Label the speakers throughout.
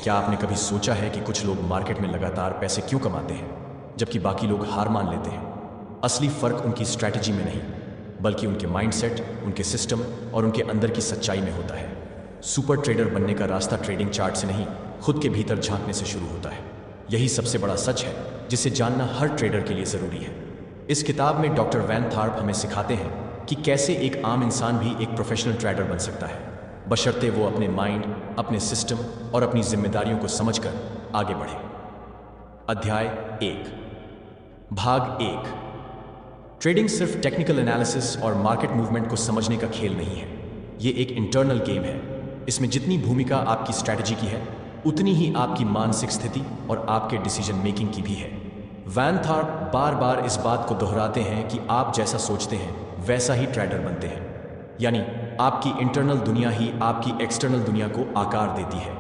Speaker 1: क्या आपने कभी सोचा है कि कुछ लोग मार्केट में लगातार पैसे क्यों कमाते हैं जबकि बाकी लोग हार मान लेते हैं? असली फर्क उनकी स्ट्रैटेजी में नहीं, बल्कि उनके माइंडसेट, उनके सिस्टम और उनके अंदर की सच्चाई में होता है। सुपर ट्रेडर बनने का रास्ता ट्रेडिंग चार्ट से नहीं, खुद के भीतर झांकने से शुरू होता है। यही सबसे बड़ा सच है जिसे जानना हर ट्रेडर के लिए ज़रूरी है। इस किताब में डॉक्टर वैन थार्प हमें सिखाते हैं कि कैसे एक आम इंसान भी एक प्रोफेशनल ट्रेडर बन सकता है, बशर्ते वो अपने माइंड, अपने सिस्टम और अपनी जिम्मेदारियों को समझकर आगे बढ़े। अध्याय 1, भाग 1। ट्रेडिंग सिर्फ टेक्निकल एनालिसिस और मार्केट मूवमेंट को समझने का खेल नहीं है। ये एक इंटरनल गेम है। इसमें जितनी भूमिका आपकी स्ट्रैटेजी की है, उतनी ही आपकी मानसिक स्थिति और आपके डिसीजन मेकिंग की भी है। वैन थार्प बार बार इस बात को दोहराते हैं कि आप जैसा सोचते हैं वैसा ही ट्रेडर बनते हैं, यानी आपकी इंटरनल दुनिया ही आपकी एक्सटर्नल दुनिया को आकार देती है।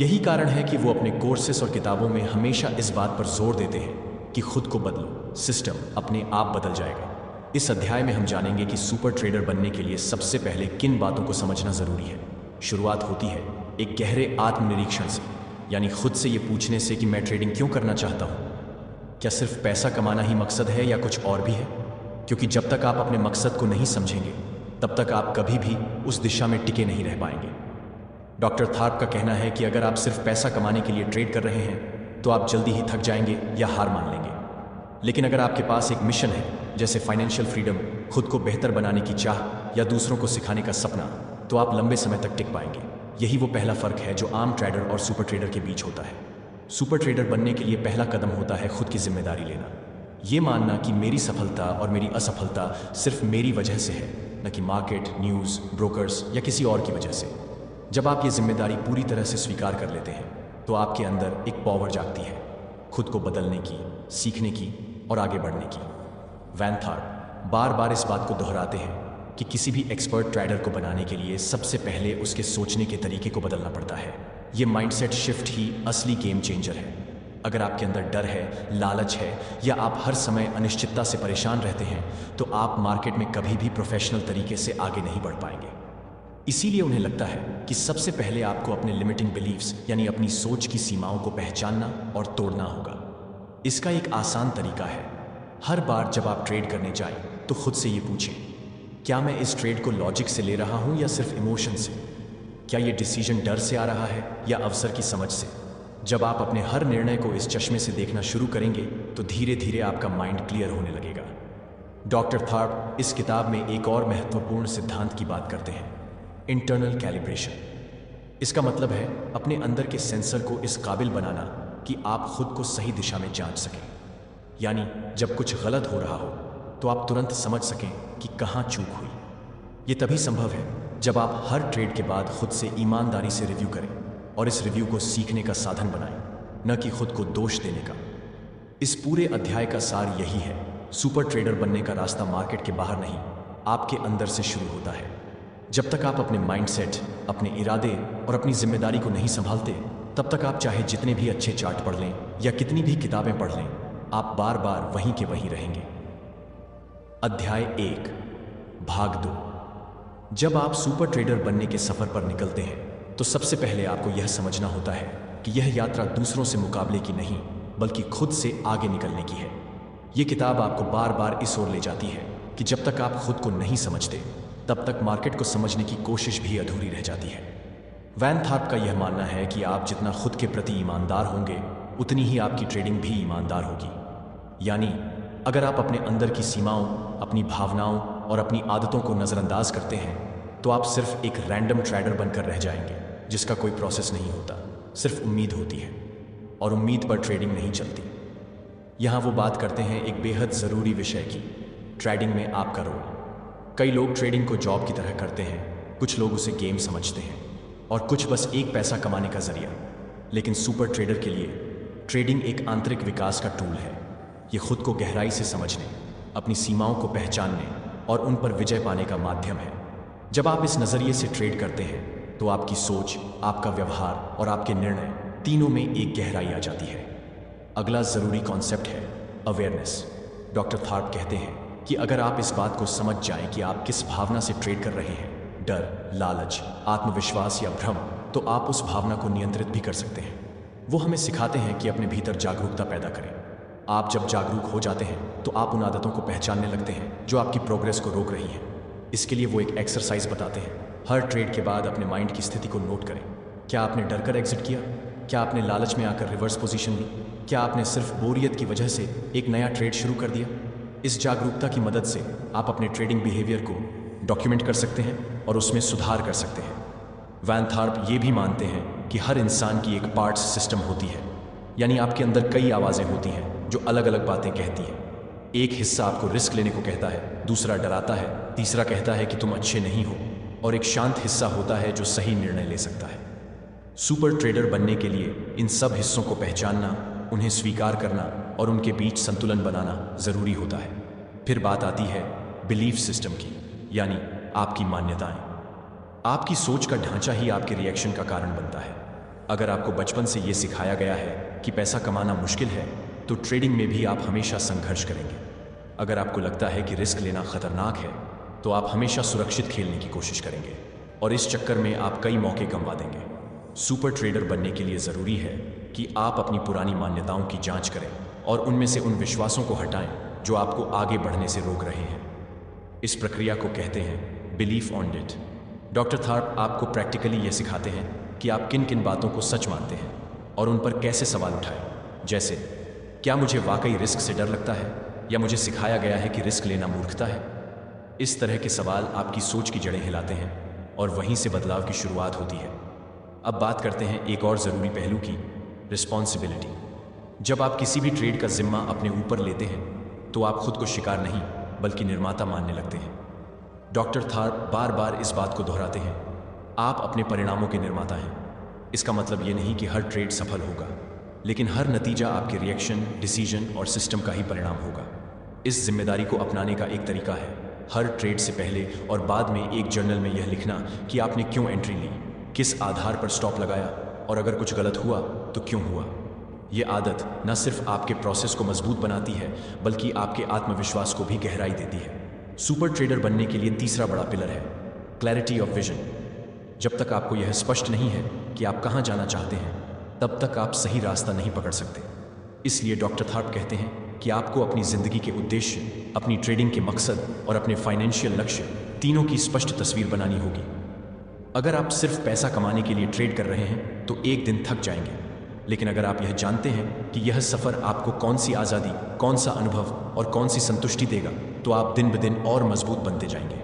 Speaker 1: यही कारण है कि वो अपने कोर्सेस और किताबों में हमेशा इस बात पर जोर देते हैं कि खुद को बदलो, सिस्टम अपने आप बदल जाएगा। इस अध्याय में हम जानेंगे कि सुपर ट्रेडर बनने के लिए सबसे पहले किन बातों को समझना जरूरी है। शुरुआत होती है एक गहरे आत्मनिरीक्षण से, यानी खुद से ये पूछने से कि मैं ट्रेडिंग क्यों करना चाहता हूँ। क्या सिर्फ पैसा कमाना ही मकसद है या कुछ और भी है? क्योंकि जब तक आप अपने मकसद को नहीं समझेंगे, तब तक आप कभी भी उस दिशा में टिके नहीं रह पाएंगे। डॉक्टर थार्प का कहना है कि अगर आप सिर्फ पैसा कमाने के लिए ट्रेड कर रहे हैं तो आप जल्दी ही थक जाएंगे या हार मान लेंगे। लेकिन अगर आपके पास एक मिशन है, जैसे फाइनेंशियल फ्रीडम, खुद को बेहतर बनाने की चाह या दूसरों को सिखाने का सपना, तो आप लंबे समय तक टिक पाएंगे। यही वो पहला फर्क है जो आम ट्रेडर और सुपर ट्रेडर के बीच होता है। सुपर ट्रेडर बनने के लिए पहला कदम होता है खुद की जिम्मेदारी लेना। ये मानना कि मेरी सफलता और मेरी असफलता सिर्फ मेरी वजह से है, न कि मार्केट, न्यूज़, ब्रोकर्स या किसी और की वजह से। जब आप ये जिम्मेदारी पूरी तरह से स्वीकार कर लेते हैं तो आपके अंदर एक पावर जागती है, खुद को बदलने की, सीखने की और आगे बढ़ने की। वैन थार्प बार बार इस बात को दोहराते हैं कि किसी भी एक्सपर्ट ट्रेडर को बनाने के लिए सबसे पहले उसके सोचने के तरीके को बदलना पड़ता है। ये माइंडसेट शिफ्ट ही असली गेम चेंजर है। अगर आपके अंदर डर है, लालच है या आप हर समय अनिश्चितता से परेशान रहते हैं, तो आप मार्केट में कभी भी प्रोफेशनल तरीके से आगे नहीं बढ़ पाएंगे। इसीलिए उन्हें लगता है कि सबसे पहले आपको अपने लिमिटिंग बिलीव्स, यानी अपनी सोच की सीमाओं को पहचानना और तोड़ना होगा। इसका एक आसान तरीका है, हर बार जब आप ट्रेड करने जाएं तो खुद से ये पूछें, क्या मैं इस ट्रेड को लॉजिक से ले रहा हूं या सिर्फ इमोशन से? क्या ये डिसीजन डर से आ रहा है या अवसर की समझ से? जब आप अपने हर निर्णय को इस चश्मे से देखना शुरू करेंगे तो धीरे धीरे आपका माइंड क्लियर होने लगेगा। डॉक्टर थार्प इस किताब में एक और महत्वपूर्ण सिद्धांत की बात करते हैं, इंटरनल कैलिब्रेशन। इसका मतलब है अपने अंदर के सेंसर को इस काबिल बनाना कि आप खुद को सही दिशा में जांच सकें। यानी जब कुछ गलत हो रहा हो तो आप तुरंत समझ सकें कि कहाँ चूक हुई। ये तभी संभव है जब आप हर ट्रेड के बाद खुद से ईमानदारी से रिव्यू करें और इस रिव्यू को सीखने का साधन बनाएं, न कि खुद को दोष देने का। इस पूरे अध्याय का सार यही है, सुपर ट्रेडर बनने का रास्ता मार्केट के बाहर नहीं, आपके अंदर से शुरू होता है। जब तक आप अपने माइंडसेट, अपने इरादे और अपनी जिम्मेदारी को नहीं संभालते, तब तक आप चाहे जितने भी अच्छे चार्ट पढ़ लें या कितनी भी किताबें पढ़ लें, आप बार बार वहीं के वहीं रहेंगे। अध्याय 1, भाग 2। जब आप सुपर ट्रेडर बनने के सफर पर निकलते हैं तो सबसे पहले आपको यह समझना होता है कि यह यात्रा दूसरों से मुकाबले की नहीं, बल्कि खुद से आगे निकलने की है। यह किताब आपको बार बार इस ओर ले जाती है कि जब तक आप खुद को नहीं समझते, तब तक मार्केट को समझने की कोशिश भी अधूरी रह जाती है। वैन थार्प का यह मानना है कि आप जितना खुद के प्रति ईमानदार होंगे, उतनी ही आपकी ट्रेडिंग भी ईमानदार होगी। यानी अगर आप अपने अंदर की सीमाओं, अपनी भावनाओं और अपनी आदतों को नज़रअंदाज करते हैं, तो आप सिर्फ एक रैंडम ट्रेडर बनकर रह जाएंगे, जिसका कोई प्रोसेस नहीं होता, सिर्फ उम्मीद होती है। और उम्मीद पर ट्रेडिंग नहीं चलती। यहाँ वो बात करते हैं एक बेहद ज़रूरी विषय की, ट्रेडिंग में आपका रोल। कई लोग ट्रेडिंग को जॉब की तरह करते हैं, कुछ लोग उसे गेम समझते हैं और कुछ बस एक पैसा कमाने का जरिया। लेकिन सुपर ट्रेडर के लिए ट्रेडिंग एक आंतरिक विकास का टूल है। ये खुद को गहराई से समझने, अपनी सीमाओं को पहचानने और उन पर विजय पाने का माध्यम है। जब आप इस नज़रिए से ट्रेड करते हैं तो आपकी सोच, आपका व्यवहार और आपके निर्णय तीनों में एक गहराई आ जाती है। अगला ज़रूरी कॉन्सेप्ट है अवेयरनेस। डॉक्टर थार्प कहते हैं कि अगर आप इस बात को समझ जाएं कि आप किस भावना से ट्रेड कर रहे हैं, डर, लालच, आत्मविश्वास या भ्रम, तो आप उस भावना को नियंत्रित भी कर सकते हैं। वो हमें सिखाते हैं कि अपने भीतर जागरूकता पैदा करें। आप जब जागरूक हो जाते हैं तो आप उन आदतों को पहचानने लगते हैं जो आपकी प्रोग्रेस को रोक रही हैं। इसके लिए वो एक एक्सरसाइज बताते हैं। हर ट्रेड के बाद अपने माइंड की स्थिति को नोट करें। क्या आपने डर कर एग्जिट किया? क्या आपने लालच में आकर रिवर्स पोजीशन ली? क्या आपने सिर्फ बोरियत की वजह से एक नया ट्रेड शुरू कर दिया? इस जागरूकता की मदद से आप अपने ट्रेडिंग बिहेवियर को डॉक्यूमेंट कर सकते हैं और उसमें सुधार कर सकते हैं। वैन थार्प ये भी मानते हैं कि हर इंसान की एक पार्ट्स सिस्टम होती है, यानी आपके अंदर कई आवाज़ें होती हैं जो अलग अलग बातें कहती हैं। एक हिस्सा आपको रिस्क लेने को कहता है, दूसरा डराता है, तीसरा कहता है कि तुम अच्छे नहीं हो, और एक शांत हिस्सा होता है जो सही निर्णय ले सकता है। सुपर ट्रेडर बनने के लिए इन सब हिस्सों को पहचानना, उन्हें स्वीकार करना और उनके बीच संतुलन बनाना ज़रूरी होता है। फिर बात आती है बिलीफ सिस्टम की, यानी आपकी मान्यताएं। आपकी सोच का ढांचा ही आपके रिएक्शन का कारण बनता है। अगर आपको बचपन से ये सिखाया गया है कि पैसा कमाना मुश्किल है, तो ट्रेडिंग में भी आप हमेशा संघर्ष करेंगे। अगर आपको लगता है कि रिस्क लेना खतरनाक है, तो आप हमेशा सुरक्षित खेलने की कोशिश करेंगे और इस चक्कर में आप कई मौके गंवा देंगे। सुपर ट्रेडर बनने के लिए ज़रूरी है कि आप अपनी पुरानी मान्यताओं की जांच करें और उनमें से उन विश्वासों को हटाएं जो आपको आगे बढ़ने से रोक रहे हैं। इस प्रक्रिया को कहते हैं बिलीफ ऑडिट। डॉक्टर थार्प आपको प्रैक्टिकली ये सिखाते हैं कि आप किन किन बातों को सच मानते हैं और उन पर कैसे सवाल उठाएं। जैसे, क्या मुझे वाकई रिस्क से डर लगता है, या मुझे सिखाया गया है कि रिस्क लेना मूर्खता है? इस तरह के सवाल आपकी सोच की जड़ें हिलाते हैं और वहीं से बदलाव की शुरुआत होती है। अब बात करते हैं एक और ज़रूरी पहलू की, रिस्पॉन्सिबिलिटी। जब आप किसी भी ट्रेड का जिम्मा अपने ऊपर लेते हैं तो आप खुद को शिकार नहीं बल्कि निर्माता मानने लगते हैं। डॉक्टर थार्प बार बार इस बात को दोहराते हैं, आप अपने परिणामों के निर्माता हैं। इसका मतलब ये नहीं कि हर ट्रेड सफल होगा, लेकिन हर नतीजा आपके रिएक्शन, डिसीजन और सिस्टम का ही परिणाम होगा। इस जिम्मेदारी को अपनाने का एक तरीका है हर ट्रेड से पहले और बाद में एक जर्नल में यह लिखना कि आपने क्यों एंट्री ली, किस आधार पर स्टॉप लगाया, और अगर कुछ गलत हुआ तो क्यों हुआ। यह आदत न सिर्फ आपके प्रोसेस को मजबूत बनाती है बल्कि आपके आत्मविश्वास को भी गहराई देती है। सुपर ट्रेडर बनने के लिए तीसरा बड़ा पिलर है क्लैरिटी ऑफ विजन। जब तक आपको यह स्पष्ट नहीं है कि आप कहाँ जाना चाहते हैं, तब तक आप सही रास्ता नहीं पकड़ सकते। इसलिए डॉक्टर थार्प कहते हैं कि आपको अपनी ज़िंदगी के उद्देश्य, अपनी ट्रेडिंग के मकसद और अपने फाइनेंशियल लक्ष्य तीनों की स्पष्ट तस्वीर बनानी होगी। अगर आप सिर्फ पैसा कमाने के लिए ट्रेड कर रहे हैं तो एक दिन थक जाएंगे, लेकिन अगर आप यह जानते हैं कि यह सफ़र आपको कौन सी आज़ादी, कौन सा अनुभव और कौन सी संतुष्टि देगा, तो आप दिन ब दिन और मजबूत बनते जाएंगे।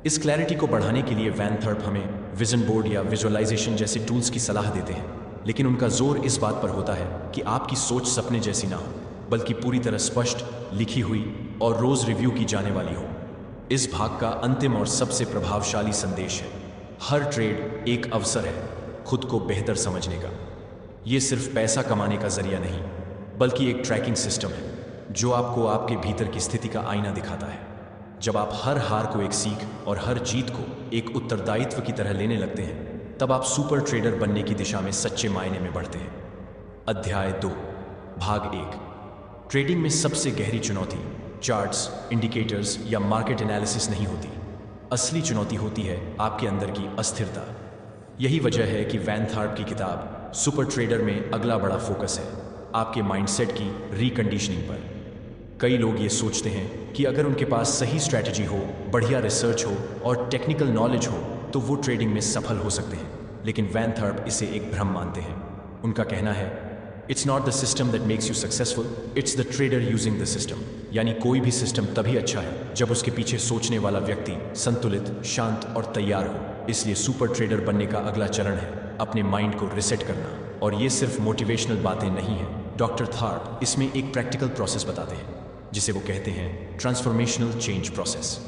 Speaker 1: इस क्लैरिटी को बढ़ाने के लिए वैन थार्प हमें विजन बोर्ड या विजुअलाइजेशन जैसे टूल्स की सलाह देते हैं, लेकिन उनका जोर इस बात पर होता है कि आपकी सोच सपने जैसी ना हो, बल्कि पूरी तरह स्पष्ट, लिखी हुई और रोज़ रिव्यू की जाने वाली हो। इस भाग का अंतिम और सबसे प्रभावशाली संदेश है, हर ट्रेड एक अवसर है खुद को बेहतर समझने का। ये सिर्फ पैसा कमाने का जरिया नहीं, बल्कि एक ट्रैकिंग सिस्टम है जो आपको आपके भीतर की स्थिति का आईना दिखाता है। जब आप हर हार को एक सीख और हर जीत को एक उत्तरदायित्व की तरह लेने लगते हैं, तब आप सुपर ट्रेडर बनने की दिशा में सच्चे मायने में बढ़ते हैं। अध्याय 2, भाग 1। ट्रेडिंग में सबसे गहरी चुनौती चार्ट्स, इंडिकेटर्स या मार्केट एनालिसिस नहीं होती। असली चुनौती होती है आपके अंदर की अस्थिरता। यही वजह है कि वैन थार्प की किताब सुपर ट्रेडर में अगला बड़ा फोकस है आपके माइंडसेट की रिकंडीशनिंग पर। कई लोग ये सोचते हैं कि अगर उनके पास सही स्ट्रैटेजी हो, बढ़िया रिसर्च हो और टेक्निकल नॉलेज हो तो वो ट्रेडिंग में सफल हो सकते हैं, लेकिन वैन थार्प इसे एक भ्रम मानते हैं। उनका कहना है, it's not the system that makes you successful, it's the trader using the system. यानी कोई भी सिस्टम तभी अच्छा है जब उसके पीछे सोचने वाला व्यक्ति संतुलित, शांत और तैयार हो। इसलिए सुपर ट्रेडर बनने का अगला चरण है अपने माइंड को रिसेट करना, और ये सिर्फ मोटिवेशनल बातें नहीं हैं। डॉक्टर थार्प इसमें एक प्रैक्टिकल प्रोसेस बताते हैं जिसे वो कहते हैं ट्रांसफॉर्मेशनल चेंज प्रोसेस।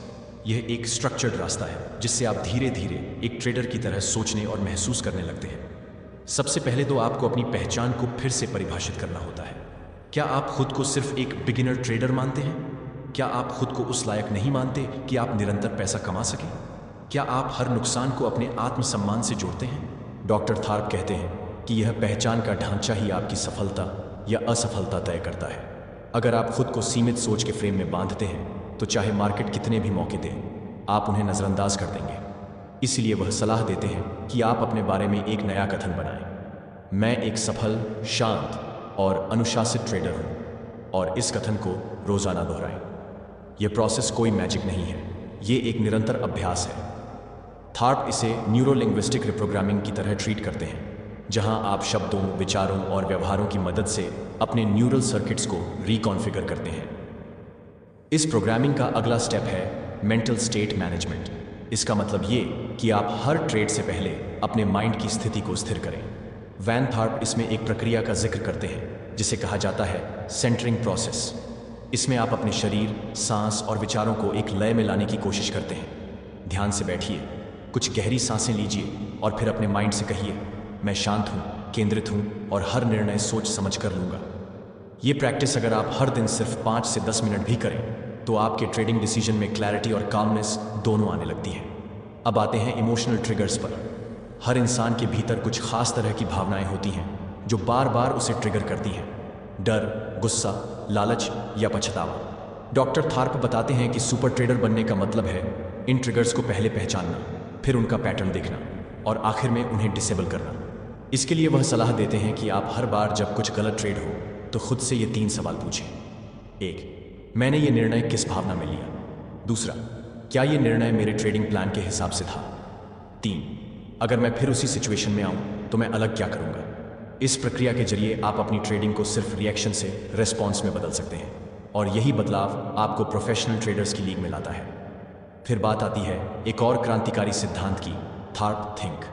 Speaker 1: यह एक स्ट्रक्चर्ड रास्ता है जिससे आप धीरे धीरे एक ट्रेडर की तरह सोचने और महसूस करने लगते हैं। सबसे पहले तो आपको अपनी पहचान को फिर से परिभाषित करना होता है। क्या आप खुद को सिर्फ एक बिगिनर ट्रेडर मानते हैं? क्या आप खुद को उस लायक नहीं मानते कि आप निरंतर पैसा कमा सकें? क्या आप हर नुकसान को अपने आत्मसम्मान से जोड़ते हैं? डॉक्टर थार्प कहते हैं कि यह पहचान का ढांचा ही आपकी सफलता या असफलता तय करता है। अगर आप खुद को सीमित सोच के फ्रेम में बांधते हैं तो चाहे मार्केट कितने भी मौके दे, आप उन्हें नज़रअंदाज कर देंगे। इसलिए वह सलाह देते हैं कि आप अपने बारे में एक नया कथन बनाएं। मैं एक सफल, शांत और अनुशासित ट्रेडर हूं और इस कथन को रोजाना दोहराएं। यह प्रोसेस कोई मैजिक नहीं है, ये एक निरंतर अभ्यास है। थार्प इसे न्यूरोलिंग्विस्टिक रिप्रोग्रामिंग की तरह ट्रीट करते हैं, जहां आप शब्दों, विचारों और व्यवहारों की मदद से अपने न्यूरल सर्किट्स को रिकॉन्फ़िगर करते हैं। इस प्रोग्रामिंग का अगला स्टेप है मेंटल स्टेट मैनेजमेंट। इसका मतलब ये कि आप हर ट्रेड से पहले अपने माइंड की स्थिति को स्थिर करें। वैन थार्प इसमें एक प्रक्रिया का जिक्र करते हैं जिसे कहा जाता है सेंटरिंग प्रोसेस। इसमें आप अपने शरीर, सांस और विचारों को एक लय में लाने की कोशिश करते हैं। ध्यान से बैठिए, कुछ गहरी सांसें लीजिए और फिर अपने माइंड से कहिए, मैं शांत हूँ, केंद्रित हूँ और हर निर्णय सोच समझ कर लूँगा। ये प्रैक्टिस अगर आप हर दिन सिर्फ 5 से 10 मिनट भी करें तो आपके ट्रेडिंग डिसीजन में क्लैरिटी और कामनेस दोनों आने लगती है। अब आते हैं इमोशनल ट्रिगर्स पर। हर इंसान के भीतर कुछ खास तरह की भावनाएं होती हैं जो बार बार उसे ट्रिगर करती हैं। डर, गुस्सा, लालच या पछतावा। डॉक्टर थार्प बताते हैं कि सुपर ट्रेडर बनने का मतलब है इन ट्रिगर्स को पहले पहचानना, फिर उनका पैटर्न देखना और आखिर में उन्हें डिसेबल करना। इसके लिए वह सलाह देते हैं कि आप हर बार जब कुछ गलत ट्रेड हो तो खुद से ये 3 सवाल पूछें। 1. मैंने ये निर्णय किस भावना में लिया? दूसरा, क्या ये निर्णय मेरे ट्रेडिंग प्लान के हिसाब से था? 3. अगर मैं फिर उसी सिचुएशन में आऊं तो मैं अलग क्या करूंगा? इस प्रक्रिया के जरिए आप अपनी ट्रेडिंग को सिर्फ रिएक्शन से रेस्पॉन्स में बदल सकते हैं और यही बदलाव आपको प्रोफेशनल ट्रेडर्स की लीग में लाता है। फिर बात आती है एक और क्रांतिकारी सिद्धांत की, थार्प थिंक।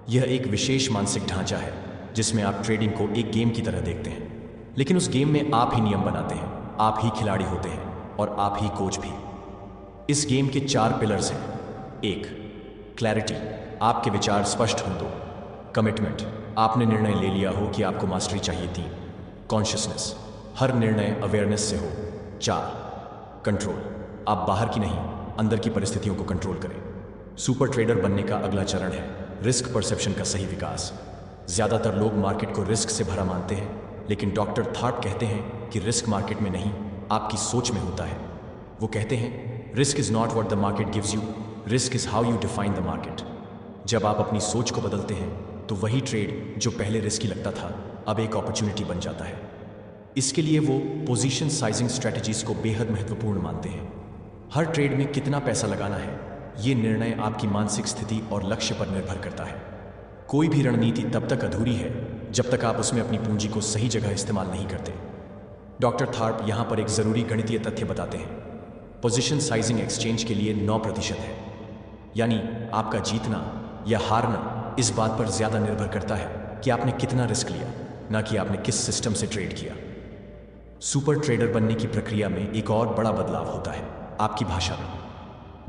Speaker 1: यह एक विशेष मानसिक ढांचा है जिसमें आप ट्रेडिंग को एक गेम की तरह देखते हैं, लेकिन उस गेम में आप ही नियम बनाते हैं, आप ही खिलाड़ी होते हैं और आप ही कोच भी। इस गेम के 4 पिलर्स हैं। 1. क्लैरिटी, आपके विचार स्पष्ट हों। 2. कमिटमेंट, आपने निर्णय ले लिया हो कि आपको मास्टरी चाहिए। 3. कॉन्शियसनेस, हर निर्णय अवेयरनेस से हो। 4. कंट्रोल, आप बाहर की नहीं अंदर की परिस्थितियों को कंट्रोल करें। सुपर ट्रेडर बनने का अगला चरण है रिस्क परसेप्शन का सही विकास। ज़्यादातर लोग मार्केट को रिस्क से भरा मानते हैं, लेकिन डॉक्टर थार्प कहते हैं कि रिस्क मार्केट में नहीं, आपकी सोच में होता है। वो कहते हैं risk is not what the market gives you, risk is how you define the market. जब आप अपनी सोच को बदलते हैं तो वही ट्रेड जो पहले रिस्की लगता था अब एक अपॉर्चुनिटी बन जाता है। इसके लिए वो पोजीशन साइजिंग स्ट्रेटजीज को बेहद महत्वपूर्ण मानते हैं। हर ट्रेड में कितना पैसा लगाना है, ये निर्णय आपकी मानसिक स्थिति और लक्ष्य पर निर्भर करता है। कोई भी रणनीति तब तक अधूरी है जब तक आप उसमें अपनी पूंजी को सही जगह इस्तेमाल नहीं करते। डॉक्टर थार्प यहाँ पर एक ज़रूरी गणितीय तथ्य बताते हैं। पोजीशन साइजिंग एक्सचेंज के लिए 9% है, यानी आपका जीतना या हारना इस बात पर ज़्यादा निर्भर करता है कि आपने कितना रिस्क लिया, ना कि आपने किस सिस्टम से ट्रेड किया। सुपर ट्रेडर बनने की प्रक्रिया में एक और बड़ा बदलाव होता है आपकी भाषा में।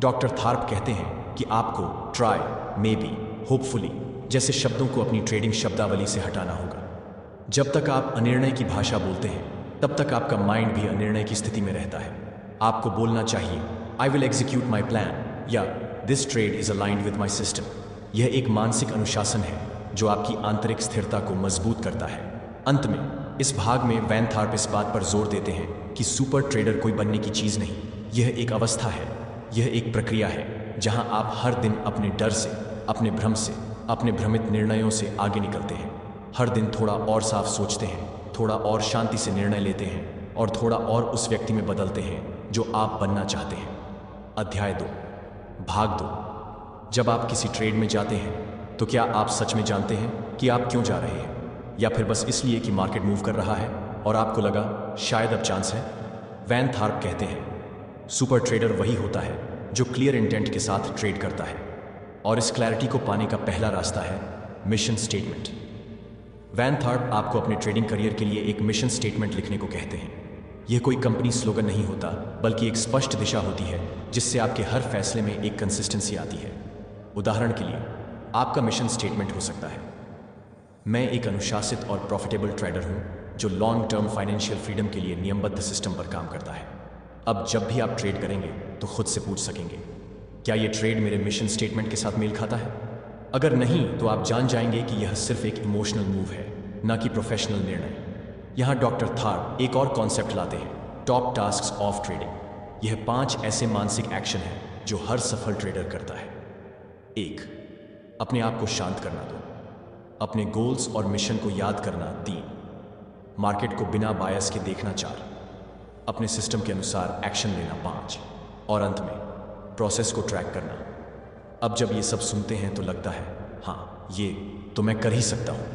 Speaker 1: डॉक्टर थार्प कहते हैं कि आपको ट्राई, मे बी, होपफुली जैसे शब्दों को अपनी ट्रेडिंग शब्दावली से हटाना होगा। जब तक आप अनिर्णय की भाषा बोलते हैं तब तक आपका माइंड भी अनिर्णय की स्थिति में रहता है। आपको बोलना चाहिए I will execute my plan या this trade is aligned with my system. यह एक मानसिक अनुशासन है जो आपकी आंतरिक स्थिरता को मजबूत करता है। अंत में इस भाग में वैन थार्प इस बात पर जोर देते हैं कि सुपर ट्रेडर कोई बनने की चीज़ नहीं, यह एक अवस्था है, यह एक प्रक्रिया है जहां आप हर दिन अपने डर से, अपने भ्रम से, अपने भ्रमित निर्णयों से आगे निकलते हैं। हर दिन थोड़ा और साफ सोचते हैं, थोड़ा और शांति से निर्णय लेते हैं और थोड़ा और उस व्यक्ति में बदलते हैं जो आप बनना चाहते हैं। अध्याय 2, भाग 2। जब आप किसी ट्रेड में जाते हैं तो क्या आप सच में जानते हैं कि आप क्यों जा रहे हैं, या फिर बस इसलिए कि मार्केट मूव कर रहा है और आपको लगा शायद अब चांस है? वैन थार्प कहते हैं सुपर ट्रेडर वही होता है जो क्लियर इंटेंट के साथ ट्रेड करता है, और इस क्लैरिटी को पाने का पहला रास्ता है मिशन स्टेटमेंट। वैन थार्प आपको अपने ट्रेडिंग करियर के लिए एक मिशन स्टेटमेंट लिखने को कहते हैं। यह कोई कंपनी स्लोगन नहीं होता, बल्कि एक स्पष्ट दिशा होती है जिससे आपके हर फैसले में एक कंसिस्टेंसी आती है। उदाहरण के लिए आपका मिशन स्टेटमेंट हो सकता है, मैं एक अनुशासित और प्रॉफिटेबल ट्रेडर हूं जो लॉन्ग टर्म फाइनेंशियल फ्रीडम के लिए नियमबद्ध सिस्टम पर काम करता है। अब जब भी आप ट्रेड करेंगे तो खुद से पूछ सकेंगे, क्या यह ट्रेड मेरे मिशन स्टेटमेंट के साथ मेल खाता है? अगर नहीं तो आप जान जाएंगे कि यह सिर्फ एक इमोशनल मूव है, ना कि प्रोफेशनल निर्णय। यहाँ डॉक्टर थार्प एक और कॉन्सेप्ट लाते हैं, टॉप टास्क्स ऑफ ट्रेडिंग। यह 5 ऐसे मानसिक एक्शन हैं जो हर सफल ट्रेडर करता है। 1. अपने आप को शांत करना दो। अपने गोल्स और मिशन को याद करना 3, मार्केट को बिना बायस के देखना 4, अपने सिस्टम के अनुसार एक्शन लेना 5 और अंत में प्रोसेस को ट्रैक करना। अब जब ये सब सुनते हैं तो लगता है हाँ, ये तो मैं कर ही सकता हूँ।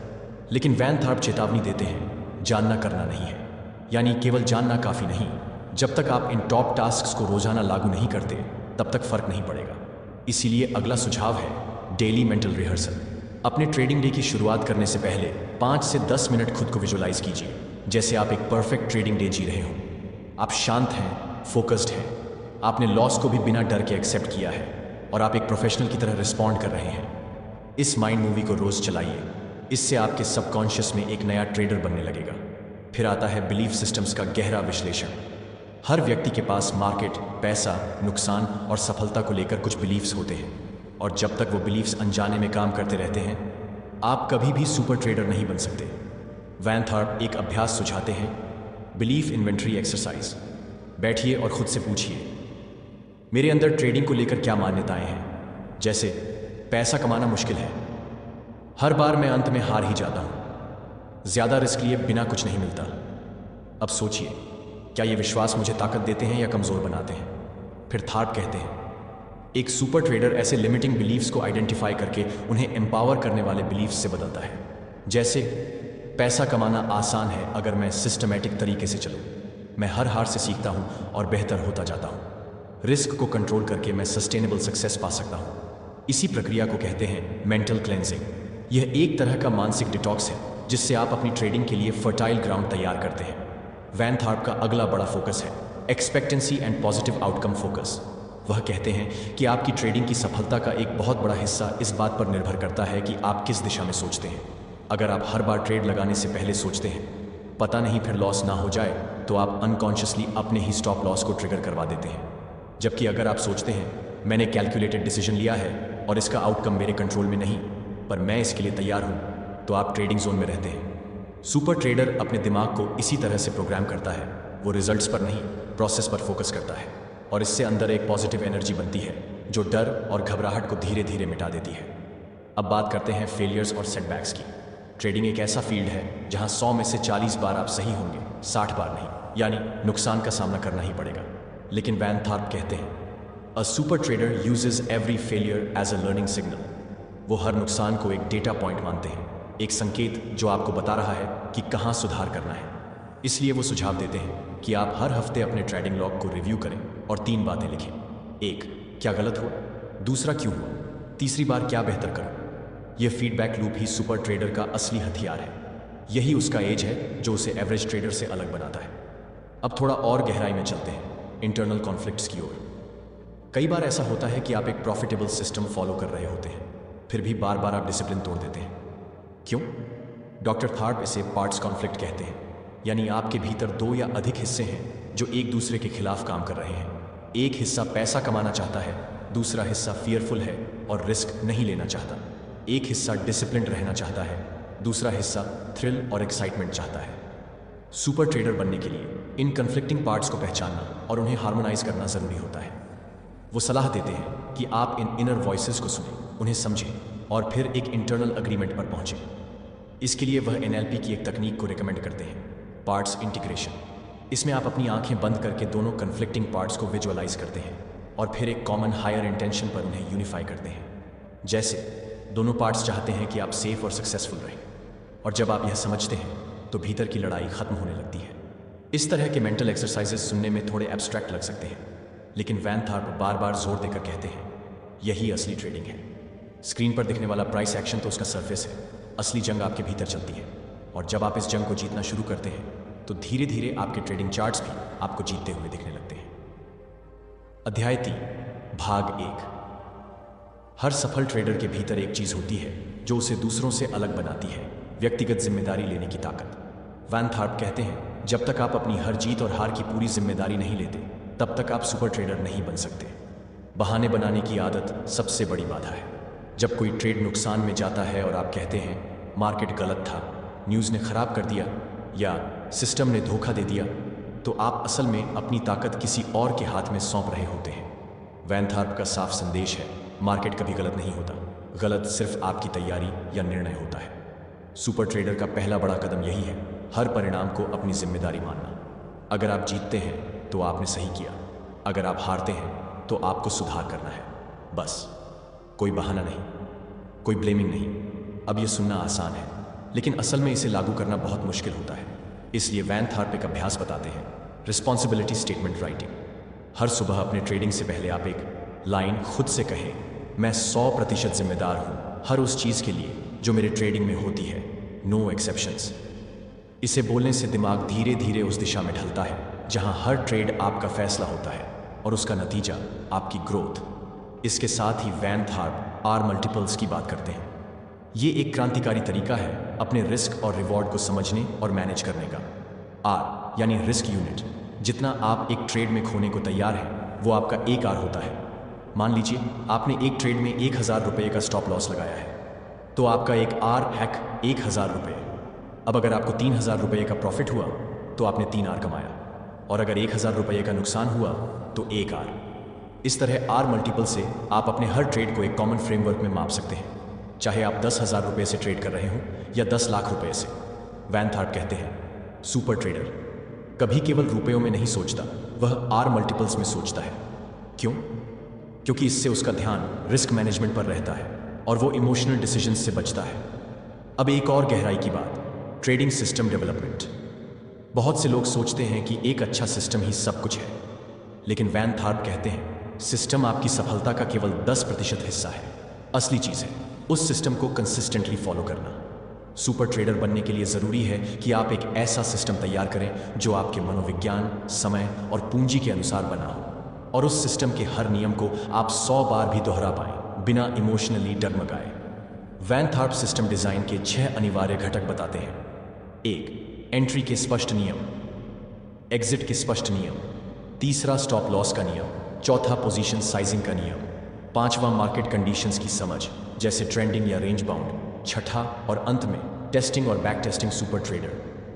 Speaker 1: लेकिन वैन थार्प चेतावनी देते हैं, जानना करना नहीं है। यानी केवल जानना काफ़ी नहीं, जब तक आप इन टॉप टास्क्स को रोजाना लागू नहीं करते तब तक फर्क नहीं पड़ेगा। इसीलिए अगला सुझाव है डेली मेंटल रिहर्सल। अपने ट्रेडिंग डे की शुरुआत करने से पहले 5 से 10 मिनट खुद को विजुलाइज कीजिए, जैसे आप एक परफेक्ट ट्रेडिंग डे जी रहे हो। आप शांत हैं, फोकस्ड हैं, आपने लॉस को भी बिना डर के एक्सेप्ट किया है और आप एक प्रोफेशनल की तरह रिस्पॉन्ड कर रहे हैं। इस माइंड मूवी को रोज चलाइए, इससे आपके सबकॉन्शियस में एक नया ट्रेडर बनने लगेगा। फिर आता है बिलीफ सिस्टम्स का गहरा विश्लेषण। हर व्यक्ति के पास मार्केट, पैसा, नुकसान और सफलता को लेकर कुछ बिलीफ्स होते हैं, और जब तक वो बिलीफ्स अनजाने में काम करते रहते हैं, आप कभी भी सुपर ट्रेडर नहीं बन सकते। वैन थार्प एक अभ्यास सुझाते हैं, बिलीफ इन्वेंट्री एक्सरसाइज। बैठिए और खुद से पूछिए, मेरे अंदर ट्रेडिंग को लेकर क्या मान्यताएं हैं। जैसे पैसा कमाना मुश्किल है, हर बार मैं अंत में हार ही जाता हूं, ज्यादा रिस्क लिए बिना कुछ नहीं मिलता। अब सोचिए, क्या ये विश्वास मुझे ताकत देते हैं या कमजोर बनाते हैं। फिर थार्प कहते हैं, एक सुपर ट्रेडर ऐसे लिमिटिंग बिलीफ्स को आइडेंटिफाई करके उन्हें एम्पावर करने वाले बिलीफ्स से बदलता है। जैसे पैसा कमाना आसान है अगर मैं सिस्टमैटिक तरीके से चलूं, मैं हर हार से सीखता हूं और बेहतर होता जाता हूं। रिस्क को कंट्रोल करके मैं सस्टेनेबल सक्सेस पा सकता हूं। इसी प्रक्रिया को कहते हैं मेंटल क्लेंजिंग। यह एक तरह का मानसिक डिटॉक्स है जिससे आप अपनी ट्रेडिंग के लिए फर्टाइल ग्राउंड तैयार करते हैं। वैन थार्प का अगला बड़ा फोकस है expectancy and positive outcome focus. वह कहते हैं कि आपकी ट्रेडिंग की सफलता का एक बहुत बड़ा हिस्सा इस बात पर निर्भर करता है कि आप किस दिशा में सोचते हैं। अगर आप हर बार ट्रेड लगाने से पहले सोचते हैं, पता नहीं फिर लॉस ना हो जाए, तो आप अनकॉन्शियसली अपने ही स्टॉप लॉस को ट्रिगर करवा देते हैं। जबकि अगर आप सोचते हैं, मैंने कैलकुलेटेड डिसीजन लिया है और इसका आउटकम मेरे कंट्रोल में नहीं, पर मैं इसके लिए तैयार हूं, तो आप ट्रेडिंग जोन में रहते हैं। सुपर ट्रेडर अपने दिमाग को इसी तरह से प्रोग्राम करता है। वो रिजल्ट्स पर नहीं, प्रोसेस पर फोकस करता है, और इससे अंदर एक पॉजिटिव एनर्जी बनती है जो डर और घबराहट को धीरे धीरे मिटा देती है। अब बात करते हैं फेलियर्स और सेटबैक्स की। ट्रेडिंग एक ऐसा फील्ड है जहां 100 में से 40 बार आप सही होंगे, 60 बार नहीं, यानी नुकसान का सामना करना ही पड़ेगा। लेकिन वैन थार्प कहते हैं, a super trader uses every failure as a learning signal. वो हर नुकसान को एक डेटा पॉइंट मानते हैं, एक संकेत जो आपको बता रहा है कि कहां सुधार करना है। इसलिए वो सुझाव देते हैं कि आप हर हफ्ते अपने ट्रेडिंग लॉग को रिव्यू करें और 3 बातें लिखें। 1, क्या गलत हुआ, दूसरा, क्यों हुआ, तीसरी बार क्या बेहतर करूं। यह फीडबैक लूप ही सुपर ट्रेडर का असली हथियार है। यही उसका एज है जो उसे एवरेज ट्रेडर से अलग बनाता है। अब थोड़ा और गहराई में चलते हैं, इंटरनल कॉन्फ्लिक्ट्स की ओर। कई बार ऐसा होता है कि आप एक प्रॉफिटेबल सिस्टम फॉलो कर रहे होते हैं, फिर भी बार बार आप डिसिप्लिन तोड़ देते हैं। क्यों? डॉक्टर थार्प इसे पार्ट्स कॉन्फ्लिक्ट कहते हैं, यानी आपके भीतर 2 या अधिक हिस्से हैं जो एक दूसरे के खिलाफ काम कर रहे हैं। एक हिस्सा पैसा कमाना चाहता है, दूसरा हिस्सा फियरफुल है और रिस्क नहीं लेना चाहता। एक हिस्सा डिसिप्लिन्ड रहना चाहता है, दूसरा हिस्सा थ्रिल और एक्साइटमेंट चाहता है। सुपर ट्रेडर बनने के लिए इन कन्फ्लिक्टिंग पार्ट्स को पहचानना और उन्हें हार्मोनाइज करना जरूरी होता है। वो सलाह देते हैं कि आप इन इनर वॉइसेस को सुनें, उन्हें समझें और फिर एक इंटरनल अग्रीमेंट पर पहुंचें। इसके लिए वह NLP की एक तकनीक को रिकमेंड करते हैं, पार्ट्स इंटीग्रेशन। इसमें आप अपनी आंखें बंद करके दोनों कन्फ्लिक्टिंग पार्ट्स को विजुअलाइज करते हैं और फिर एक कॉमन हायर इंटेंशन पर उन्हें यूनिफाई करते हैं। जैसे दोनों पार्ट्स चाहते हैं कि आप सेफ और सक्सेसफुल रहें, और जब आप यह समझते हैं तो भीतर की लड़ाई खत्म होने लगती है। इस तरह के मेंटल एक्सरसाइजेस सुनने में थोड़े एब्स्ट्रैक्ट लग सकते हैं, लेकिन वैन थार्प बार बार जोर देकर कहते हैं, यही असली ट्रेडिंग है। स्क्रीन पर दिखने वाला प्राइस एक्शन तो उसका सरफेस है, असली जंग आपके भीतर चलती है। और जब आप इस जंग को जीतना शुरू करते हैं तो धीरे धीरे आपके ट्रेडिंग चार्ट्स भी आपको जीतते हुए दिखने लगते हैं। अध्याय 3, भाग 1। हर सफल ट्रेडर के भीतर एक चीज होती है जो उसे दूसरों से अलग बनाती है, व्यक्तिगत जिम्मेदारी लेने की ताकत। वैन थार्प कहते हैं, जब तक आप अपनी हर जीत और हार की पूरी जिम्मेदारी नहीं लेते, तब तक आप सुपर ट्रेडर नहीं बन सकते। बहाने बनाने की आदत सबसे बड़ी बाधा है। जब कोई ट्रेड नुकसान में जाता है और आप कहते हैं, मार्केट गलत था, न्यूज़ ने खराब कर दिया या सिस्टम ने धोखा दे दिया, तो आप असल में अपनी ताकत किसी और के हाथ में सौंप रहे होते हैं। वैन थार्प का साफ संदेश है, मार्केट कभी गलत नहीं होता, गलत सिर्फ आपकी तैयारी या निर्णय होता है। सुपर ट्रेडर का पहला बड़ा कदम यही है, हर परिणाम को अपनी जिम्मेदारी मानना। अगर आप जीतते हैं तो आपने सही किया, अगर आप हारते हैं तो आपको सुधार करना है, बस। कोई बहाना नहीं, कोई ब्लेमिंग नहीं। अब यह सुनना आसान है, लेकिन असल में इसे लागू करना बहुत मुश्किल होता है। इसलिए वैन थार्प एक अभ्यास बताते हैं, रिस्पॉन्सिबिलिटी स्टेटमेंट राइटिंग। हर सुबह अपने ट्रेडिंग से पहले आप एक लाइन खुद से कहें, मैं 100% जिम्मेदार हूं हर उस चीज़ के लिए जो मेरे ट्रेडिंग में होती है, नो एक्सेप्शंस। इसे बोलने से दिमाग धीरे धीरे उस दिशा में ढलता है जहां हर ट्रेड आपका फैसला होता है और उसका नतीजा आपकी ग्रोथ। इसके साथ ही वैन थार्प आर मल्टीपल्स की बात करते हैं। ये एक क्रांतिकारी तरीका है अपने रिस्क और रिवॉर्ड को समझने और मैनेज करने का। आर यानी रिस्क यूनिट। जितना आप एक ट्रेड में खोने को तैयार हैं, वो आपका एक आर होता है। मान लीजिए आपने एक ट्रेड में 1000 रुपये का स्टॉप लॉस लगाया है, तो आपका एक आर हैक 1000 रुपये। अब अगर आपको 3000 रुपये का प्रॉफिट हुआ तो आपने 3 आर कमाया, और अगर 1000 रुपये का नुकसान हुआ तो 1 आर। इस तरह आर मल्टीपल से आप अपने हर ट्रेड को एक कॉमन फ्रेमवर्क में माप सकते हैं, चाहे आप 10,000 रुपये से ट्रेड कर रहे हों या 10 लाख रुपये से। वैन थार्प कहते हैं, सुपर ट्रेडर कभी केवल रुपयों में नहीं सोचता, वह आर मल्टीपल्स में सोचता है। क्यों? क्योंकि इससे उसका ध्यान रिस्क मैनेजमेंट पर रहता है और वो इमोशनल डिसीजंस से बचता है। अब एक और गहराई की बात, ट्रेडिंग सिस्टम डेवलपमेंट। बहुत से लोग सोचते हैं कि एक अच्छा सिस्टम ही सब कुछ है, लेकिन वैन थार्प कहते हैं, सिस्टम आपकी सफलता का केवल 10% हिस्सा है। असली चीज़ है उस सिस्टम को कंसिस्टेंटली फॉलो करना। सुपर ट्रेडर बनने के लिए ज़रूरी है कि आप एक ऐसा सिस्टम तैयार करें जो आपके मनोविज्ञान, समय और पूंजी के अनुसार बना हो, और उस सिस्टम के हर नियम को आप 100 बार भी दोहरा पाएं बिना इमोशनली डगमगाए। वैन थार्प सिस्टम डिज़ाइन के 6 अनिवार्य घटक बताते हैं। 1. एंट्री के स्पष्ट नियम, एग्जिट के स्पष्ट नियम। तीसरा, स्टॉप लॉस का नियम। चौथा, पोजीशन साइजिंग का नियम। पांचवा, मार्केट कंडीशंस की समझ, जैसे ट्रेंडिंग या रेंज बाउंड। छठा और अंत में, टेस्टिंग और बैक टेस्टिंग। सुपर ट्रेडर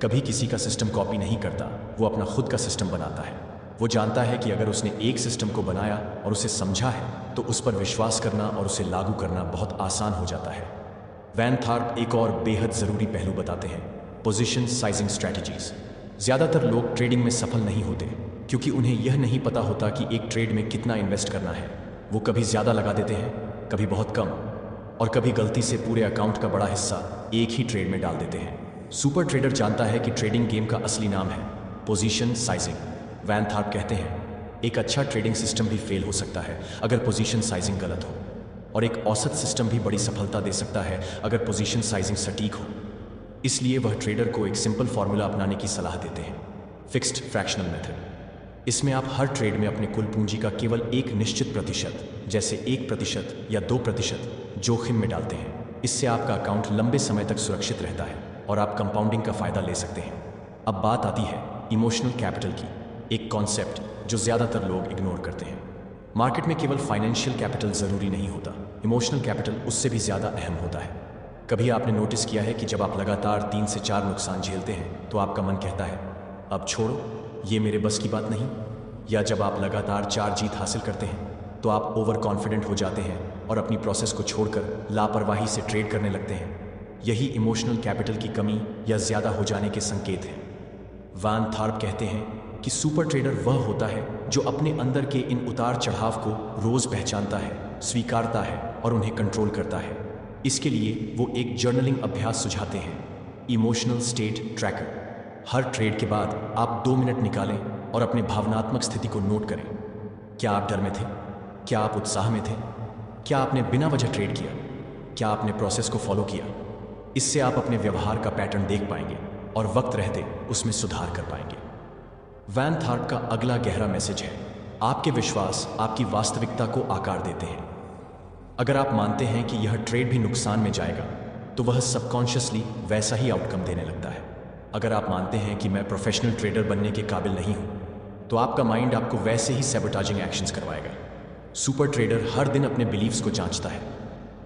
Speaker 1: कभी किसी का सिस्टम कॉपी नहीं करता, वो अपना खुद का सिस्टम बनाता है। वो जानता है कि अगर उसने एक सिस्टम को बनाया और उसे समझा है तो उस पर विश्वास करना और उसे लागू करना बहुत आसान हो जाता है। वैन थार्प एक और बेहद ज़रूरी पहलू बताते हैं, पोजीशन साइजिंग स्ट्रैटेजीज। ज़्यादातर लोग ट्रेडिंग में सफल नहीं होते क्योंकि उन्हें यह नहीं पता होता कि एक ट्रेड में कितना इन्वेस्ट करना है। वो कभी ज़्यादा लगा देते हैं, कभी बहुत कम, और कभी गलती से पूरे अकाउंट का बड़ा हिस्सा एक ही ट्रेड में डाल देते हैं। सुपर ट्रेडर जानता है कि ट्रेडिंग गेम का असली नाम है पोजीशन साइजिंग। वैन थार्प कहते हैं, एक अच्छा ट्रेडिंग सिस्टम भी फेल हो सकता है अगर पोजीशन साइजिंग गलत हो, और एक औसत सिस्टम भी बड़ी सफलता दे सकता है अगर पोजीशन साइजिंग सटीक हो। इसलिए वह ट्रेडर को एक सिंपल फार्मूला अपनाने की सलाह देते हैं, फिक्स्ड फ्रैक्शनल मेथड। इसमें आप हर ट्रेड में अपने कुल पूंजी का केवल एक निश्चित प्रतिशत, जैसे 1% या 2% जोखिम में डालते हैं। इससे आपका अकाउंट लंबे समय तक सुरक्षित रहता है और आप कंपाउंडिंग का फायदा ले सकते हैं। अब बात आती है इमोशनल कैपिटल की, एक कॉन्सेप्ट जो ज़्यादातर लोग इग्नोर करते हैं। मार्केट में केवल फाइनेंशियल कैपिटल ज़रूरी नहीं होता, इमोशनल कैपिटल उससे भी ज़्यादा अहम होता है। कभी आपने नोटिस किया है कि जब आप लगातार 3 से 4 नुकसान झेलते हैं तो आपका मन कहता है, अब छोड़ो, ये मेरे बस की बात नहीं। या जब आप लगातार 4 जीत हासिल करते हैं तो आप ओवर कॉन्फिडेंट हो जाते हैं और अपनी प्रोसेस को छोड़कर लापरवाही से ट्रेड करने लगते हैं। यही इमोशनल कैपिटल की कमी या ज़्यादा हो जाने के संकेत हैं। वैन थार्प कहते हैं कि सुपर ट्रेडर वह होता है जो अपने अंदर के इन उतार चढ़ाव को रोज़ पहचानता है, स्वीकारता है और उन्हें कंट्रोल करता है। इसके लिए वो एक जर्नलिंग अभ्यास सुझाते हैं, इमोशनल स्टेट ट्रैकर। हर ट्रेड के बाद आप 2 मिनट निकालें और अपने भावनात्मक स्थिति को नोट करें। क्या आप डर में थे? क्या आप उत्साह में थे? क्या आपने बिना वजह ट्रेड किया? क्या आपने प्रोसेस को फॉलो किया? इससे आप अपने व्यवहार का पैटर्न देख पाएंगे और वक्त रहते उसमें सुधार कर पाएंगे। वैन थार्प का अगला गहरा मैसेज है, आपके विश्वास आपकी वास्तविकता को आकार देते हैं। अगर आप मानते हैं कि यह ट्रेड भी नुकसान में जाएगा तो वह सबकॉन्शियसली वैसा ही आउटकम देने लगता है। अगर आप मानते हैं कि मैं प्रोफेशनल ट्रेडर बनने के काबिल नहीं हूं, तो आपका माइंड आपको वैसे ही सैबोटाजिंग एक्शंस करवाएगा। सुपर ट्रेडर हर दिन अपने बिलीव्स को जांचता है।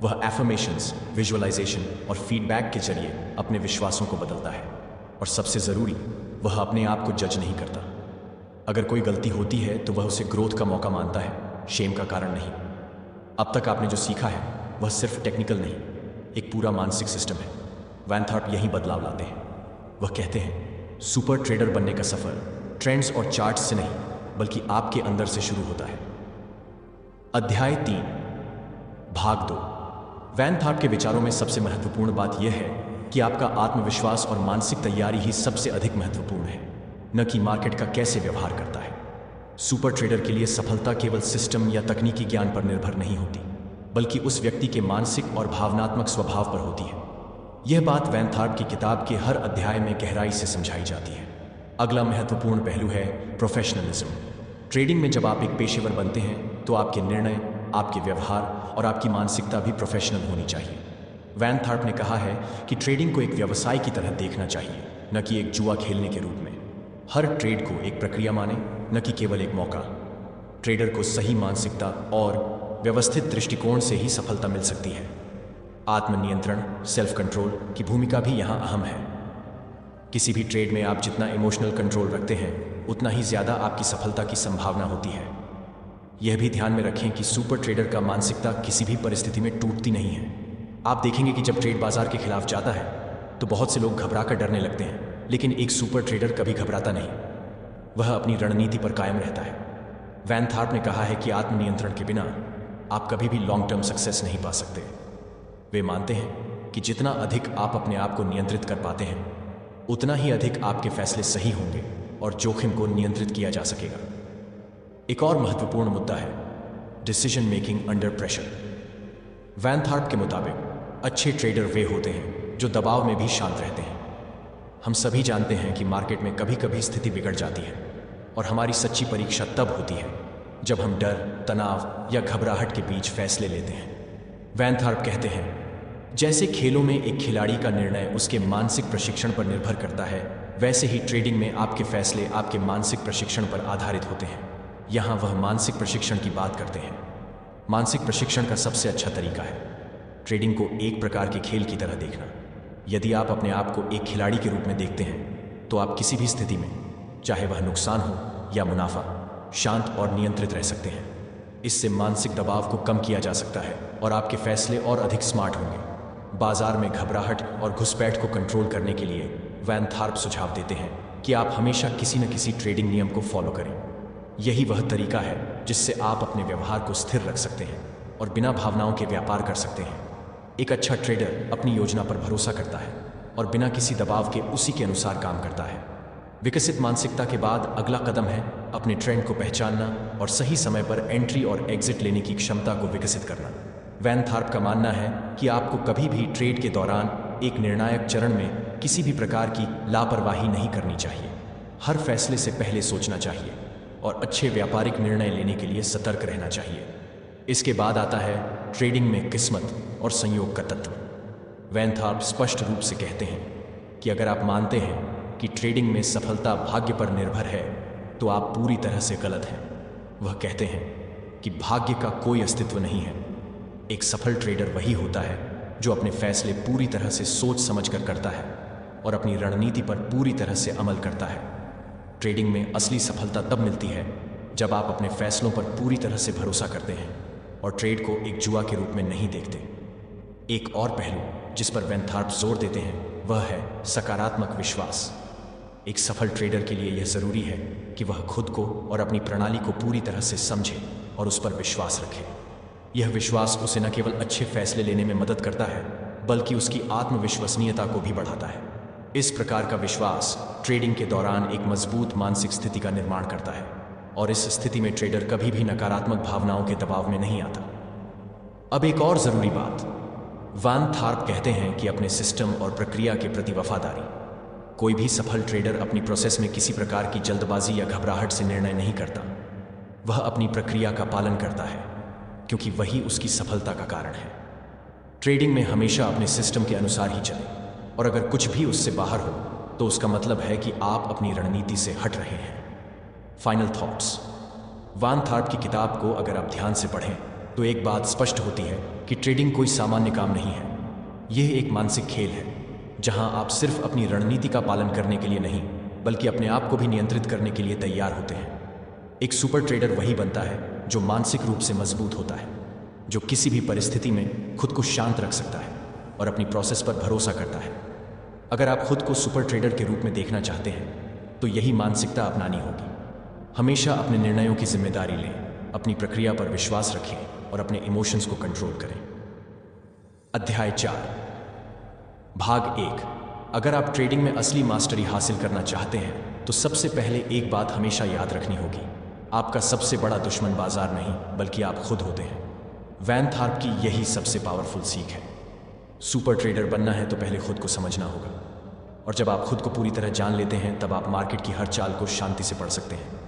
Speaker 1: वह एफर्मेशंस, विजुअलाइजेशन और फीडबैक के जरिए अपने विश्वासों को बदलता है। और सबसे ज़रूरी, वह अपने आप को जज नहीं करता। अगर कोई गलती होती है तो वह उसे ग्रोथ का मौका मानता है, शेम का कारण नहीं। अब तक आपने जो सीखा है वह सिर्फ टेक्निकल नहीं, एक पूरा मानसिक सिस्टम है। वैन थॉर्प यही बदलाव लाते हैं। वह कहते हैं सुपर ट्रेडर बनने का सफर ट्रेंड्स और चार्ट्स से नहीं बल्कि आपके अंदर से शुरू होता है। अध्याय 3 भाग 2। वैन थॉर्प के विचारों में सबसे महत्वपूर्ण बात यह है कि आपका आत्मविश्वास और मानसिक तैयारी ही सबसे अधिक महत्वपूर्ण है, न कि मार्केट का कैसे व्यवहार करता है। सुपर ट्रेडर के लिए सफलता केवल सिस्टम या तकनीकी ज्ञान पर निर्भर नहीं होती, बल्कि उस व्यक्ति के मानसिक और भावनात्मक स्वभाव पर होती है। यह बात वैन थॉर्प की किताब के हर अध्याय में गहराई से समझाई जाती है। अगला महत्वपूर्ण पहलू है प्रोफेशनलिज्म। ट्रेडिंग में जब आप एक पेशेवर बनते हैं तो आपके निर्णय, आपके व्यवहार और आपकी मानसिकता भी प्रोफेशनल होनी चाहिए। वैन थॉर्प ने कहा है कि ट्रेडिंग को एक व्यवसाय की तरह देखना चाहिए, न कि एक जुआ खेलने के रूप में। हर ट्रेड को एक प्रक्रिया माने, न कि केवल एक मौका। ट्रेडर को सही मानसिकता और व्यवस्थित दृष्टिकोण से ही सफलता मिल सकती है। आत्मनियंत्रण, सेल्फ कंट्रोल की भूमिका भी यहाँ अहम है। किसी भी ट्रेड में आप जितना इमोशनल कंट्रोल रखते हैं, उतना ही ज़्यादा आपकी सफलता की संभावना होती है। यह भी ध्यान में रखें कि सुपर ट्रेडर का मानसिकता किसी भी परिस्थिति में टूटती नहीं है। आप देखेंगे कि जब ट्रेड बाजार के खिलाफ जाता है तो बहुत से लोग घबरा कर डरने लगते हैं, लेकिन एक सुपर ट्रेडर कभी घबराता नहीं। वह अपनी रणनीति पर कायम रहता है। वैन थॉर्प ने कहा है कि आत्मनियंत्रण के बिना आप कभी भी लॉन्ग टर्म सक्सेस नहीं पा सकते। वे मानते हैं कि जितना अधिक आप अपने आप को नियंत्रित कर पाते हैं, उतना ही अधिक आपके फैसले सही होंगे और जोखिम को नियंत्रित किया जा सकेगा। एक और महत्वपूर्ण मुद्दा है decision making under pressure. Van Tharp के मुताबिक अच्छे ट्रेडर वे होते हैं जो दबाव में भी शांत रहते हैं। हम सभी जानते हैं कि मार्केट में कभी कभी स्थिति बिगड़ जाती है और हमारी सच्ची परीक्षा तब होती है जब हम डर, तनाव या घबराहट के बीच फैसले लेते हैं। वैन थॉर्प कहते हैं जैसे खेलों में एक खिलाड़ी का निर्णय उसके मानसिक प्रशिक्षण पर निर्भर करता है, वैसे ही ट्रेडिंग में आपके फैसले आपके मानसिक प्रशिक्षण पर आधारित होते हैं। यहाँ वह मानसिक प्रशिक्षण की बात करते हैं। मानसिक प्रशिक्षण का सबसे अच्छा तरीका है ट्रेडिंग को एक प्रकार के खेल की तरह देखना। यदि आप अपने आप को एक खिलाड़ी के रूप में देखते हैं तो आप किसी भी स्थिति में, चाहे वह नुकसान हो या मुनाफा, शांत और नियंत्रित रह सकते हैं। इससे मानसिक दबाव को कम किया जा सकता है और आपके फैसले और अधिक स्मार्ट होंगे। बाजार में घबराहट और घुसपैठ को कंट्रोल करने के लिए वैन थॉर्प सुझाव देते हैं कि आप हमेशा किसी न किसी ट्रेडिंग नियम को फॉलो करें। यही वह तरीका है जिससे आप अपने व्यवहार को स्थिर रख सकते हैं और बिना भावनाओं के व्यापार कर सकते हैं। एक अच्छा ट्रेडर अपनी योजना पर भरोसा करता है और बिना किसी दबाव के उसी के अनुसार काम करता है। विकसित मानसिकता के बाद अगला कदम है अपने ट्रेंड को पहचानना और सही समय पर एंट्री और एग्जिट लेने की क्षमता को विकसित करना। वैन थॉर्प का मानना है कि आपको कभी भी ट्रेड के दौरान एक निर्णायक चरण में किसी भी प्रकार की लापरवाही नहीं करनी चाहिए। हर फैसले से पहले सोचना चाहिए और अच्छे व्यापारिक निर्णय लेने के लिए सतर्क रहना चाहिए। इसके बाद आता है ट्रेडिंग में किस्मत और संयोग का तत्व। वैन थॉर्प स्पष्ट रूप से कहते हैं कि अगर आप मानते हैं कि ट्रेडिंग में सफलता भाग्य पर निर्भर है तो आप पूरी तरह से गलत हैं। वह कहते हैं कि भाग्य का कोई अस्तित्व नहीं है। एक सफल ट्रेडर वही होता है जो अपने फैसले पूरी तरह से सोच समझ कर करता है और अपनी रणनीति पर पूरी तरह से अमल करता है। ट्रेडिंग में असली सफलता तब मिलती है जब आप अपने फैसलों पर पूरी तरह से भरोसा करते हैं और ट्रेड को एक जुआ के रूप में नहीं देखते। एक और पहलू जिस पर वैन थॉर्प जोर देते हैं वह है सकारात्मक विश्वास। एक सफल ट्रेडर के लिए यह जरूरी है कि वह खुद को और अपनी प्रणाली को पूरी तरह से समझे और उस पर विश्वास रखे। यह विश्वास उसे न केवल अच्छे फैसले लेने में मदद करता है बल्कि उसकी आत्मविश्वसनीयता को भी बढ़ाता है। इस प्रकार का विश्वास ट्रेडिंग के दौरान एक मजबूत मानसिक स्थिति का निर्माण करता है और इस स्थिति में ट्रेडर कभी भी नकारात्मक भावनाओं के दबाव में नहीं आता। अब एक और जरूरी बात, वैन थॉर्प कहते हैं कि अपने सिस्टम और प्रक्रिया के प्रति वफादारी। कोई भी सफल ट्रेडर अपनी प्रोसेस में किसी प्रकार की जल्दबाजी या घबराहट से निर्णय नहीं करता। वह अपनी प्रक्रिया का पालन करता है क्योंकि वही उसकी सफलता का कारण है। ट्रेडिंग में हमेशा अपने सिस्टम के अनुसार ही चले और अगर कुछ भी उससे बाहर हो तो उसका मतलब है कि आप अपनी रणनीति से हट रहे हैं। Final thoughts. वैन थॉर्प की किताब को अगर आप ध्यान से पढ़ें तो एक बात स्पष्ट होती है कि ट्रेडिंग कोई सामान्य काम नहीं है। यह एक मानसिक खेल है जहां आप सिर्फ अपनी रणनीति का पालन करने के लिए नहीं बल्कि अपने आप को भी नियंत्रित करने के लिए तैयार होते हैं। एक सुपर ट्रेडर वही बनता है जो मानसिक रूप से मजबूत होता है, जो किसी भी परिस्थिति में खुद को शांत रख सकता है और अपनी प्रोसेस पर भरोसा करता है। अगर आप खुद को सुपर ट्रेडर के रूप में देखना चाहते हैं तो यही मानसिकता अपनानी होगी। हमेशा अपने निर्णयों की जिम्मेदारी लें, अपनी प्रक्रिया पर विश्वास रखें और अपने इमोशंस को कंट्रोल करें। अध्याय 4 भाग 1। अगर आप ट्रेडिंग में असली मास्टरी हासिल करना चाहते हैं तो सबसे पहले एक बात हमेशा याद रखनी होगी, आपका सबसे बड़ा दुश्मन बाजार नहीं बल्कि आप खुद होते हैं। वैन थार्प की यही सबसे पावरफुल सीख है। सुपर ट्रेडर बनना है तो पहले खुद को समझना होगा, और जब आप खुद को पूरी तरह जान लेते हैं तब आप मार्केट की हर चाल को शांति से पढ़ सकते हैं।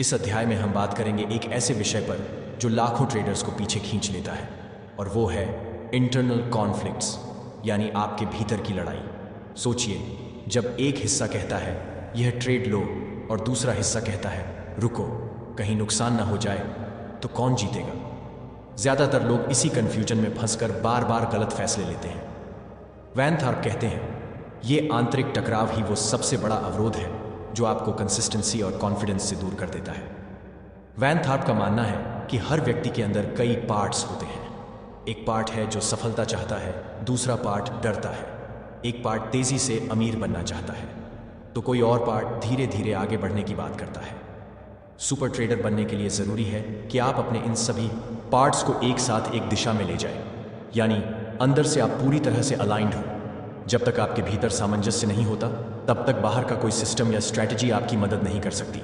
Speaker 1: इस अध्याय में हम बात करेंगे एक ऐसे विषय पर जो लाखों ट्रेडर्स को पीछे खींच लेता है, और वो है इंटरनल कॉन्फ्लिक्ट्स, यानी आपके भीतर की लड़ाई। सोचिए, जब एक हिस्सा कहता है यह ट्रेड लो और दूसरा हिस्सा कहता है रुको, कहीं नुकसान ना हो जाए, तो कौन जीतेगा? ज़्यादातर लोग इसी कन्फ्यूजन में फंसकर बार बार गलत फैसले लेते हैं। वैन थार्प कहते हैं ये आंतरिक टकराव ही वो सबसे बड़ा अवरोध है जो आपको कंसिस्टेंसी और कॉन्फिडेंस से दूर कर देता है। वैन थार्प का मानना है कि हर व्यक्ति के अंदर कई पार्ट्स होते हैं। एक पार्ट है जो सफलता चाहता है, दूसरा पार्ट डरता है, एक पार्ट तेजी से अमीर बनना चाहता है, तो कोई और पार्ट धीरे धीरे आगे बढ़ने की बात करता है। सुपर ट्रेडर बनने के लिए ज़रूरी है कि आप अपने इन सभी पार्ट्स को एक साथ एक दिशा में ले जाएं, यानी अंदर से आप पूरी तरह से अलाइंड हो। जब तक आपके भीतर सामंजस्य नहीं होता तब तक बाहर का कोई सिस्टम या स्ट्रैटेजी आपकी मदद नहीं कर सकती।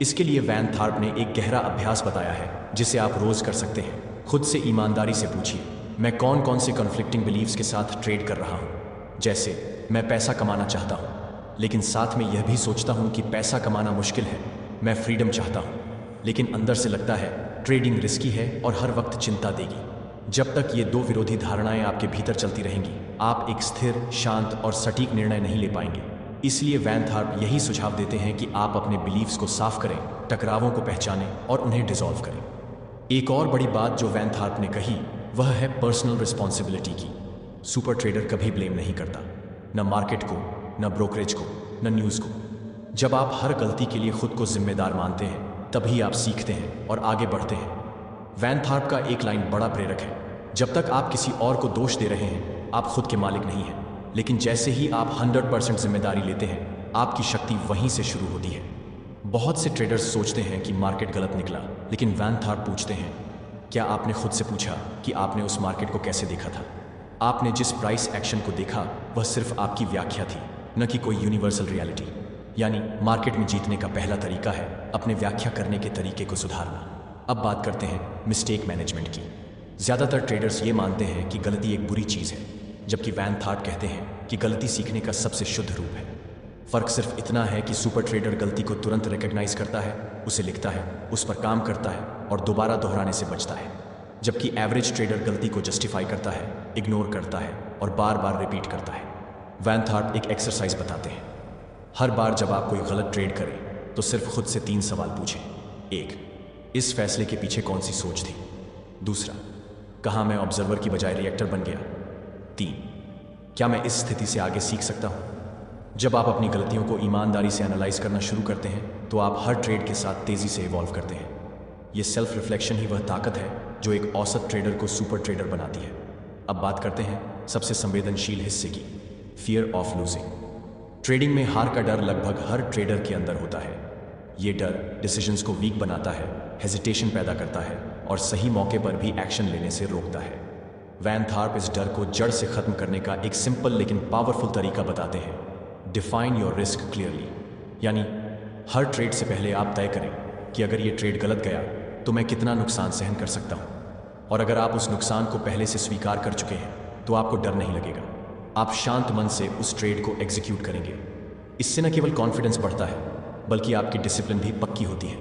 Speaker 1: इसके लिए वैन थार्प ने एक गहरा अभ्यास बताया है जिसे आप रोज कर सकते हैं। खुद से ईमानदारी से पूछिए, मैं कौन कौन से कॉन्फ्लिक्टिंग बिलीव्स के साथ ट्रेड कर रहा हूँ। जैसे, मैं पैसा कमाना चाहता हूँ लेकिन साथ में यह भी सोचता हूँ कि पैसा कमाना मुश्किल है। मैं फ्रीडम चाहता हूँ लेकिन अंदर से लगता है ट्रेडिंग रिस्की है और हर वक्त चिंता देगी। जब तक ये दो विरोधी धारणाएं आपके भीतर चलती रहेंगी, आप एक स्थिर, शांत और सटीक निर्णय नहीं ले पाएंगे। इसलिए वैन थार्प यही सुझाव देते हैं कि आप अपने बिलीव्स को साफ करें, टकरावों को पहचानें और उन्हें डिसॉल्व करें। एक और बड़ी बात जो वैन थार्प ने कही वह है पर्सनल रिस्पॉन्सिबिलिटी की। सुपर ट्रेडर कभी ब्लेम नहीं करता, न मार्केट को, न ब्रोकरेज को, न न्यूज़ को। जब आप हर गलती के लिए खुद को जिम्मेदार मानते हैं तभी आप सीखते हैं और आगे बढ़ते हैं। वैन थार्प का एक लाइन बड़ा प्रेरक है, जब तक आप किसी और को दोष दे रहे हैं आप खुद के मालिक नहीं हैं, लेकिन जैसे ही आप 100% जिम्मेदारी लेते हैं आपकी शक्ति वहीं से शुरू होती है। बहुत से ट्रेडर्स सोचते हैं कि मार्केट गलत निकला, लेकिन वैन थार्प पूछते हैं, क्या आपने खुद से पूछा कि आपने उस मार्केट को कैसे देखा था? आपने जिस प्राइस एक्शन को देखा वह सिर्फ आपकी व्याख्या थी, न कि कोई यूनिवर्सल रियलिटी। यानी मार्केट में जीतने का पहला तरीका है अपने व्याख्या करने के तरीके को सुधारना। अब बात करते हैं मिस्टेक मैनेजमेंट की। ज़्यादातर ट्रेडर्स ये मानते हैं कि गलती एक बुरी चीज़ है, जबकि वैन थार्प कहते हैं कि गलती सीखने का सबसे शुद्ध रूप है। फ़र्क सिर्फ इतना है कि सुपर ट्रेडर गलती को तुरंत रिकग्नाइज करता है, उसे लिखता है, उस पर काम करता है और दोबारा दोहराने से बचता है, जबकि एवरेज ट्रेडर गलती को जस्टिफाई करता है, इग्नोर करता है और बार बार रिपीट करता है। वैन थार्प एक एक्सरसाइज बताते हैं। हर बार जब आप कोई गलत ट्रेड करें तो सिर्फ खुद से 3 सवाल पूछें। 1, इस फैसले के पीछे कौन सी सोच थी? दूसरा, कहाँ मैं ऑब्जर्वर की बजाय रिएक्टर बन गया? 3, क्या मैं इस स्थिति से आगे सीख सकता हूँ? जब आप अपनी गलतियों को ईमानदारी से एनालाइज करना शुरू करते हैं तो आप हर ट्रेड के साथ तेज़ी से इवॉल्व करते हैं। ये सेल्फ रिफ्लेक्शन ही वह ताकत है जो एक औसत ट्रेडर को सुपर ट्रेडर बनाती है। अब बात करते हैं सबसे संवेदनशील हिस्से की, फियर ऑफ लूजिंग। ट्रेडिंग में हार का डर लगभग हर ट्रेडर के अंदर होता है। ये डर डिसीजंस को वीक बनाता है, हेजिटेशन पैदा करता है और सही मौके पर भी एक्शन लेने से रोकता है। वैन थार्प इस डर को जड़ से खत्म करने का एक सिंपल लेकिन पावरफुल तरीका बताते हैं। डिफाइन योर रिस्क क्लियरली, यानी हर ट्रेड से पहले आप तय करें कि अगर ये ट्रेड गलत गया तो मैं कितना नुकसान सहन कर सकता हूँ। और अगर आप उस नुकसान को पहले से स्वीकार कर चुके हैं तो आपको डर नहीं लगेगा। आप शांत मन से उस ट्रेड को एग्जीक्यूट करेंगे। इससे न केवल कॉन्फिडेंस बढ़ता है बल्कि आपकी डिसिप्लिन भी पक्की होती है।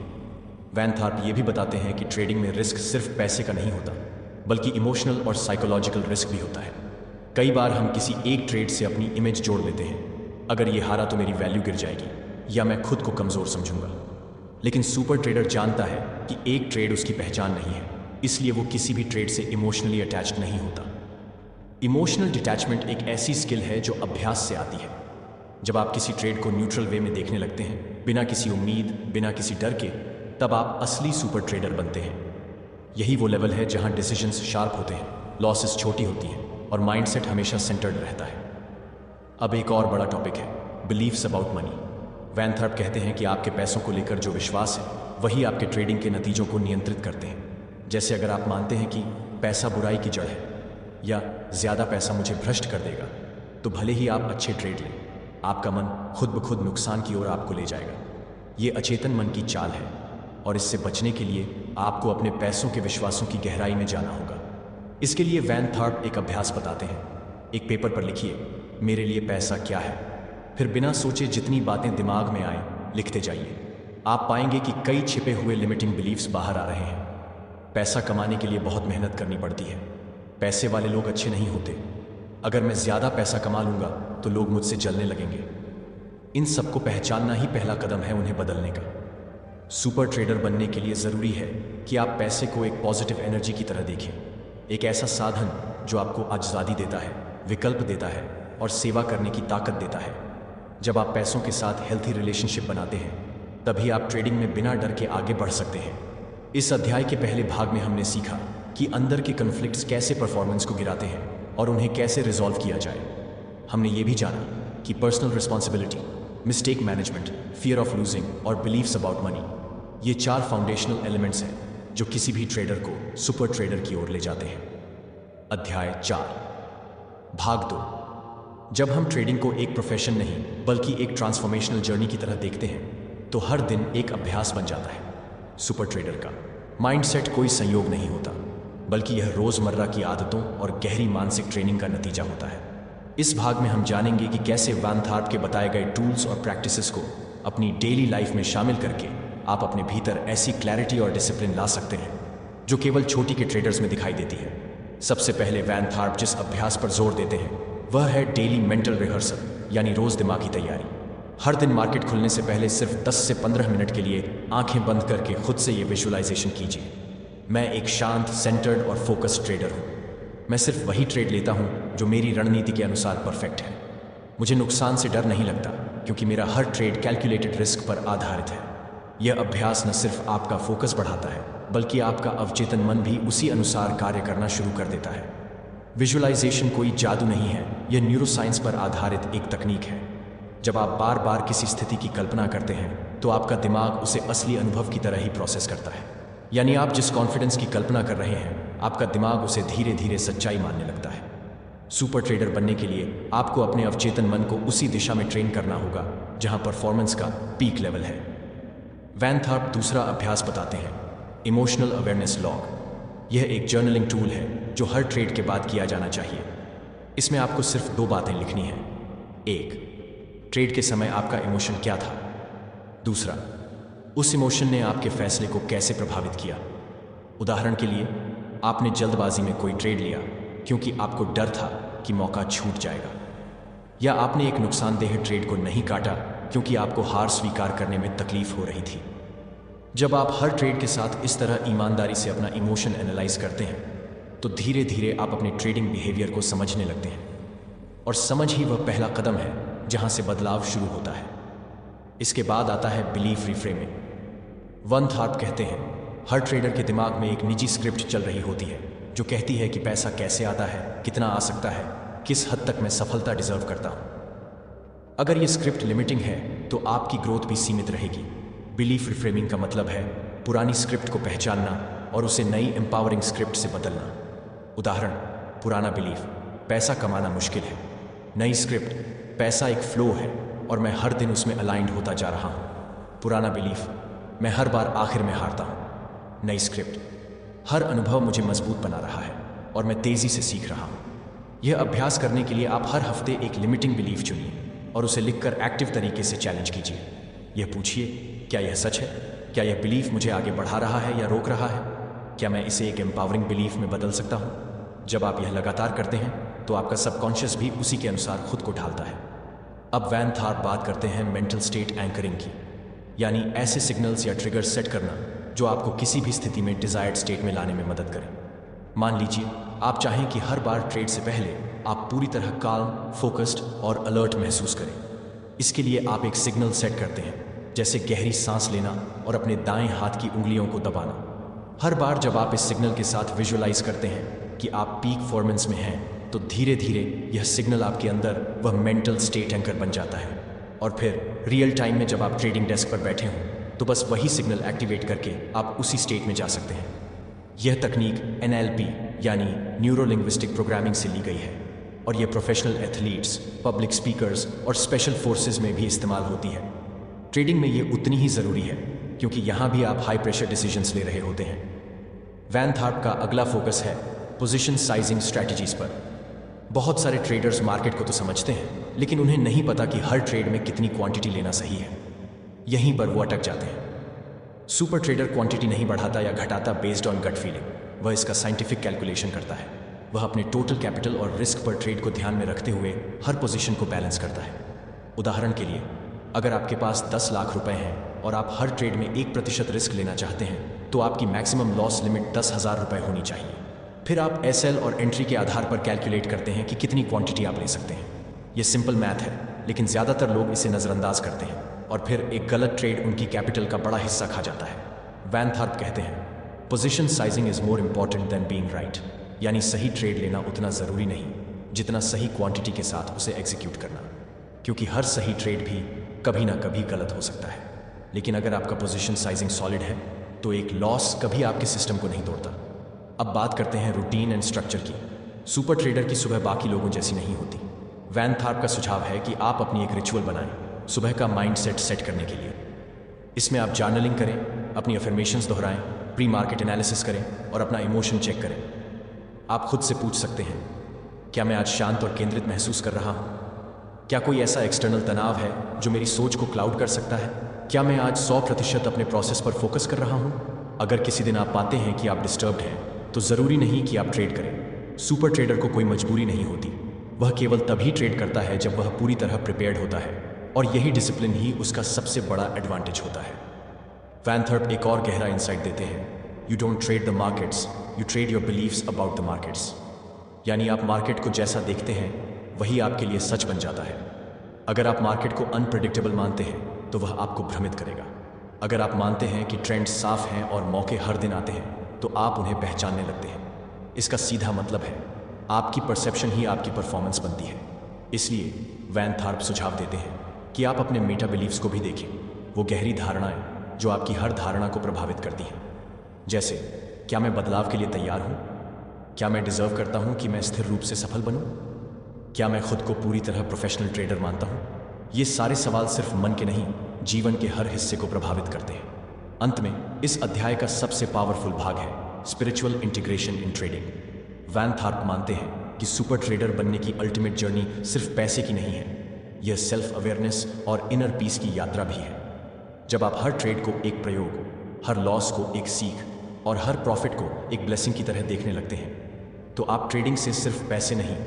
Speaker 1: वैन थार्प ये भी बताते हैं कि ट्रेडिंग में रिस्क सिर्फ पैसे का नहीं होता बल्कि इमोशनल और साइकोलॉजिकल रिस्क भी होता है। कई बार हम किसी एक ट्रेड से अपनी इमेज जोड़ लेते हैं। अगर ये हारा तो मेरी वैल्यू गिर जाएगी या मैं खुद को कमज़ोर समझूंगा। लेकिन सुपर ट्रेडर जानता है कि एक ट्रेड उसकी पहचान नहीं है, इसलिए वो किसी भी ट्रेड से इमोशनली अटैच्ड नहीं होता। इमोशनल डिटैचमेंट एक ऐसी स्किल है जो अभ्यास से आती है। जब आप किसी ट्रेड को न्यूट्रल वे में देखने लगते हैं, बिना किसी उम्मीद, बिना किसी डर के, तब आप असली सुपर ट्रेडर बनते हैं। यही वो लेवल है जहां डिसीजंस शार्प होते हैं, लॉसेस छोटी होती हैं और माइंडसेट हमेशा सेंटर्ड रहता है। अब एक और बड़ा टॉपिक है, beliefs about money. Van third कहते हैं कि आपके पैसों को लेकर जो विश्वास है वही आपके ट्रेडिंग के नतीजों को नियंत्रित करते हैं। जैसे अगर आप मानते हैं कि पैसा बुराई की जड़ है या ज़्यादा पैसा मुझे भ्रष्ट कर देगा, तो भले ही आप अच्छे ट्रेड लें, आपका मन खुद ब खुद नुकसान की ओर आपको ले जाएगा। ये अचेतन मन की चाल है और इससे बचने के लिए आपको अपने पैसों के विश्वासों की गहराई में जाना होगा। इसके लिए वैन थॉर्प एक अभ्यास बताते हैं। एक पेपर पर लिखिए, मेरे लिए पैसा क्या है। फिर बिना सोचे जितनी बातें दिमाग में आए लिखते जाइए। आप पाएंगे कि कई छिपे हुए लिमिटिंग बिलीव्स बाहर आ रहे हैं। पैसा कमाने के लिए बहुत मेहनत करनी पड़ती है। पैसे वाले लोग अच्छे नहीं होते। अगर मैं ज़्यादा पैसा कमा लूँगा तो लोग मुझसे जलने लगेंगे। इन सबको पहचानना ही पहला कदम है उन्हें बदलने का। सुपर ट्रेडर बनने के लिए ज़रूरी है कि आप पैसे को एक पॉजिटिव एनर्जी की तरह देखें, एक ऐसा साधन जो आपको आज़ादी देता है, विकल्प देता है और सेवा करने की ताकत देता है। जब आप पैसों के साथ हेल्थी रिलेशनशिप बनाते हैं, तभी आप ट्रेडिंग में बिना डर के आगे बढ़ सकते हैं। इस अध्याय के पहले भाग में हमने सीखा कि अंदर के कॉन्फ्लिक्ट्स कैसे परफॉर्मेंस को गिराते हैं और उन्हें कैसे रिजॉल्व किया जाए। हमने ये भी जाना कि personal responsibility, mistake management, fear of losing और बिलीव्स अबाउट मनी, ये 4 फाउंडेशनल एलिमेंट्स हैं जो किसी भी ट्रेडर को सुपर ट्रेडर की ओर ले जाते हैं। अध्याय 4, भाग 2। जब हम ट्रेडिंग को एक प्रोफेशन नहीं बल्कि एक ट्रांसफॉर्मेशनल जर्नी की तरह देखते हैं, तो हर दिन एक अभ्यास बन जाता है। सुपर ट्रेडर का माइंडसेट कोई संयोग नहीं होता, बल्कि यह रोज़मर्रा की आदतों और गहरी मानसिक ट्रेनिंग का नतीजा होता है। इस भाग में हम जानेंगे कि कैसे वैन थॉर्प के बताए गए टूल्स और प्रैक्टिसेस को अपनी डेली लाइफ में शामिल करके आप अपने भीतर ऐसी क्लैरिटी और डिसिप्लिन ला सकते हैं जो केवल छोटी के ट्रेडर्स में दिखाई देती है। सबसे पहले वैन थॉर्प जिस अभ्यास पर जोर देते हैं वह है डेली मेंटल रिहर्सल, यानी रोज़ दिमागी तैयारी। हर दिन मार्केट खुलने से पहले सिर्फ 10 से 15 मिनट के लिए आंखें बंद करके खुद से ये विजुअलाइजेशन कीजिए, मैं एक शांत, सेंटर्ड और फोकस्ड ट्रेडर हूँ। मैं सिर्फ वही ट्रेड लेता हूँ जो मेरी रणनीति के अनुसार परफेक्ट है। मुझे नुकसान से डर नहीं लगता क्योंकि मेरा हर ट्रेड कैलकुलेटेड रिस्क पर आधारित है। यह अभ्यास न सिर्फ आपका फोकस बढ़ाता है, बल्कि आपका अवचेतन मन भी उसी अनुसार कार्य करना शुरू कर देता है। विजुअलाइजेशन कोई जादू नहीं है, यह न्यूरोसाइंस पर आधारित एक तकनीक है। जब आप बार बार किसी स्थिति की कल्पना करते हैं तो आपका दिमाग उसे असली अनुभव की तरह ही प्रोसेस करता है। यानी आप जिस कॉन्फिडेंस की कल्पना कर रहे हैं, आपका दिमाग उसे धीरे धीरे सच्चाई मानने लगता है। सुपर ट्रेडर बनने के लिए आपको अपने अवचेतन मन को उसी दिशा में ट्रेन करना होगा जहां परफॉर्मेंस का पीक लेवल है। वैन थॉर्प दूसरा अभ्यास बताते हैं, इमोशनल अवेयरनेस लॉग। यह एक जर्नलिंग टूल है जो हर ट्रेड के बाद किया जाना चाहिए। इसमें आपको सिर्फ 2 बातें लिखनी हैं। 1, ट्रेड के समय आपका इमोशन क्या था। 2, उस इमोशन ने आपके फैसले को कैसे प्रभावित किया। उदाहरण के लिए, आपने जल्दबाजी में कोई ट्रेड लिया क्योंकि आपको डर था कि मौका छूट जाएगा, या आपने एक नुकसानदेह ट्रेड को नहीं काटा क्योंकि आपको हार स्वीकार करने में तकलीफ हो रही थी। जब आप हर ट्रेड के साथ इस तरह ईमानदारी से अपना इमोशन एनालाइज करते हैं, तो धीरे धीरे आप अपने ट्रेडिंग बिहेवियर को समझने लगते हैं, और समझ ही वह पहला कदम है जहां से बदलाव शुरू होता है। इसके बाद आता है बिलीफ रिफ्रेमिंग। वैन थॉर्प कहते हैं, हर ट्रेडर के दिमाग में एक निजी स्क्रिप्ट चल रही होती है जो कहती है कि पैसा कैसे आता है, कितना आ सकता है, किस हद तक मैं सफलता डिजर्व करता हूं। अगर ये स्क्रिप्ट लिमिटिंग है तो आपकी ग्रोथ भी सीमित रहेगी। बिलीफ रिफ्रेमिंग का मतलब है पुरानी स्क्रिप्ट को पहचानना और उसे नई एम्पावरिंग स्क्रिप्ट से बदलना। उदाहरण, पुराना बिलीफ, पैसा कमाना मुश्किल है। नई स्क्रिप्ट, पैसा एक फ्लो है और मैं हर दिन उसमें अलाइंड होता जा रहा हूँ। पुराना बिलीफ, मैं हर बार आखिर में हारता हूँ। नई स्क्रिप्ट, हर अनुभव मुझे मजबूत बना रहा है और मैं तेज़ी से सीख रहा हूँ। यह अभ्यास करने के लिए आप हर हफ्ते एक लिमिटिंग बिलीफ चुनिए और उसे लिखकर एक्टिव तरीके से चैलेंज कीजिए। यह पूछिए, क्या यह सच है? क्या यह बिलीफ मुझे आगे बढ़ा रहा है या रोक रहा है? क्या मैं इसे एक एम्पावरिंग बिलीफ में बदल सकता हूँ? जब आप यह लगातार करते हैं तो आपका सबकॉन्शियस भी उसी के अनुसार खुद को ढालता है। अब वैन थॉर्प बात करते हैं मेंटल स्टेट एंकरिंग की, यानी ऐसे सिग्नल्स या ट्रिगर्स सेट करना जो आपको किसी भी स्थिति में डिजायर्ड स्टेट में लाने में मदद करें। मान लीजिए आप चाहें कि हर बार ट्रेड से पहले आप पूरी तरह काल्म, फोकस्ड और अलर्ट महसूस करें। इसके लिए आप एक सिग्नल सेट करते हैं, जैसे गहरी सांस लेना और अपने दाएं हाथ की उंगलियों को दबाना। हर बार जब आप इस सिग्नल के साथ विजुअलाइज करते हैं कि आप पीक परफॉर्मेंस में हैं तो धीरे धीरे यह सिग्नल आपके अंदर वह मेंटल स्टेट एंकर बन जाता है, और फिर रियल टाइम में जब आप ट्रेडिंग डेस्क पर बैठे हों तो बस वही सिग्नल एक्टिवेट करके आप उसी स्टेट में जा सकते हैं। यह तकनीक NLP यानी न्यूरो लिंग्विस्टिक प्रोग्रामिंग से ली गई है, और यह प्रोफेशनल एथलीट्स, पब्लिक स्पीकर्स और स्पेशल फोर्सेस में भी इस्तेमाल होती है। ट्रेडिंग में ये उतनी ही ज़रूरी है, क्योंकि यहाँ भी आप हाई प्रेशर डिसीजंस ले रहे होते हैं। वैन थार्प का अगला फोकस है पोजीशन साइजिंग स्ट्रैटेजीज पर। बहुत सारे ट्रेडर्स मार्केट को तो समझते हैं, लेकिन उन्हें नहीं पता कि हर ट्रेड में कितनी क्वांटिटी लेना सही है। यहीं पर वो अटक जाते हैं। सुपर ट्रेडर क्वांटिटी नहीं बढ़ाता या घटाता बेस्ड ऑन गट फीलिंग, वह इसका साइंटिफिक कैलकुलेशन करता है। वह अपने टोटल कैपिटल और रिस्क पर ट्रेड को ध्यान में रखते हुए हर पोजीशन को बैलेंस करता है। उदाहरण के लिए, अगर आपके पास 10 लाख रुपए हैं और आप हर ट्रेड में 1% रिस्क लेना चाहते हैं, तो आपकी मैक्सिमम लॉस लिमिट 10,000 रुपये होनी चाहिए। फिर आप SL और एंट्री के आधार पर कैलकुलेट करते हैं कि कितनी क्वांटिटी आप ले सकते हैं। ये सिंपल मैथ है, लेकिन ज़्यादातर लोग इसे नज़रअंदाज करते हैं, और फिर एक गलत ट्रेड उनकी कैपिटल का बड़ा हिस्सा खा जाता है। वैन थार्प कहते हैं, position sizing is more important than being right, यानी सही ट्रेड लेना उतना ज़रूरी नहीं जितना सही क्वांटिटी के साथ उसे एग्जीक्यूट करना, क्योंकि हर सही ट्रेड भी कभी ना कभी गलत हो सकता है। लेकिन अगर आपका पोजीशन साइजिंग सॉलिड है तो एक लॉस कभी आपके सिस्टम को नहीं तोड़ता। अब बात करते हैं रूटीन एंड स्ट्रक्चर की। सुपर ट्रेडर की सुबह बाकी लोगों जैसी नहीं होती। वैन थार्प का सुझाव है कि आप अपनी एक रिचुअल बनाएं सुबह का माइंडसेट सेट करने के लिए। इसमें आप जर्नलिंग करें, अपनी अफर्मेशंस दोहराएं, प्री मार्केट एनालिसिस करें और अपना इमोशन चेक करें। आप खुद से पूछ सकते हैं, क्या मैं आज शांत और केंद्रित महसूस कर रहा हूँ? क्या कोई ऐसा एक्सटर्नल तनाव है जो मेरी सोच को क्लाउड कर सकता है? क्या मैं आज 100% अपने प्रोसेस पर फोकस कर रहा हूँ? अगर किसी दिन आप पाते हैं कि आप डिस्टर्ब्ड हैं, तो ज़रूरी नहीं कि आप ट्रेड करें। सुपर ट्रेडर को कोई मजबूरी नहीं होती। वह केवल तभी ट्रेड करता है जब वह पूरी तरह प्रिपेयर्ड होता है, और यही डिसिप्लिन ही उसका सबसे बड़ा एडवांटेज होता है। वैन थार्प एक और गहरा इंसाइट देते हैं, you don't trade the markets, you trade your beliefs about the markets. यानी आप मार्केट को जैसा देखते हैं वही आपके लिए सच बन जाता है। अगर आप मार्केट को अनप्रेडिक्टेबल मानते हैं तो वह आपको भ्रमित करेगा। अगर आप मानते हैं कि ट्रेंड्स साफ हैं और मौके हर दिन आते हैं, तो आप उन्हें पहचानने लगते हैं। इसका सीधा मतलब है, आपकी परसेप्शन ही आपकी परफॉर्मेंस बनती है। इसलिए वैन थार्प सुझाव देते हैं कि आप अपने मेटा बिलीव्स को भी देखें, वो गहरी धारणाएं जो आपकी हर धारणा को प्रभावित करती हैं। जैसे, क्या मैं बदलाव के लिए तैयार हूँ? क्या मैं डिजर्व करता हूँ कि मैं स्थिर रूप से सफल बनूँ? क्या मैं खुद को पूरी तरह प्रोफेशनल ट्रेडर मानता हूँ? ये सारे सवाल सिर्फ मन के नहीं, जीवन के हर हिस्से को प्रभावित करते हैं। अंत में इस अध्याय का सबसे पावरफुल भाग है spiritual integration in trading. Van Tharp मानते हैं कि सुपर ट्रेडर बनने की अल्टीमेट जर्नी सिर्फ पैसे की नहीं है, यह सेल्फ अवेयरनेस और इनर पीस की यात्रा भी है। जब आप हर ट्रेड को एक प्रयोग, हर लॉस को एक सीख और हर प्रॉफिट को एक ब्लेसिंग की तरह देखने लगते हैं, तो आप ट्रेडिंग से सिर्फ पैसे नहीं,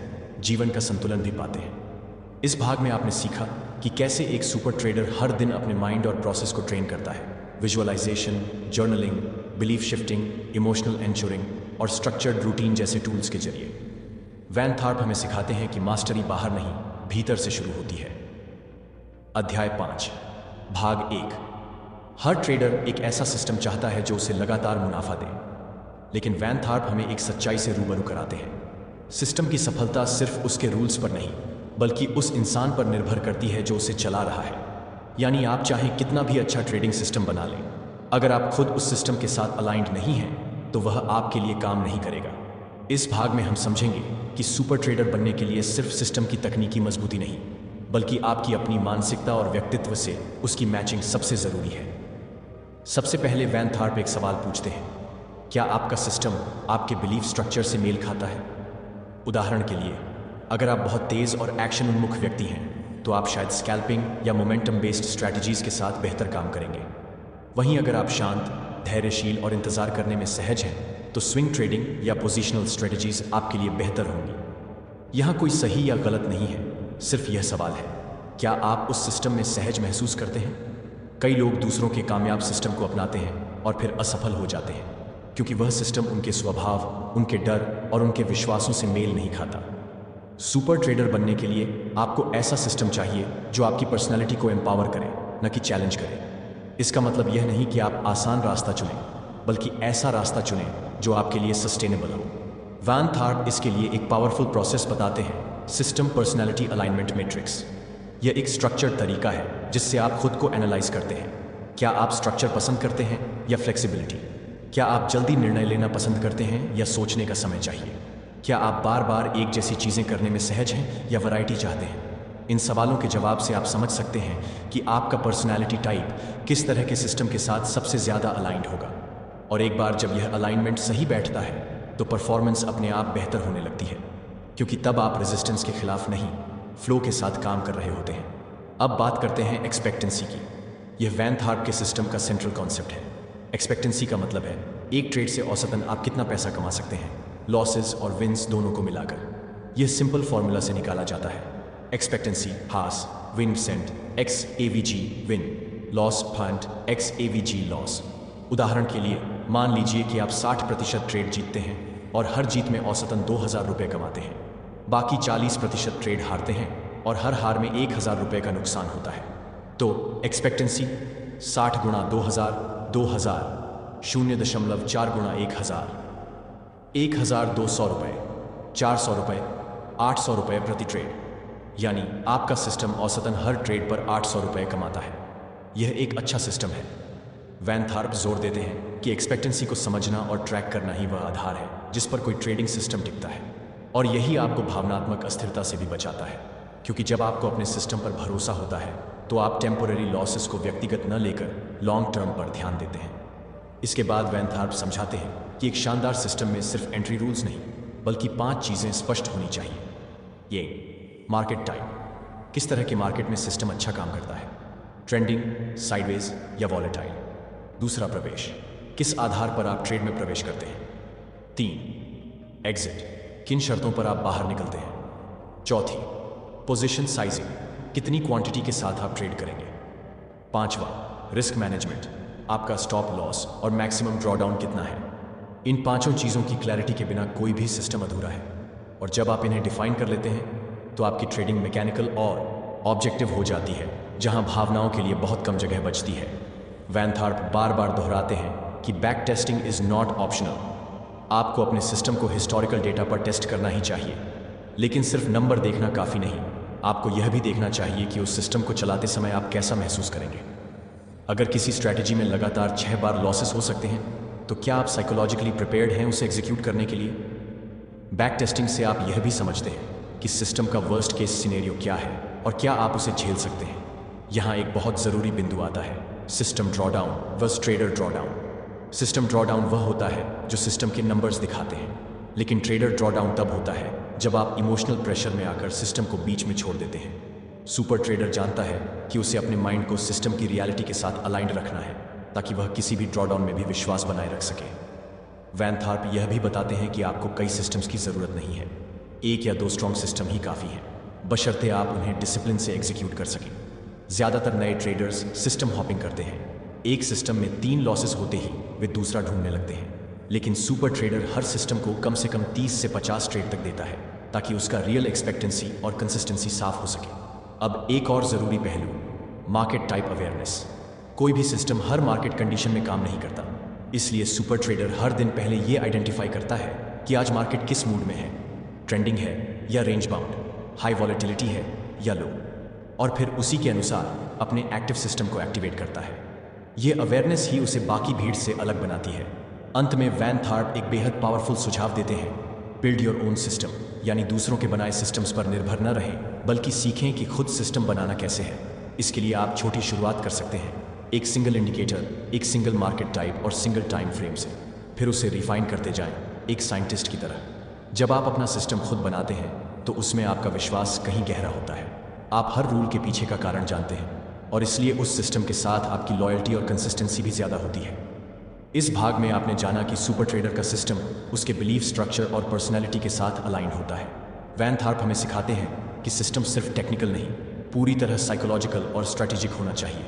Speaker 1: जीवन का संतुलन भी पाते हैं। इस भाग में आपने सीखा कि कैसे एक सुपर ट्रेडर हर दिन अपने माइंड और प्रोसेस को ट्रेन करता है, visualization, journaling, belief shifting, emotional ensuring और स्ट्रक्चर्ड रूटीन जैसे टूल्स के जरिए। वैन थार्प हमें सिखाते हैं कि मास्टरी बाहर नहीं, भीतर से शुरू होती है। अध्याय 5, भाग 1। हर ट्रेडर एक ऐसा सिस्टम चाहता है जो उसे लगातार मुनाफा दे, लेकिन वैन थार्प हमें एक सच्चाई से रूबरू कराते हैं। सिस्टम की सफलता सिर्फ उसके रूल्स पर नहीं, बल्कि उस इंसान पर निर्भर करती है जो उसे चला रहा है। यानी आप चाहें कितना भी अच्छा ट्रेडिंग सिस्टम बना लें, अगर आप खुद उस सिस्टम के साथ अलाइंड नहीं हैं, तो वह आपके लिए काम नहीं करेगा। इस भाग में हम समझेंगे कि सुपर ट्रेडर बनने के लिए सिर्फ सिस्टम की तकनीकी मजबूती नहीं, बल्कि आपकी अपनी मानसिकता और व्यक्तित्व से उसकी मैचिंग सबसे ज़रूरी है। सबसे पहले वैन थार्प एक सवाल पूछते हैं, क्या आपका सिस्टम आपके बिलीफ स्ट्रक्चर से मेल खाता है? उदाहरण के लिए, अगर आप बहुत तेज़ और एक्शन उन्मुख व्यक्ति हैं, तो आप शायद स्कैल्पिंग या मोमेंटम बेस्ड स्ट्रैटेजीज के साथ बेहतर काम करेंगे। वहीं अगर आप शांत, धैर्यशील और इंतज़ार करने में सहज हैं, तो स्विंग ट्रेडिंग या पोजिशनल स्ट्रेटजीज आपके लिए बेहतर होंगी। यहाँ कोई सही या गलत नहीं है, सिर्फ यह सवाल है, क्या आप उस सिस्टम में सहज महसूस करते हैं? कई लोग दूसरों के कामयाब सिस्टम को अपनाते हैं और फिर असफल हो जाते हैं, क्योंकि वह सिस्टम उनके स्वभाव, उनके डर और उनके विश्वासों से मेल नहीं खाता। सुपर ट्रेडर बनने के लिए आपको ऐसा सिस्टम चाहिए जो आपकी पर्सनैलिटी को एम्पावर करे, न कि चैलेंज करे। इसका मतलब यह नहीं कि आप आसान रास्ता चुनें, बल्कि ऐसा रास्ता चुनें जो आपके लिए सस्टेनेबल हो। वैन थार्प इसके लिए एक पावरफुल प्रोसेस बताते हैं, सिस्टम पर्सनैलिटी अलाइनमेंट मैट्रिक्स। यह एक स्ट्रक्चर्ड तरीका है जिससे आप खुद को एनालाइज करते हैं। क्या आप स्ट्रक्चर पसंद करते हैं या फ्लेक्सिबिलिटी? क्या आप जल्दी निर्णय लेना पसंद करते हैं या सोचने का समय चाहिए? क्या आप बार बार एक जैसी चीज़ें करने में सहज हैं या वैरायटी चाहते हैं? इन सवालों के जवाब से आप समझ सकते हैं कि आपका पर्सनैलिटी टाइप किस तरह के सिस्टम के साथ सबसे ज़्यादा अलाइंड होगा। और एक बार जब यह अलाइनमेंट सही बैठता है तो परफॉर्मेंस अपने आप बेहतर होने लगती है, क्योंकि तब आप रेजिस्टेंस के खिलाफ नहीं, फ्लो के साथ काम कर रहे होते हैं। अब बात करते हैं एक्सपेक्टेंसी की। यह वैन थार्प के सिस्टम का सेंट्रल कॉन्सेप्ट है। एक्सपेक्टेंसी का मतलब है एक ट्रेड से औसतन आप कितना पैसा कमा सकते हैं, लॉसेस और विन्स दोनों को मिलाकर। यह सिंपल फॉर्मूला से निकाला जाता है। Expectancy has win cent X AVG win, loss fund X AVG loss. उदाहरण के लिए मान लीजिए कि आप 60% ट्रेड जीतते हैं और हर जीत में औसतन 2000 रुपये कमाते हैं। बाकी 40% ट्रेड हारते हैं और हर हार में 1000 रुपये का नुकसान होता है। तो एक्सपेक्टेंसी 60 गुणा 2000, 2000, 0.4 गुणा 1000, 1200 रुपये, 400 रुपये, 800 रुपये प्रति ट्रेड। यानी आपका सिस्टम औसतन हर ट्रेड पर 800 रुपये कमाता है। यह एक अच्छा सिस्टम है। वैन थार्प जोर देते हैं कि एक्सपेक्टेंसी को समझना और ट्रैक करना ही वह आधार है जिस पर कोई ट्रेडिंग सिस्टम टिकता है, और यही आपको भावनात्मक अस्थिरता से भी बचाता है, क्योंकि जब आपको अपने सिस्टम पर भरोसा होता है तो आप टेम्पोररी लॉसेस को व्यक्तिगत न लेकर लॉन्ग टर्म पर ध्यान देते हैं। इसके बाद वैन थार्प समझाते हैं कि एक शानदार सिस्टम में सिर्फ एंट्री रूल्स नहीं, बल्कि 5 चीज़ें स्पष्ट होनी चाहिए। ये मार्केट टाइप, किस तरह के मार्केट में सिस्टम अच्छा काम करता है, ट्रेंडिंग, साइडवेज या वॉलेटाइल। दूसरा, प्रवेश, किस आधार पर आप ट्रेड में प्रवेश करते हैं। 3, एग्जिट, किन शर्तों पर आप बाहर निकलते हैं। चौथी, पोजीशन साइजिंग, कितनी क्वांटिटी के साथ आप ट्रेड करेंगे। 5वां, रिस्क मैनेजमेंट, आपका स्टॉप लॉस और मैक्सिमम ड्रॉडाउन कितना है। इन 5 चीज़ों की क्लैरिटी के बिना कोई भी सिस्टम अधूरा है, और जब आप इन्हें डिफाइन कर लेते हैं तो आपकी ट्रेडिंग मैकेनिकल और ऑब्जेक्टिव हो जाती है, जहां भावनाओं के लिए बहुत कम जगह बचती है। वैन थार्प बार बार दोहराते हैं कि back testing is not optional. आपको अपने सिस्टम को हिस्टोरिकल डेटा पर टेस्ट करना ही चाहिए, लेकिन सिर्फ नंबर देखना काफ़ी नहीं। आपको यह भी देखना चाहिए कि उस सिस्टम को चलाते समय आप कैसा महसूस करेंगे। अगर किसी स्ट्रैटेजी में लगातार 6 बार लॉसेस हो सकते हैं, तो क्या आप साइकोलॉजिकली प्रिपेयर्ड हैं उसे एग्जीक्यूट करने के लिए। बैक टेस्टिंग से आप यह भी समझते हैं कि सिस्टम का वर्स्ट केस सिनेरियो क्या है और क्या आप उसे झेल सकते हैं। यहाँ एक बहुत ज़रूरी बिंदु आता है, system drawdown versus trader drawdown. System drawdown वह होता है जो सिस्टम के नंबर्स दिखाते हैं, लेकिन ट्रेडर ड्रॉडाउन तब होता है जब आप इमोशनल प्रेशर में आकर सिस्टम को बीच में छोड़ देते हैं। सुपर ट्रेडर जानता है कि उसे अपने माइंड को सिस्टम की रियलिटी के साथ अलाइंड रखना है, ताकि वह किसी भी ड्रॉडाउन में भी विश्वास बनाए रख सके। वैन थार्प यह भी बताते हैं कि आपको कई सिस्टम्स की ज़रूरत नहीं है, 1 या 2 स्ट्रॉन्ग सिस्टम ही काफ़ी हैं, बशर्ते आप उन्हें डिसिप्लिन से एग्जीक्यूट कर सकें। ज़्यादातर नए ट्रेडर्स सिस्टम हॉपिंग करते हैं। एक सिस्टम में 3 लॉसेस होते ही वे दूसरा ढूंढने लगते हैं, लेकिन सुपर ट्रेडर हर सिस्टम को कम से कम 30 से 50 ट्रेड तक देता है, ताकि उसका रियल एक्सपेक्टेंसी और कंसिस्टेंसी साफ हो सके। अब एक और ज़रूरी पहलू, मार्केट टाइप अवेयरनेस। कोई भी सिस्टम हर मार्केट कंडीशन में काम नहीं करता, इसलिए सुपर ट्रेडर हर दिन पहले ये आइडेंटिफाई करता है कि आज मार्केट किस मूड में है, ट्रेंडिंग है या रेंज बाउंड, हाई वॉलेटिलिटी है या लो, और फिर उसी के अनुसार अपने एक्टिव सिस्टम को एक्टिवेट करता है। ये अवेयरनेस ही उसे बाकी भीड़ से अलग बनाती है। अंत में वैन थार्प एक बेहद पावरफुल सुझाव देते हैं, बिल्ड योर ओन सिस्टम, यानी दूसरों के बनाए सिस्टम्स पर निर्भर न रहें, बल्कि सीखें कि खुद सिस्टम बनाना कैसे है। इसके लिए आप छोटी शुरुआत कर सकते हैं, एक सिंगल इंडिकेटर, एक सिंगल मार्केट टाइप और सिंगल टाइम फ्रेम से, फिर उसे रिफाइन करते जाएं, एक साइंटिस्ट की तरह। जब आप अपना सिस्टम खुद बनाते हैं तो उसमें आपका विश्वास कहीं गहरा होता है। आप हर रूल के पीछे का कारण जानते हैं, और इसलिए उस सिस्टम के साथ आपकी लॉयल्टी और कंसिस्टेंसी भी ज़्यादा होती है। इस भाग में आपने जाना कि सुपर ट्रेडर का सिस्टम उसके बिलीफ, स्ट्रक्चर और पर्सनैलिटी के साथ अलाइन होता है। वैन थार्प हमें सिखाते हैं कि सिस्टम सिर्फ टेक्निकल नहीं, पूरी तरह साइकोलॉजिकल और स्ट्रैटेजिक होना चाहिए।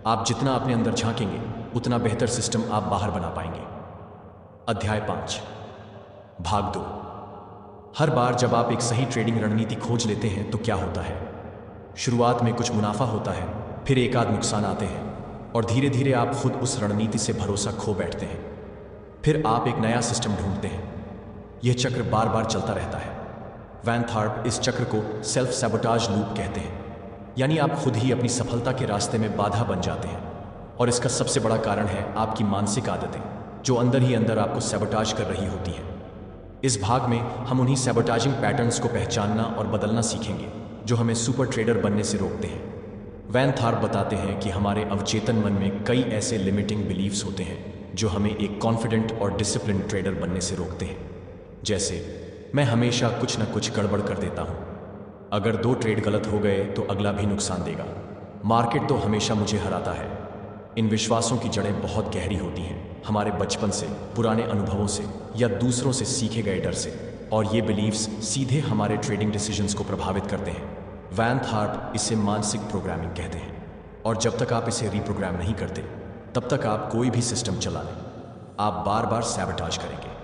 Speaker 1: आप जितना अपने अंदर झांकेंगे, उतना बेहतर सिस्टम आप बाहर बना पाएंगे। अध्याय 5, भाग 2। हर बार जब आप एक सही ट्रेडिंग रणनीति खोज लेते हैं तो क्या होता है। शुरुआत में कुछ मुनाफा होता है, फिर एक आध नुकसान आते हैं, और धीरे धीरे आप खुद उस रणनीति से भरोसा खो बैठते हैं। फिर आप एक नया सिस्टम ढूंढते हैं, यह चक्र बार बार चलता रहता है। वैन थार्प इस चक्र को सेल्फ सैबोटाज लूप कहते हैं, यानी आप खुद ही अपनी सफलता के रास्ते में बाधा बन जाते हैं। और इसका सबसे बड़ा कारण है आपकी मानसिक आदतें, जो अंदर ही अंदर आपको सैबोटाज कर रही होती हैं। इस भाग में हम उन्हीं सैबोटाजिंग पैटर्न्स को पहचानना और बदलना सीखेंगे जो हमें सुपर ट्रेडर बनने से रोकते हैं। वैन थार्प बताते हैं कि हमारे अवचेतन मन में कई ऐसे लिमिटिंग बिलीव्स होते हैं जो हमें एक कॉन्फिडेंट और डिसिप्लिन ट्रेडर बनने से रोकते हैं। जैसे, मैं हमेशा कुछ न कुछ गड़बड़ कर देता हूँ, अगर 2 ट्रेड गलत हो गए तो अगला भी नुकसान देगा, मार्केट तो हमेशा मुझे हराता है। इन विश्वासों की जड़ें बहुत गहरी होती हैं, हमारे बचपन से, पुराने अनुभवों से या दूसरों से सीखे गए डर से, और ये बिलीव्स सीधे हमारे ट्रेडिंग डिसीजंस को प्रभावित करते हैं। वैन थार्प इसे मानसिक प्रोग्रामिंग कहते हैं, और जब तक आप इसे रीप्रोग्राम नहीं करते तब तक आप कोई भी सिस्टम चला लें, आप बार बार सैबोटाज करेंगे।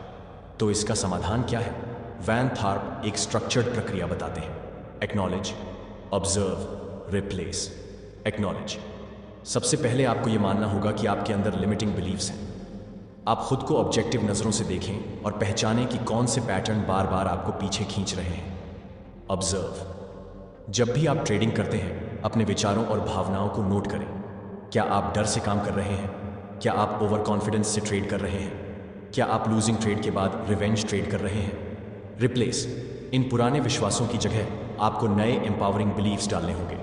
Speaker 1: तो इसका समाधान क्या है? वैन थार्प एक स्ट्रक्चर्ड प्रक्रिया बताते हैं। Acknowledge, observe, replace. एक्नॉलेज, सबसे पहले आपको यह मानना होगा कि आपके अंदर लिमिटिंग बिलीव्स हैं। आप खुद को ऑब्जेक्टिव नज़रों से देखें और पहचानें कि कौन से पैटर्न बार बार आपको पीछे खींच रहे हैं। ऑब्जर्व, जब भी आप ट्रेडिंग करते हैं अपने विचारों और भावनाओं को नोट करें। क्या आप डर से काम कर रहे हैं? क्या आप ओवर कॉन्फिडेंस से ट्रेड कर रहे हैं? क्या आप लूजिंग ट्रेड के बाद रिवेंज ट्रेड कर रहे हैं? रिप्लेस, इन पुराने विश्वासों की जगह आपको नए एम्पावरिंग बिलीव्स डालने होंगे,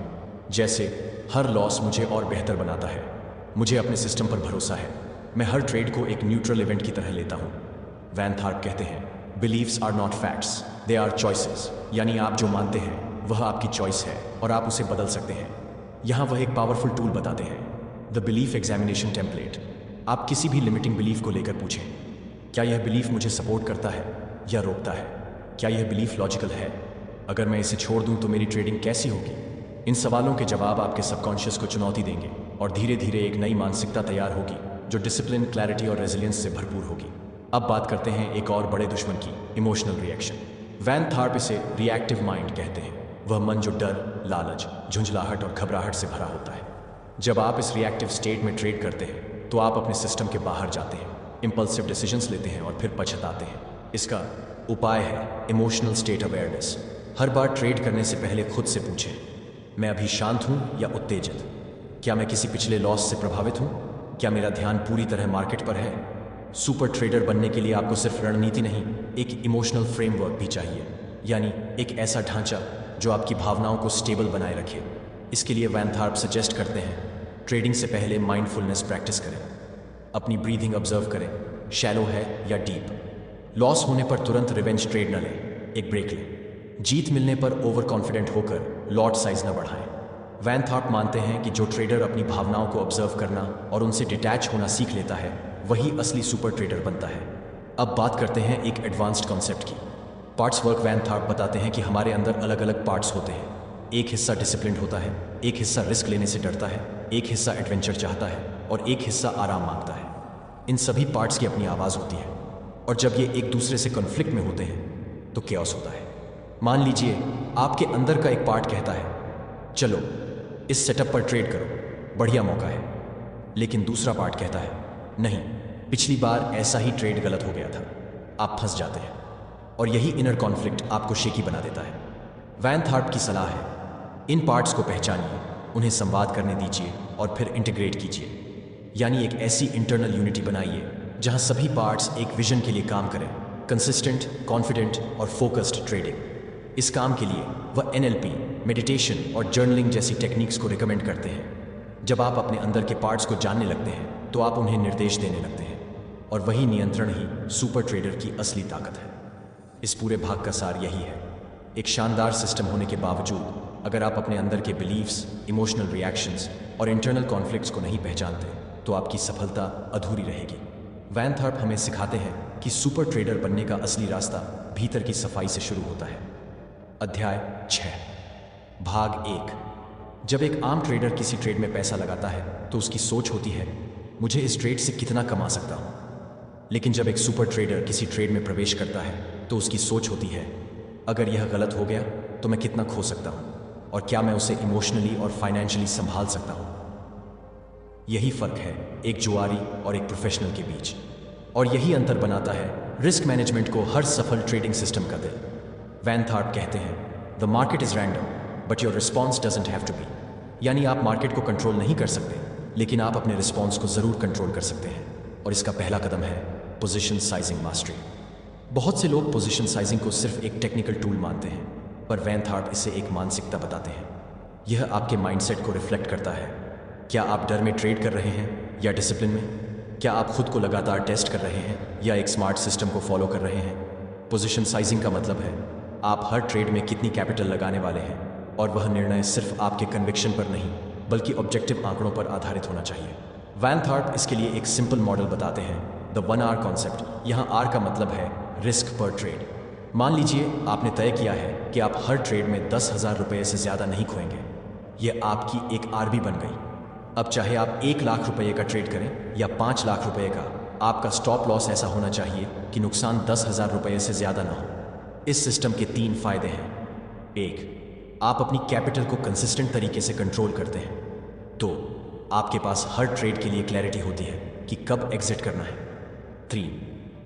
Speaker 1: जैसे हर लॉस मुझे और बेहतर बनाता है, मुझे अपने सिस्टम पर भरोसा है, मैं हर ट्रेड को एक न्यूट्रल इवेंट की तरह लेता हूँ। वैन थार्प कहते हैं, beliefs are not facts, they are choices, यानी आप जो मानते हैं वह आपकी चॉइस है और आप उसे बदल सकते हैं। यहाँ वह एक पावरफुल टूल बताते हैं, द बिलीफ एग्जामिनेशन टेम्पलेट। आप किसी भी लिमिटिंग बिलीफ को लेकर पूछें, क्या यह बिलीफ मुझे सपोर्ट करता है या रोकता है? क्या यह बिलीफ लॉजिकल है? अगर मैं इसे छोड़ दूं तो मेरी ट्रेडिंग कैसी होगी? इन सवालों के जवाब आपके सबकॉन्शियस को चुनौती देंगे और धीरे धीरे एक नई मानसिकता तैयार होगी जो डिसिप्लिन, क्लैरिटी और रेजिलियंस से भरपूर होगी। अब बात करते हैं एक और बड़े दुश्मन की, इमोशनल रिएक्शन। वैन थार्प इसे रिएक्टिव माइंड कहते हैं, वह मन जो डर, लालच, झुंझलाहट और घबराहट से भरा होता है। जब आप इस रिएक्टिव स्टेट में ट्रेड करते हैं तो आप अपने सिस्टम के बाहर जाते हैं, इंपल्सिव डिसीजंस लेते हैं और फिर पछताते हैं। इसका उपाय है इमोशनल स्टेट अवेयरनेस। हर बार ट्रेड करने से पहले खुद से पूछें, मैं अभी शांत हूँ या उत्तेजित? क्या मैं किसी पिछले लॉस से प्रभावित हूँ? क्या मेरा ध्यान पूरी तरह मार्केट पर है? सुपर ट्रेडर बनने के लिए आपको सिर्फ रणनीति नहीं, एक इमोशनल फ्रेमवर्क भी चाहिए, यानी एक ऐसा ढांचा जो आपकी भावनाओं को स्टेबल बनाए रखे। इसके लिए वैन थार्प सजेस्ट करते हैं, ट्रेडिंग से पहले माइंडफुलनेस प्रैक्टिस करें, अपनी ब्रीदिंग ऑब्जर्व करें, शैलो है या डीप। लॉस होने पर तुरंत रिवेंज ट्रेड न लें, एक ब्रेक लें। जीत मिलने पर ओवर कॉन्फिडेंट होकर लॉट साइज न बढ़ाएं। वैन थार्प मानते हैं कि जो ट्रेडर अपनी भावनाओं को ऑब्जर्व करना और उनसे डिटैच होना सीख लेता है वही असली सुपर ट्रेडर बनता है। अब बात करते हैं एक एडवांस्ड कॉन्सेप्ट की, पार्ट्स वर्क। वैन थार्प बताते हैं कि हमारे अंदर अलग अलग पार्ट्स होते हैं। एक हिस्सा डिसिप्लिन होता है, एक हिस्सा रिस्क लेने से डरता है, एक हिस्सा एडवेंचर चाहता है और एक हिस्सा आराम मांगता है। इन सभी पार्ट्स की अपनी आवाज़ होती है और जब ये एक दूसरे से कॉन्फ्लिक्ट में होते हैं तो कैओस होता है। मान लीजिए आपके अंदर का एक पार्ट कहता है, चलो इस सेटअप पर ट्रेड करो, बढ़िया मौका है, लेकिन दूसरा पार्ट कहता है, नहीं, पिछली बार ऐसा ही ट्रेड गलत हो गया था। आप फंस जाते हैं और यही इनर कॉन्फ्लिक्ट आपको शेकी बना देता है। वैन थार्प की सलाह है, इन पार्ट्स को पहचानिए, उन्हें संवाद करने दीजिए और फिर इंटीग्रेट कीजिए, यानी एक ऐसी इंटरनल यूनिटी बनाइए जहां सभी पार्ट्स एक विजन के लिए काम करें, कंसिस्टेंट, कॉन्फिडेंट और फोकस्ड ट्रेडिंग। इस काम के लिए वह NLP, मेडिटेशन और जर्नलिंग जैसी टेक्निक्स को रिकमेंड करते हैं। जब आप अपने अंदर के पार्ट्स को जानने लगते हैं तो आप उन्हें निर्देश देने लगते हैं और वही नियंत्रण ही सुपर ट्रेडर की असली ताकत है। इस पूरे भाग का सार यही है, एक शानदार सिस्टम होने के बावजूद अगर आप अपने अंदर के बिलीव्स, इमोशनल रिएक्शंस और इंटरनल कॉन्फ्लिक्ट्स को नहीं पहचानते तो आपकी सफलता अधूरी रहेगी। वैन थार्प हमें सिखाते हैं कि सुपर ट्रेडर बनने का असली रास्ता भीतर की सफाई से शुरू होता है। अध्याय 6, भाग 1। जब एक आम ट्रेडर किसी ट्रेड में पैसा लगाता है तो उसकी सोच होती है, मुझे इस ट्रेड से कितना कमा सकता हूँ। लेकिन जब एक सुपर ट्रेडर किसी ट्रेड में प्रवेश करता है तो उसकी सोच होती है, अगर यह गलत हो गया तो मैं कितना खो सकता हूँ और क्या मैं उसे इमोशनली और फाइनेंशियली संभाल सकता हूँ। यही फर्क है एक जुआरी और एक प्रोफेशनल के बीच। और यही अंतर बनाता है रिस्क मैनेजमेंट को हर सफल ट्रेडिंग सिस्टम का दिल। वैन थार्प कहते हैं, the market is random but your response doesn't have to be. यानी आप मार्केट को कंट्रोल नहीं कर सकते, लेकिन आप अपने रिस्पॉन्स को ज़रूर कंट्रोल कर सकते हैं। और इसका पहला कदम है पोजीशन साइजिंग मास्टरी। बहुत से लोग पोजीशन साइजिंग को सिर्फ एक टेक्निकल टूल मानते हैं, पर वैन थार्प इसे एक मानसिकता बताते हैं। यह आपके माइंडसेट को रिफ्लेक्ट करता है। क्या आप डर में ट्रेड कर रहे हैं या डिसिप्लिन में? क्या आप खुद को लगातार टेस्ट कर रहे हैं या एक स्मार्ट सिस्टम को फॉलो कर रहे हैं? पोजीशन साइजिंग का मतलब है आप हर ट्रेड में कितनी कैपिटल लगाने वाले हैं, और वह निर्णय सिर्फ आपके कन्विक्शन पर नहीं बल्कि ऑब्जेक्टिव आंकड़ों पर आधारित होना चाहिए। वैन थार्प इसके लिए एक सिंपल मॉडल बताते हैं, द 1 आर कॉन्सेप्ट। यहाँ आर का मतलब है रिस्क पर ट्रेड। मान लीजिए आपने तय किया है कि आप हर ट्रेड में 10,000 रुपये से ज़्यादा नहीं खोएंगे। यह आपकी एक आरबी बन गई। अब चाहे आप 1 लाख रुपये का ट्रेड करें या 5 लाख रुपये का, आपका स्टॉप लॉस ऐसा होना चाहिए कि नुकसान 10,000 रुपये से ज़्यादा ना हो। इस सिस्टम के 3 फायदे हैं। 1, आप अपनी कैपिटल को कंसिस्टेंट तरीके से कंट्रोल करते हैं। 2, आपके पास हर ट्रेड के लिए क्लैरिटी होती है कि कब एग्जिट करना है। 3,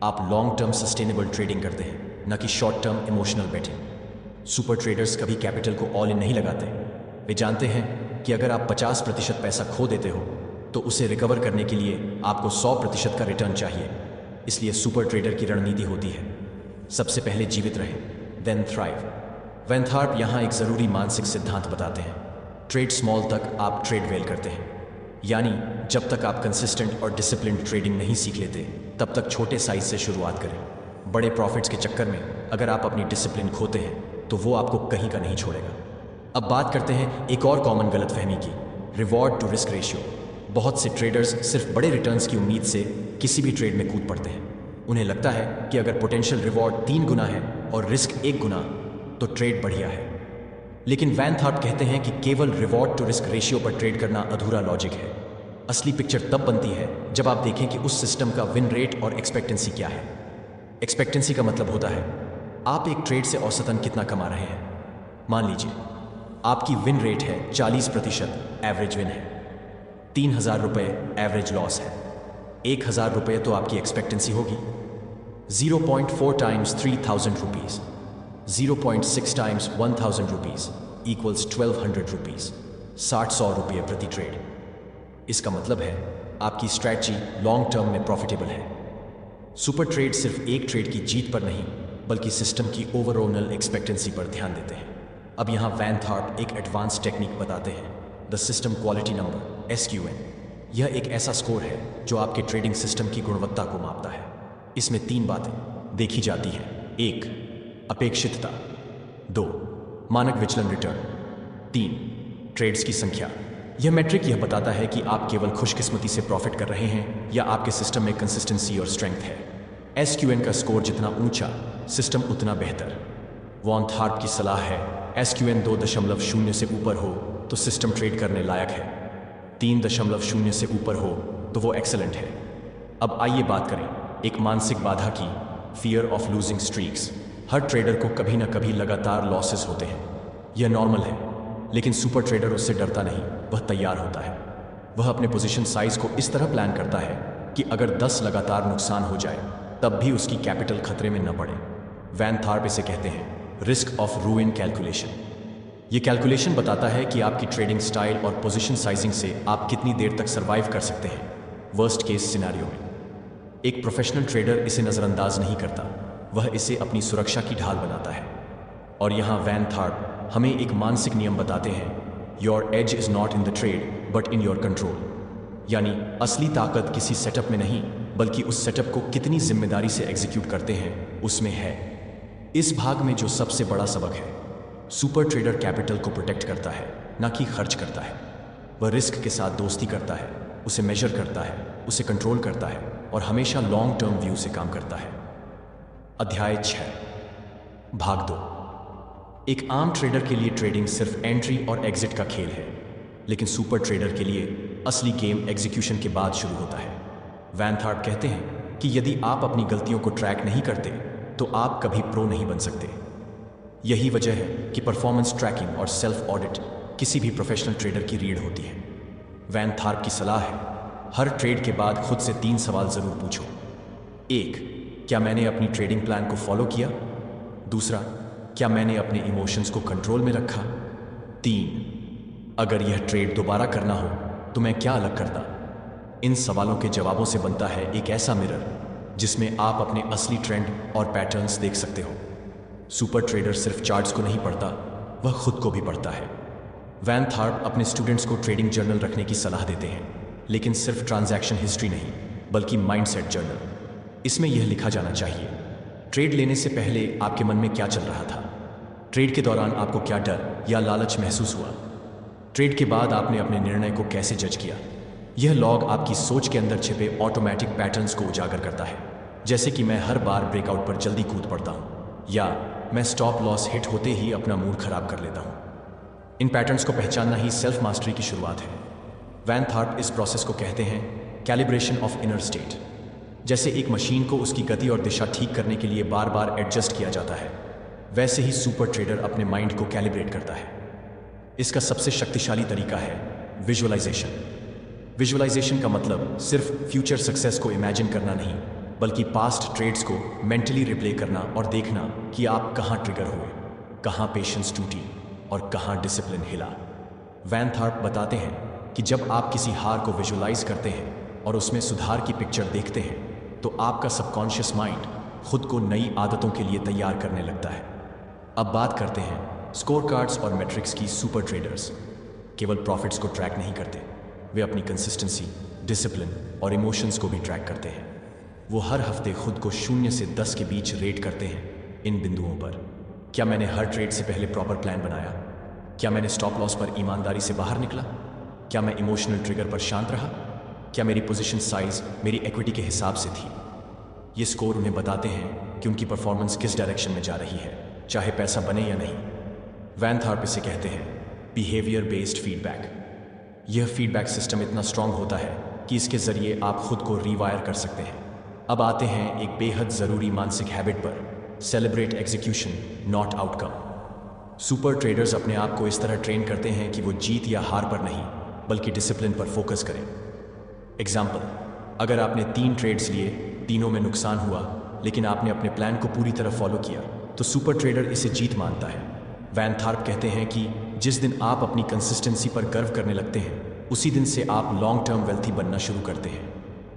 Speaker 1: आप लॉन्ग टर्म सस्टेनेबल ट्रेडिंग करते हैं, न कि short term emotional betting. Super traders कभी कैपिटल को ऑल इन नहीं लगाते। वे जानते हैं कि अगर आप 50% पैसा खो देते हो तो उसे रिकवर करने के लिए आपको 100% का रिटर्न चाहिए। इसलिए सुपर ट्रेडर की रणनीति होती है, सबसे पहले जीवित रहें, देन थ्राइव। वैन थार्प यहाँ एक ज़रूरी मानसिक सिद्धांत बताते हैं, ट्रेड स्मॉल तक आप ट्रेड वेल करते हैं। यानी जब तक आप कंसिस्टेंट और डिसिप्लिन ट्रेडिंग नहीं सीख लेते, तब तक छोटे साइज से शुरुआत करें। बड़े प्रॉफिट्स के चक्कर में अगर आप अपनी डिसिप्लिन खोते हैं तो वो आपको कहीं का नहीं छोड़ेगा। अब बात करते हैं एक और कॉमन गलतफहमी की, रिवॉर्ड टू रिस्क रेशियो। बहुत से ट्रेडर्स सिर्फ बड़े रिटर्न्स की उम्मीद से किसी भी ट्रेड में कूद पड़ते हैं। उन्हें लगता है कि अगर पोटेंशियल रिवॉर्ड 3 गुना है और रिस्क 1 गुना, तो ट्रेड बढ़िया है। लेकिन वैन थार्प कहते हैं कि केवल रिवॉर्ड टू रिस्क रेशियो पर ट्रेड करना अधूरा लॉजिक है। असली पिक्चर तब बनती है जब आप देखें कि उस सिस्टम का विन रेट और एक्सपेक्टेंसी क्या है। एक्सपेक्टेंसी का मतलब होता है आप एक ट्रेड से औसतन कितना कमा रहे हैं। मान लीजिए आपकी विन रेट है 40%, एवरेज विन है। 3,000 रुपये एवरेज लॉस है। 1,000 रुपये तो आपकी एक्सपेक्टेंसी होगी। 0.4 times 3,000 rupees, 0.6 times 1,000 rupees equals 1,200 rupees, 60 रुपये प्रति ट्रेड। इसका मतलब है आपकी स्ट्रैटेजी लॉन्ग टर्म में प्रॉफिटेबल है। सुपर ट्रेड सिर्फ एक ट्रेड की जीत पर नहीं बल्कि सिस्टम की ओवरऑल एक्सपेक्टेंसी पर ध्यान देते हैं। अब यहाँ वैन थार्प एक एडवांस टेक्निक बताते हैं, the system quality number, SQN। यह एक ऐसा स्कोर है जो आपके ट्रेडिंग सिस्टम की गुणवत्ता को मापता है। इसमें 3 बातें देखी जाती हैं। 1, अपेक्षितता। 2, मानक विचलन रिटर्न। 3, ट्रेड्स की संख्या। यह मैट्रिक यह बताता है कि आप केवल खुशकिस्मती से प्रॉफिट कर रहे हैं या आपके सिस्टम में कंसिस्टेंसी और स्ट्रेंथ है। SQN का स्कोर जितना ऊंचा, सिस्टम उतना बेहतर। वॉन थार्प की सलाह है SQN 2.0 से ऊपर हो तो सिस्टम ट्रेड करने लायक है, 3.0 से ऊपर हो तो वो एक्सेलेंट है। अब आइए बात करें एक मानसिक बाधा की, fear of losing streaks. Her trader को कभी ना कभी लगातार लॉसेस होते हैं, यह नॉर्मल है। लेकिन सुपर ट्रेडर उससे डरता नहीं, वह तैयार होता है। वह अपने पोजीशन साइज को इस तरह प्लान करता है कि अगर 10 लगातार नुकसान हो जाए तब भी उसकी कैपिटल खतरे में न पड़े। वैन थार्प इसे कहते हैं रिस्क ऑफ रूइन कैलकुलेशन। ये कैलकुलेशन बताता है कि आपकी ट्रेडिंग स्टाइल और पोजीशन साइजिंग से आप कितनी देर तक सर्वाइव कर सकते हैं वर्स्ट केस सिनेरियो में। एक प्रोफेशनल ट्रेडर इसे नज़रअंदाज नहीं करता, वह इसे अपनी सुरक्षा की ढाल बनाता है। और यहाँ वैन थार्प हमें एक मानसिक नियम बताते हैं, your age is not in the trade but in your control. यानी असली ताकत किसी सेटअप में नहीं बल्कि उस सेटअप को कितनी जिम्मेदारी से एग्जीक्यूट करते हैं उसमें है। इस भाग में जो सबसे बड़ा सबक है, सुपर ट्रेडर कैपिटल को प्रोटेक्ट करता है ना कि खर्च करता है। वह रिस्क के साथ दोस्ती करता है, उसे मेजर करता है, उसे कंट्रोल करता है और हमेशा लॉन्ग टर्म व्यू से काम करता है। अध्याय 6, भाग 2। एक आम ट्रेडर के लिए ट्रेडिंग सिर्फ एंट्री और एग्जिट का खेल है, लेकिन सुपर ट्रेडर के लिए असली गेम एग्जीक्यूशन के बाद शुरू होता है। वैन थार्प कहते हैं कि यदि आप अपनी गलतियों को ट्रैक नहीं करते तो आप कभी प्रो नहीं बन सकते। यही वजह है कि परफॉर्मेंस ट्रैकिंग और सेल्फ ऑडिट किसी भी प्रोफेशनल ट्रेडर की रीढ़ होती है। वैन थार्प की सलाह है, हर ट्रेड के बाद खुद से 3 सवाल ज़रूर पूछो। एक, क्या मैंने अपनी ट्रेडिंग प्लान को फॉलो किया? दूसरा, क्या मैंने अपने इमोशंस को कंट्रोल में रखा? तीन, अगर यह ट्रेड दोबारा करना हो तो मैं क्या अलग करता? इन सवालों के जवाबों से बनता है एक ऐसा मिरर जिसमें आप अपने असली ट्रेंड और पैटर्न्स देख सकते हो। सुपर ट्रेडर सिर्फ चार्ट्स को नहीं पढ़ता, वह खुद को भी पढ़ता है। वैन थार्प अपने स्टूडेंट्स को ट्रेडिंग जर्नल रखने की सलाह देते हैं, लेकिन सिर्फ ट्रांजैक्शन हिस्ट्री नहीं, बल्कि माइंडसेट जर्नल। इसमें यह लिखा जाना चाहिए, ट्रेड लेने से पहले आपके मन में क्या चल रहा था? ट्रेड के दौरान आपको क्या डर या लालच महसूस हुआ? ट्रेड के बाद आपने अपने निर्णय को कैसे जज किया? यह लॉग आपकी सोच के अंदर छिपे ऑटोमेटिक पैटर्न्स को उजागर करता है, जैसे कि मैं हर बार ब्रेकआउट पर जल्दी कूद पड़ता हूँ, या मैं स्टॉप लॉस हिट होते ही अपना मूड खराब कर लेता हूँ। इन पैटर्न्स को पहचानना ही सेल्फ मास्टरी की शुरुआत है। वैन थार्प इस प्रोसेस को कहते हैं कैलिब्रेशन ऑफ इनर स्टेट। जैसे एक मशीन को उसकी गति और दिशा ठीक करने के लिए बार बार एडजस्ट किया जाता है, वैसे ही सुपर ट्रेडर अपने माइंड को कैलिब्रेट करता है। इसका सबसे शक्तिशाली तरीका है विजुअलाइजेशन। विजुअलाइजेशन का मतलब सिर्फ फ्यूचर सक्सेस को इमेजिन करना नहीं, बल्कि पास्ट ट्रेड्स को मेंटली रिप्ले करना और देखना कि आप कहाँ ट्रिगर हुए, कहाँ पेशेंस टूटी और कहाँ डिसिप्लिन हिला। वैन थार्प बताते हैं कि जब आप किसी हार को विजुअलाइज करते हैं और उसमें सुधार की पिक्चर देखते हैं, तो आपका सबकॉन्शियस माइंड खुद को नई आदतों के लिए तैयार करने लगता है। अब बात करते हैं स्कोर कार्ड्स और मैट्रिक्स की। सुपर ट्रेडर्स केवल प्रॉफिट्स को ट्रैक नहीं करते, वे अपनी कंसिस्टेंसी, डिसिप्लिन और इमोशंस को भी ट्रैक करते हैं। वो हर हफ्ते खुद को 0 से 10 के बीच रेट करते हैं इन बिंदुओं पर। क्या मैंने हर ट्रेड से पहले प्रॉपर प्लान बनाया? क्या मैंने स्टॉप लॉस पर ईमानदारी से बाहर निकला? क्या मैं इमोशनल ट्रिगर पर शांत रहा? क्या मेरी पोजीशन साइज मेरी इक्विटी के हिसाब से थी? ये स्कोर उन्हें बताते हैं कि उनकी परफॉर्मेंस किस डायरेक्शन में जा रही है, चाहे पैसा बने या नहीं। वैन थार्प इसे कहते हैं बिहेवियर बेस्ड फीडबैक। यह फीडबैक सिस्टम इतना स्ट्रांग होता है कि इसके जरिए आप खुद को रीवायर कर सकते हैं। अब आते हैं एक बेहद ज़रूरी मानसिक हैबिट पर, celebrate execution not outcome. Super traders अपने आप को इस तरह ट्रेन करते हैं कि वो जीत या हार पर नहीं, बल्कि डिसिप्लिन पर फोकस करें। एग्जाम्पल, अगर आपने 3 ट्रेड्स लिए, तीनों में नुकसान हुआ, लेकिन आपने अपने प्लान को पूरी तरह फॉलो किया, तो सुपर ट्रेडर इसे जीत मानता है। वैन थार्प कहते हैं कि जिस दिन आप अपनी कंसिस्टेंसी पर गर्व करने लगते हैं, उसी दिन से आप लॉन्ग टर्म वेल्थी बनना शुरू करते हैं।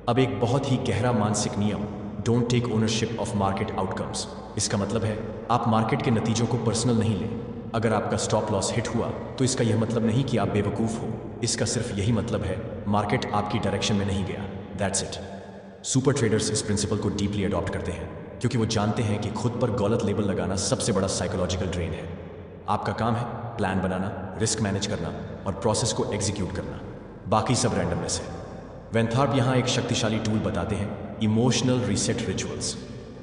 Speaker 1: अब एक बहुत ही गहरा मानसिक नियम, don't take ownership of market outcomes. इसका मतलब है आप मार्केट के नतीजों को पर्सनल नहीं लें। अगर आपका स्टॉप लॉस हिट हुआ, तो इसका यह मतलब नहीं कि आप बेवकूफ़ हो। इसका सिर्फ यही मतलब है मार्केट आपकी डायरेक्शन में नहीं गया। That's it. सुपर ट्रेडर्स इस प्रिंसिपल को डीपली अडॉप्ट करते हैं, क्योंकि वो जानते हैं कि खुद पर गलत लेबल लगाना सबसे बड़ा साइकोलॉजिकल ड्रेन है। आपका काम है प्लान बनाना, रिस्क मैनेज करना और प्रोसेस को एग्जीक्यूट करना, बाकी सब रैंडमनेस है। वैन थार्प यहाँ एक शक्तिशाली टूल बताते हैं, इमोशनल रीसेट रिचुअल्स।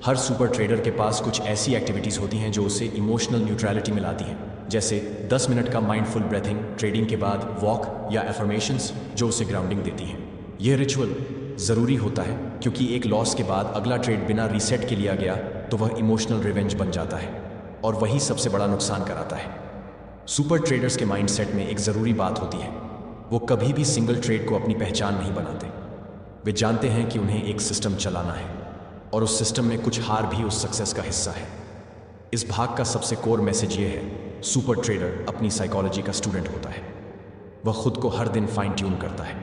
Speaker 1: हर सुपर ट्रेडर के पास कुछ ऐसी एक्टिविटीज़ होती हैं जो उसे इमोशनल न्यूट्रलिटी में लाती हैं, जैसे 10 मिनट का माइंडफुल ब्रेथिंग, ट्रेडिंग के बाद वॉक या एफर्मेशंस जो उसे ग्राउंडिंग देती हैं। यह रिचुअल ज़रूरी होता है क्योंकि एक लॉस के बाद अगला ट्रेड बिना रीसेट के लिया गया तो वह इमोशनल रिवेंज बन जाता है, और वही सबसे बड़ा नुकसान कराता है। सुपर ट्रेडर्स के माइंडसेट में एक ज़रूरी बात होती है, वो कभी भी सिंगल ट्रेड को अपनी पहचान नहीं बनाते। वे जानते हैं कि उन्हें एक सिस्टम चलाना है, और उस सिस्टम में कुछ हार भी उस सक्सेस का हिस्सा है। इस भाग का सबसे कोर मैसेज ये है, सुपर ट्रेडर अपनी साइकोलॉजी का स्टूडेंट होता है। वह खुद को हर दिन फाइन ट्यून करता है।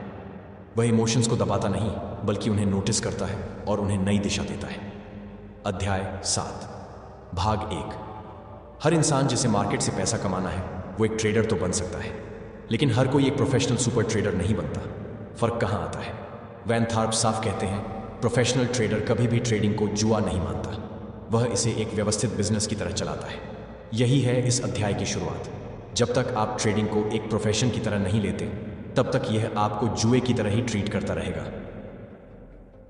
Speaker 1: वह इमोशंस को दबाता नहीं, बल्कि उन्हें नोटिस करता है और उन्हें नई दिशा देता है। अध्याय 7, भाग 1। हर इंसान जिसे मार्केट से पैसा कमाना है, वो एक ट्रेडर तो बन सकता है, लेकिन हर कोई एक प्रोफेशनल सुपर ट्रेडर नहीं बनता। फर्क कहाँ आता है? वैन थार्प साफ कहते हैं, प्रोफेशनल ट्रेडर कभी भी ट्रेडिंग को जुआ नहीं मानता, वह इसे एक व्यवस्थित बिजनेस की तरह चलाता है। यही है इस अध्याय की शुरुआत। जब तक आप ट्रेडिंग को एक प्रोफेशन की तरह नहीं लेते, तब तक यह आपको जुए की तरह ही ट्रीट करता रहेगा।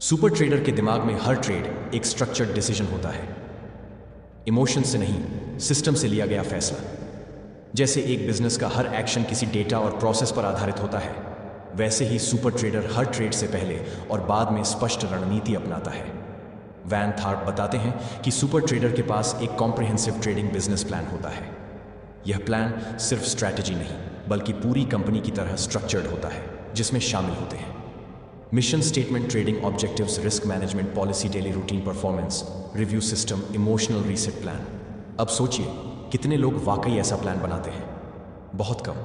Speaker 1: सुपर ट्रेडर के दिमाग में हर ट्रेड एक स्ट्रक्चर्ड डिसीजन होता है, इमोशन से नहीं, सिस्टम से लिया गया फैसला। जैसे एक बिजनेस का हर एक्शन किसी डेटा और प्रोसेस पर आधारित होता है, वैसे ही सुपर ट्रेडर हर ट्रेड से पहले और बाद में स्पष्ट रणनीति अपनाता है। वैन थार्प बताते हैं कि सुपर ट्रेडर के पास एक कॉम्प्रिहेंसिव ट्रेडिंग बिजनेस प्लान होता है। यह प्लान सिर्फ स्ट्रैटेजी नहीं, बल्कि पूरी कंपनी की तरह स्ट्रक्चर्ड होता है, जिसमें शामिल होते हैं mission statement, trading objectives, risk management policy, daily routine, performance review system, emotional reset plan. अब सोचिए कितने लोग वाकई ऐसा प्लान बनाते हैं? बहुत कम।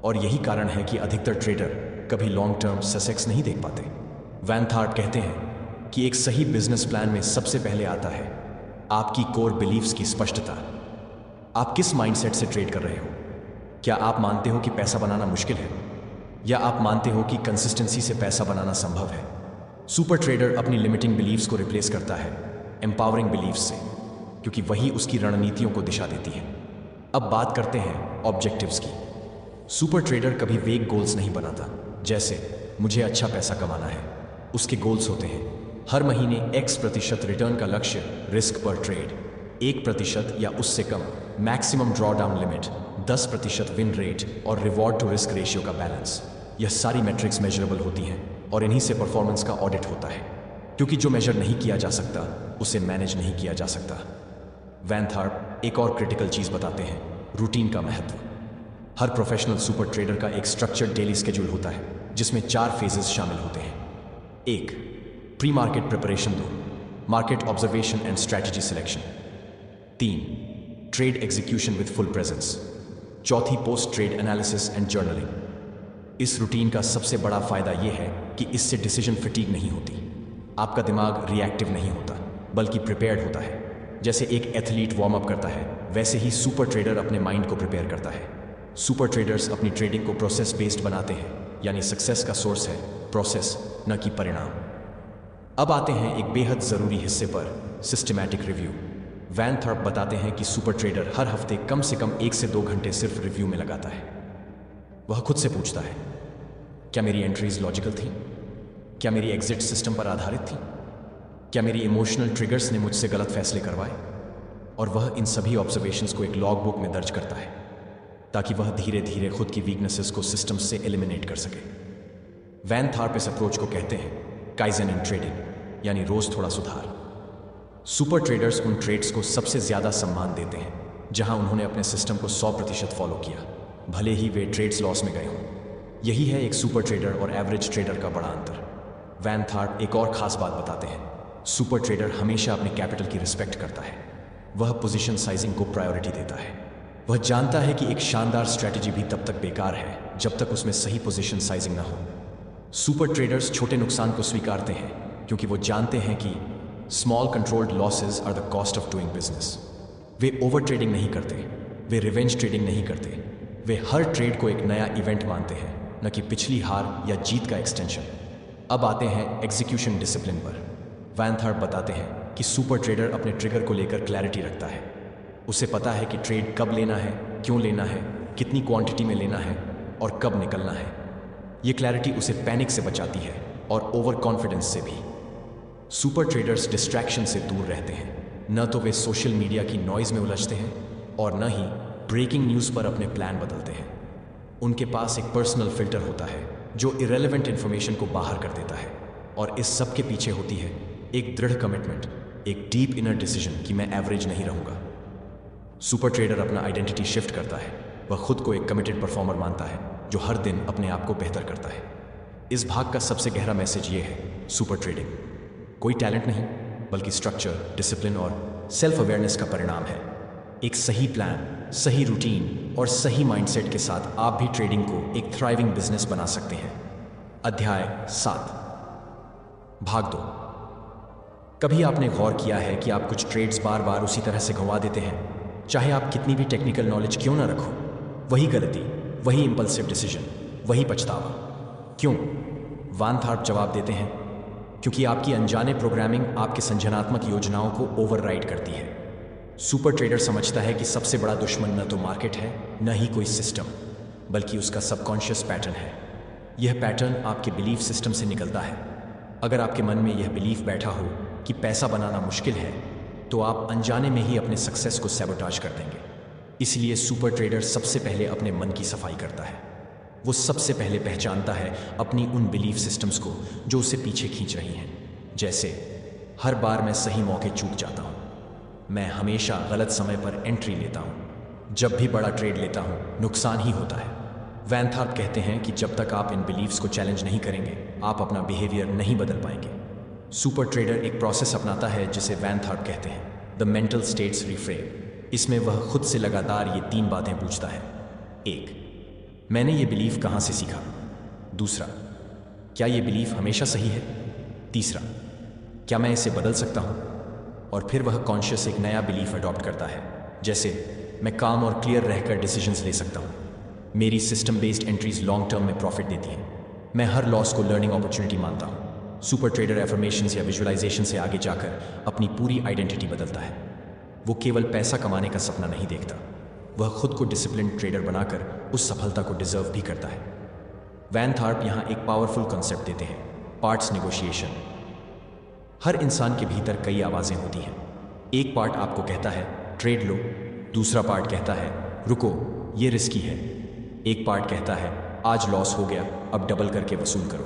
Speaker 1: और यही कारण है कि अधिकतर ट्रेडर कभी लॉन्ग टर्म सक्सेस नहीं देख पाते। वैन थार्प कहते हैं कि एक सही बिजनेस प्लान में सबसे पहले आता है आपकी कोर बिलीव्स की स्पष्टता। आप किस माइंडसेट से ट्रेड कर रहे हो? क्या आप मानते हो कि पैसा बनाना मुश्किल है, या आप मानते हो कि कंसिस्टेंसी से पैसा बनाना संभव है? सुपर ट्रेडर अपनी लिमिटिंग बिलीव्स को रिप्लेस करता है एम्पावरिंग बिलीव्स से, क्योंकि वही उसकी रणनीतियों को दिशा देती है। अब बात करते हैं ऑब्जेक्टिव्स की। सुपर ट्रेडर कभी वेग गोल्स नहीं बनाता, जैसे मुझे अच्छा पैसा कमाना है। उसके गोल्स होते हैं हर महीने X% रिटर्न का लक्ष्य, रिस्क पर ट्रेड 1% या उससे कम, maximum drawdown limit 10%, win rate और रिवॉर्ड टू रिस्क रेशियो का बैलेंस। यह सारी मैट्रिक्स मेजरेबल होती हैं और इन्हीं से परफॉर्मेंस का ऑडिट होता है, क्योंकि जो मेजर नहीं किया जा सकता उसे मैनेज नहीं किया जा सकता। वैन थार्प एक और क्रिटिकल चीज़ बताते हैं, रूटीन का महत्व। हर प्रोफेशनल सुपर ट्रेडर का एक स्ट्रक्चर्ड डेली स्केड्यूल होता है जिसमें 4 फेजेस शामिल होते हैं। 1. Pre market preparation. 2. Market observation and strategy selection. 3. Trade execution with full presence. 4. Post trade analysis and journaling. इस रूटीन का सबसे बड़ा फायदा यह है कि इससे डिसीजन फटीग नहीं होती। आपका दिमाग रिएक्टिव नहीं होता बल्कि प्रिपेयर्ड होता है। जैसे एक एथलीट वार्म अप करता है, वैसे ही सुपर ट्रेडर अपने माइंड को प्रिपेयर करता है। सुपर ट्रेडर्स अपनी ट्रेडिंग को प्रोसेस बेस्ड बनाते हैं, यानी सक्सेस का सोर्स है प्रोसेस, न कि परिणाम। अब आते हैं एक बेहद ज़रूरी हिस्से पर, सिस्टमैटिक रिव्यू। वैन थार्प बताते हैं कि सुपर ट्रेडर हर हफ्ते कम से कम 1 से 2 घंटे सिर्फ रिव्यू में लगाता है। वह खुद से पूछता है, क्या मेरी एंट्रीज लॉजिकल थी? क्या मेरी एग्जिट सिस्टम पर आधारित थी? क्या मेरी इमोशनल ट्रिगर्स ने मुझसे गलत फैसले करवाए? और वह इन सभी ऑब्जर्वेशंस को एक लॉग बुक में दर्ज करता है, ताकि वह धीरे धीरे खुद की वीकनेसेस को सिस्टम से एलिमिनेट कर सके। वैन थार्प इस अप्रोच को कहते हैं काइजन इन ट्रेडिंग, यानी रोज थोड़ा सुधार। सुपर ट्रेडर्स उन ट्रेड्स को सबसे ज़्यादा सम्मान देते हैं जहां उन्होंने अपने सिस्टम को 100% फॉलो किया, भले ही वे ट्रेड्स लॉस में गए हों। यही है एक सुपर ट्रेडर और एवरेज ट्रेडर का बड़ा अंतर। वैन थार्प एक और खास बात बताते हैं, सुपर ट्रेडर हमेशा अपने कैपिटल की रिस्पेक्ट करता है। वह पोजीशन साइजिंग को प्रायोरिटी देता है। वह जानता है कि एक शानदार स्ट्रैटेजी भी तब तक बेकार है जब तक उसमें सही पोजीशन साइजिंग ना हो। सुपर ट्रेडर्स छोटे नुकसान को स्वीकारते हैं क्योंकि वो जानते हैं कि small controlled losses are the cost of doing business. वे ओवर ट्रेडिंग नहीं करते, वे रिवेंज ट्रेडिंग नहीं करते। वे हर ट्रेड को एक नया इवेंट मानते हैं, न कि पिछली हार या जीत का एक्सटेंशन। अब आते हैं एग्जीक्यूशन डिसिप्लिन पर। वैन थार्प बताते हैं कि सुपर ट्रेडर अपने ट्रिगर को लेकर क्लैरिटी रखता है। उसे पता है कि ट्रेड कब लेना है, क्यों लेना है, कितनी क्वांटिटी में लेना है और कब निकलना है। ये क्लैरिटी उसे पैनिक से बचाती है और ओवर कॉन्फिडेंस से भी। सुपर ट्रेडर्स डिस्ट्रैक्शन से दूर रहते हैं। न तो वे सोशल मीडिया की नॉइज़ में उलझते हैं और न ही ब्रेकिंग न्यूज़ पर अपने प्लान बदलते हैं। उनके पास एक पर्सनल फिल्टर होता है जो इरेलेवेंट इन्फॉर्मेशन को बाहर कर देता है, और इस सब के पीछे होती है एक दृढ़ कमिटमेंट, एक डीप इनर डिसीजन कि मैं एवरेज नहीं रहूँगा। सुपर ट्रेडर अपना आइडेंटिटी शिफ्ट करता है। वह खुद को एक कमिटेड परफॉर्मर मानता है जो हर दिन अपने आप को बेहतर करता है। इस भाग का सबसे गहरा मैसेज ये है, सुपर ट्रेडिंग कोई टैलेंट नहीं बल्कि स्ट्रक्चर, डिसिप्लिन और सेल्फ अवेयरनेस का परिणाम है। एक सही प्लान, सही रूटीन और सही माइंडसेट के साथ आप भी ट्रेडिंग को एक थ्राइविंग बिजनेस बना सकते हैं। अध्याय 7, भाग 2। कभी आपने गौर किया है कि आप कुछ ट्रेड्स बार बार उसी तरह से गंवा देते हैं, चाहे आप कितनी भी टेक्निकल नॉलेज क्यों ना रखो? वही गलती, वही इंपल्सिव डिसीजन, वही पछतावा। क्यों? वैन थार्प जवाब देते हैं, क्योंकि आपकी अनजाने प्रोग्रामिंग आपके संज्ञानात्मक योजनाओं को ओवरराइड करती है। सुपर ट्रेडर समझता है कि सबसे बड़ा दुश्मन न तो मार्केट है, न ही कोई सिस्टम, बल्कि उसका सबकॉन्शियस पैटर्न है। यह पैटर्न आपके बिलीफ सिस्टम से निकलता है। अगर आपके मन में यह बिलीफ बैठा हो कि पैसा बनाना मुश्किल है, तो आप अनजाने में ही अपने सक्सेस को सैबोटाज कर देंगे। इसलिए सुपर ट्रेडर सबसे पहले अपने मन की सफाई करता है। वो सबसे पहले पहचानता है अपनी उन बिलीफ सिस्टम्स को जो उसे पीछे खींच रही हैं। जैसे, हर बार मैं सही मौके चूक जाता हूँ, मैं हमेशा गलत समय पर एंट्री लेता हूँ, जब भी बड़ा ट्रेड लेता हूँ नुकसान ही होता है, वैन थार्प कहते हैं कि जब तक आप इन बिलीव्स को चैलेंज नहीं करेंगे, आप अपना बिहेवियर नहीं बदल पाएंगे। सुपर ट्रेडर एक प्रोसेस अपनाता है जिसे वैन थार्प कहते हैं द मेंटल स्टेट्स रिफ्रेम। इसमें वह खुद से लगातार ये 3 बातें पूछता है। 1, मैंने ये बिलीव कहाँ से सीखा? दूसरा, क्या ये बिलीव हमेशा सही है? तीसरा, क्या मैं इसे बदल सकता हूँ? और फिर वह कॉन्शियस एक नया बिलीफ अडॉप्ट करता है, जैसे मैं काम और क्लियर रहकर डिसीजंस ले सकता हूँ। मेरी system based entries long term में प्रॉफिट देती हैं। मैं हर लॉस को लर्निंग अपॉर्चुनिटी मानता हूँ। सुपर ट्रेडर एफर्मेशंस या विजुअलाइजेशन से आगे जाकर अपनी पूरी आइडेंटिटी बदलता है। वो केवल पैसा कमाने का सपना नहीं देखता, वह खुद को डिसिप्लिन ट्रेडर बनाकर उस सफलता को डिजर्व भी करता है। वैन थार्प यहाँ एक पावरफुल कॉन्सेप्ट देते हैं, पार्ट्स नेगोशिएशन। हर इंसान के भीतर कई आवाज़ें होती हैं। एक पार्ट आपको कहता है ट्रेड लो, दूसरा पार्ट कहता है रुको ये रिस्की है। एक पार्ट कहता है आज लॉस हो गया, अब डबल करके वसूल करो।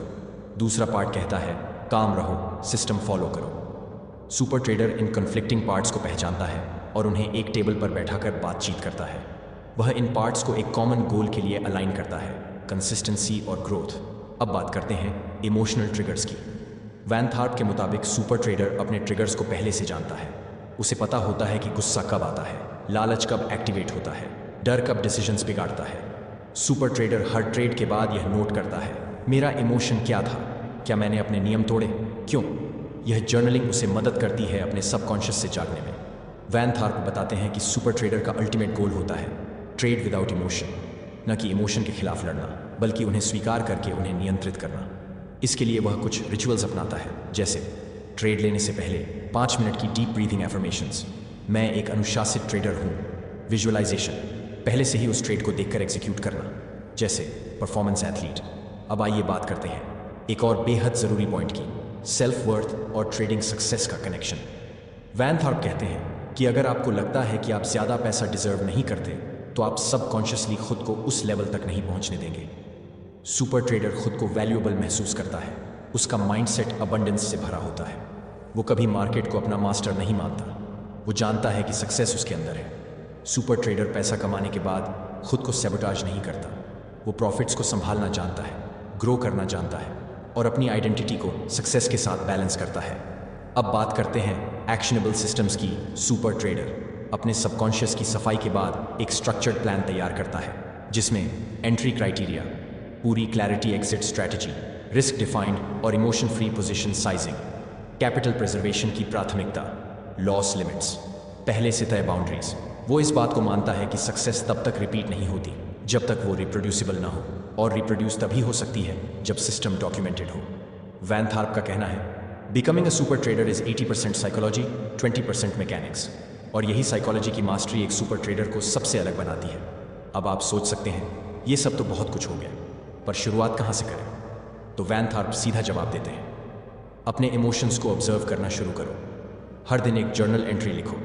Speaker 1: दूसरा पार्ट कहता है काम रहो, सिस्टम फॉलो करो। सुपर ट्रेडर इन कन्फ्लिक्टिंग पार्ट्स को पहचानता है और उन्हें एक टेबल पर बैठाकर बातचीत करता है। वह इन पार्ट्स को एक कॉमन गोल के लिए अलाइन करता है, कंसिस्टेंसी और ग्रोथ। अब बात करते हैं इमोशनल ट्रिगर्स की। वैन थार्प के मुताबिक सुपर ट्रेडर अपने ट्रिगर्स को पहले से जानता है। उसे पता होता है कि गुस्सा कब आता है, लालच कब एक्टिवेट होता है, डर कब डिसीजंस बिगाड़ता है। सुपर ट्रेडर हर ट्रेड के बाद यह नोट करता है, मेरा इमोशन क्या था, क्या मैंने अपने नियम तोड़े, क्यों? यह जर्नलिंग उसे मदद करती है अपने सबकॉन्शियस से जागने में। वैन थार्प बताते हैं कि सुपर ट्रेडर का अल्टीमेट गोल होता है ट्रेड विदाउट इमोशन, न कि इमोशन के खिलाफ लड़ना, बल्कि उन्हें स्वीकार करके उन्हें नियंत्रित करना। इसके लिए वह कुछ रिचुअल्स अपनाता है, जैसे ट्रेड लेने से पहले 5 मिनट की डीप ब्रीथिंग एफर्मेशंस, मैं एक अनुशासित ट्रेडर हूँ। विजुअलाइजेशन, पहले से ही उस ट्रेड को देखकर एग्जीक्यूट करना, जैसे परफॉर्मेंस एथलीट। अब आइए बात करते हैं एक और बेहद ज़रूरी पॉइंट की, सेल्फ वर्थ और ट्रेडिंग सक्सेस का कनेक्शन। वैन थार्प कहते हैं कि अगर आपको लगता है कि आप ज़्यादा पैसा डिजर्व नहीं करते, तो आप सबकॉन्शियसली खुद को उस लेवल तक नहीं पहुंचने देंगे। सुपर ट्रेडर खुद को वैल्यूएबल महसूस करता है, उसका माइंडसेट अबंडेंस से भरा होता है। वो कभी मार्केट को अपना मास्टर नहीं मानता, वो जानता है कि सक्सेस उसके अंदर है। सुपर ट्रेडर पैसा कमाने के बाद खुद को सैबोटाज नहीं करता, वो प्रॉफिट्स को संभालना जानता है, ग्रो करना जानता है और अपनी आइडेंटिटी को सक्सेस के साथ बैलेंस करता है। अब बात करते हैं एक्शनेबल सिस्टम्स की। सुपर ट्रेडर अपने सबकॉन्शियस की सफाई के बाद एक स्ट्रक्चर्ड प्लान तैयार करता है, जिसमें एंट्री क्राइटेरिया, पूरी clarity exit strategy, risk defined और emotion free position sizing, capital preservation की प्राथमिकता, लॉस लिमिट्स, पहले से तय बाउंड्रीज। वो इस बात को मानता है कि सक्सेस तब तक रिपीट नहीं होती जब तक वो रिप्रोड्यूसिबल ना हो, और रिप्रोड्यूस तभी हो सकती है जब सिस्टम डॉक्यूमेंटेड हो। वैन थार्प का कहना है becoming a super trader is 80% psychology, 20% mechanics, और यही साइकोलॉजी की मास्टरी एक सुपर ट्रेडर को सबसे अलग बनाती है। अब आप सोच सकते हैं ये सब तो बहुत कुछ हो गया, पर शुरुआत कहाँ से करें? तो वैन थार्प सीधा जवाब देते हैं, अपने इमोशंस को ऑब्जर्व करना शुरू करो। हर दिन एक जर्नल एंट्री लिखो,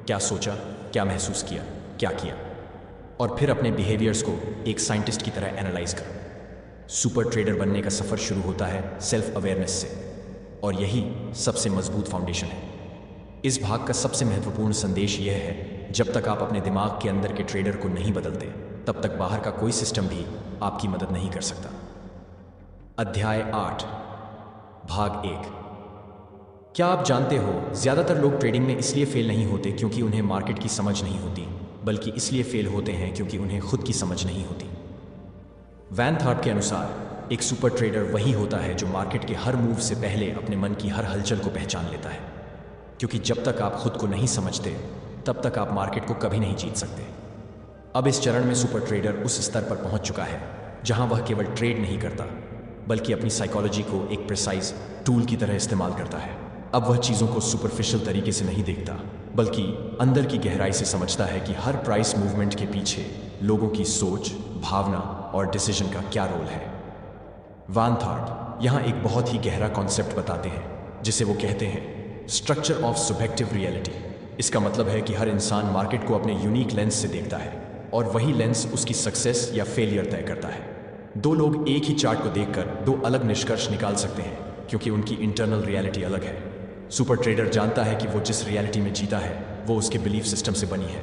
Speaker 1: क्या सोचा, क्या महसूस किया, क्या किया, और फिर अपने बिहेवियर्स को एक साइंटिस्ट की तरह एनालाइज करो। सुपर ट्रेडर बनने का सफ़र शुरू होता है सेल्फ अवेयरनेस से, और यही सबसे मजबूत फाउंडेशन है। इस भाग का सबसे महत्वपूर्ण संदेश यह है, जब तक आप अपने दिमाग के अंदर के ट्रेडर को नहीं बदलते, तब तक बाहर का कोई सिस्टम भी आपकी मदद नहीं कर सकता। अध्याय 8, भाग 1। क्या आप जानते हो, ज़्यादातर लोग ट्रेडिंग में इसलिए फेल नहीं होते क्योंकि उन्हें मार्केट की समझ नहीं होती, बल्कि इसलिए फेल होते हैं क्योंकि उन्हें खुद की समझ नहीं होती। वैन थार्प के अनुसार एक सुपर ट्रेडर वही होता है जो मार्केट के हर मूव से पहले अपने मन की हर हलचल को पहचान लेता है, क्योंकि जब तक आप खुद को नहीं समझते, तब तक आप मार्केट को कभी नहीं जीत सकते। अब इस चरण में सुपर ट्रेडर उस स्तर पर पहुंच चुका है जहां वह केवल ट्रेड नहीं करता, बल्कि अपनी साइकोलॉजी को एक प्रिसाइज टूल की तरह इस्तेमाल करता है। अब वह चीज़ों को सुपरफिशियल तरीके से नहीं देखता, बल्कि अंदर की गहराई से समझता है कि हर प्राइस मूवमेंट के पीछे लोगों की सोच, भावना और डिसीजन का क्या रोल है। वैन थार्प यहाँ एक बहुत ही गहरा कॉन्सेप्ट बताते हैं, जिसे वो कहते हैं स्ट्रक्चर ऑफ सब्जेक्टिव रियलिटी। इसका मतलब है कि हर इंसान मार्केट को अपने यूनिक लेंस से देखता है, और वही लेंस उसकी सक्सेस या फेलियर तय करता है। दो लोग एक ही चार्ट को देखकर दो अलग निष्कर्ष निकाल सकते हैं, क्योंकि उनकी इंटरनल रियलिटी अलग है। सुपर ट्रेडर जानता है कि वो जिस रियलिटी में जीता है, वो उसके बिलीफ सिस्टम से बनी है।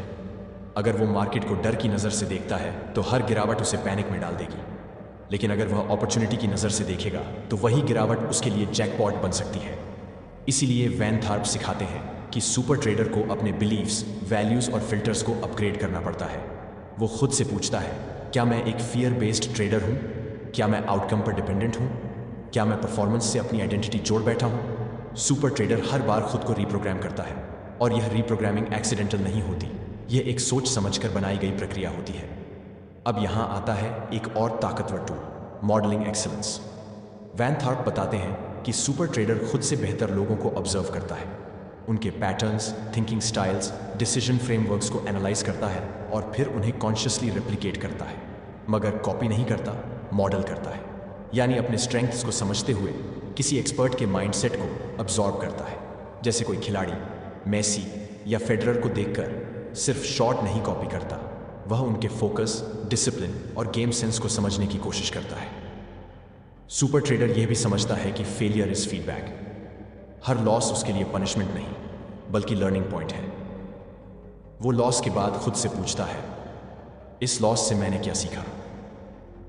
Speaker 1: अगर वो मार्केट को डर की नज़र से देखता है तो हर गिरावट उसे पैनिक में डाल देगी, लेकिन अगर वह अपॉर्चुनिटी की नज़र से देखेगा तो वही गिरावट उसके लिए जैकपॉट बन सकती है। इसीलिए वैन थार्प सिखाते हैं कि सुपर ट्रेडर को अपने बिलीव्स, वैल्यूज़ और फिल्टर्स को अपग्रेड करना पड़ता है। वो खुद से पूछता है, क्या मैं एक फियर बेस्ड ट्रेडर हूँ? क्या मैं आउटकम पर डिपेंडेंट हूँ? क्या मैं परफॉर्मेंस से अपनी आइडेंटिटी जोड़ बैठा हूँ? सुपर ट्रेडर हर बार खुद को रिप्रोग्राम करता है, और यह रिप्रोग्रामिंग एक्सीडेंटल नहीं होती, यह एक सोच समझकर बनाई गई प्रक्रिया होती है। अब यहाँ आता है एक और ताकतवर टूल, मॉडलिंग एक्सीलेंस। वैन थार्प बताते हैं कि सुपर ट्रेडर खुद से बेहतर लोगों को ऑब्जर्व करता है, उनके patterns, thinking styles, decision frameworks को एनालाइज करता है और फिर उन्हें कॉन्शियसली रेप्लिकेट करता है, मगर कॉपी नहीं करता, मॉडल करता है। यानी अपने स्ट्रेंथ्स को समझते हुए किसी एक्सपर्ट के माइंडसेट को अब्जॉर्ब करता है। जैसे कोई खिलाड़ी मेसी या फेडरर को देखकर सिर्फ शॉट नहीं कॉपी करता, वह उनके फोकस, डिसिप्लिन और गेम सेंस को समझने की कोशिश करता है। सुपर ट्रेडर यह भी समझता है कि failure is feedback. Her loss उसके लिए पनिशमेंट नहीं, बल्कि लर्निंग पॉइंट है। वो लॉस के बाद खुद से पूछता है, इस लॉस से मैंने क्या सीखा?